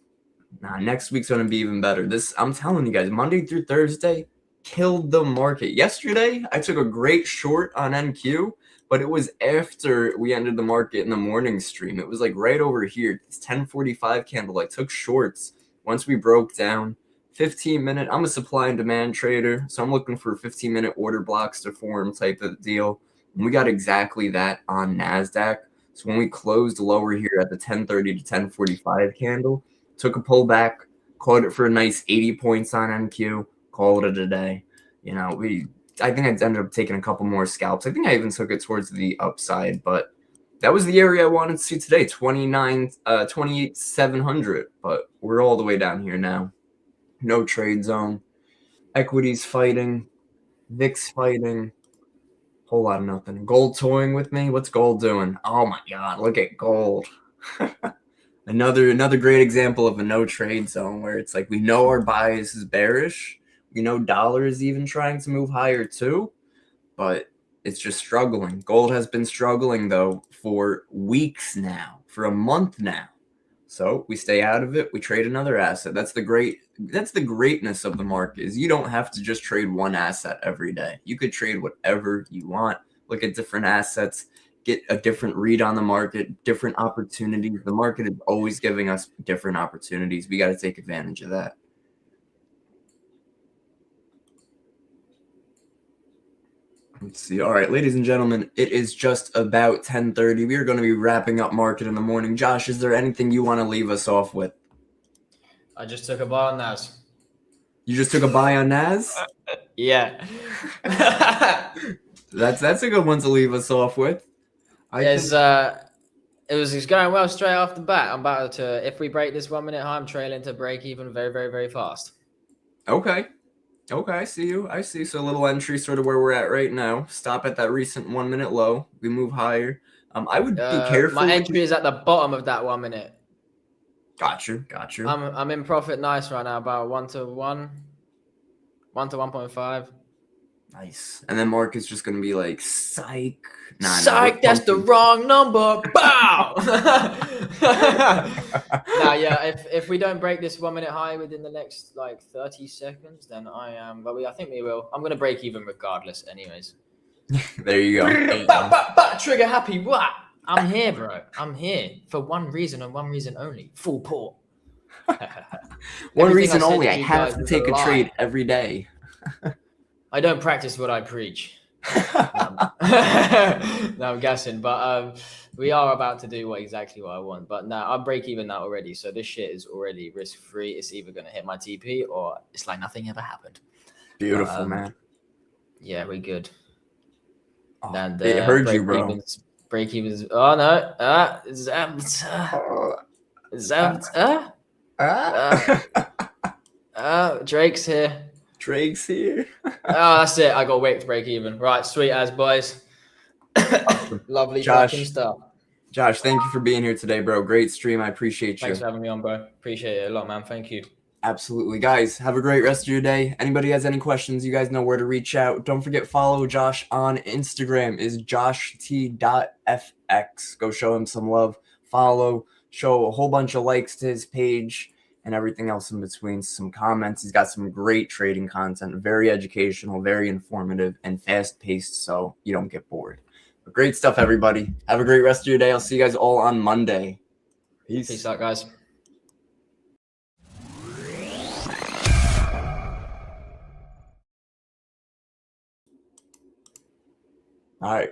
Nah, next week's going to be even better. I'm telling you guys, Monday through Thursday killed the market. Yesterday, I took a great short on NQ, but it was after we ended the market in the morning stream. It was like right over here. It's 10:45 candle. I took shorts once we broke down. 15-minute. I'm a supply and demand trader, so I'm looking for 15-minute order blocks to form type of deal. And we got exactly that on NASDAQ. So when we closed lower here at the 10:30 to 10:45 candle, took a pullback, called it for a nice 80 points on NQ, called it a day. You know, I think I ended up taking a couple more scalps. I think I even took it towards the upside, but that was the area I wanted to see today, 28,700, but we're all the way down here now. No trade zone. Equities fighting. VIX fighting. Whole lot of nothing. Gold toying with me. What's gold doing? Oh my God, look at gold. Another great example of a no trade zone where it's like we know our bias is bearish. We know dollar is even trying to move higher too, but it's just struggling. Gold has been struggling though for weeks now, for a month now. So we stay out of it. We trade another asset. That's the greatness of the market is you don't have to just trade one asset every day. You could trade whatever you want. Look at different assets, get a different read on the market, different opportunities. The market is always giving us different opportunities. We got to take advantage of that. Let's see. All right, ladies and gentlemen, it is just about 10:30. We are going to be wrapping up market in the morning. Josh, is there anything you want to leave us off with? I just took a buy on NAS. You just took a buy on NAS? Yeah. That's a good one to leave us off with. It was going well straight off the bat. I'm about to, if we break this 1 minute high, I'm trailing to break even very, very, very fast. Okay, I see you. I see. So a little entry sort of where we're at right now. Stop at that recent 1 minute low. We move higher. I would be careful. My entry is at the bottom of that 1 minute. Got you. I'm in profit nice right now, about 1 to 1.5. Nice. And then Mark is just going to be like, psych. Psych, that's the wrong number. Bow! Now, yeah, if we don't break this 1 minute high within the next like 30 seconds, then I am. But I think we will. I'm going to break even regardless, anyways. There you go. Trigger happy. What? I'm here, bro. I'm here for one reason and one reason only. Full port. One reason only. I have to take a trade every day. I don't practice what I preach. No, I'm guessing, but we are about to do exactly what I want. But now I break even that already, so this shit is already risk free. It's either gonna hit my TP or it's like nothing ever happened. Beautiful, man. Yeah, we're good. Oh, And it heard you, bro. Break evens. Oh no! Drake's here. Drake's here. That's it. I got to wait to break even. Right, sweet as boys. Lovely fucking stuff. Josh, thank you for being here today, bro. Great stream. I appreciate you. Thanks for having me on, bro. Appreciate it a lot, man. Thank you. Absolutely. Guys, have a great rest of your day. Anybody has any questions, you guys know where to reach out. Don't forget, follow Josh on Instagram is josht.fx. Go show him some love. Follow, show a whole bunch of likes to his page and everything else in between. Some comments. He's got some great trading content, very educational, very informative, and fast-paced, so you don't get bored. But great stuff, everybody. Have a great rest of your day. I'll see you guys all on Monday. Peace out, guys. All right.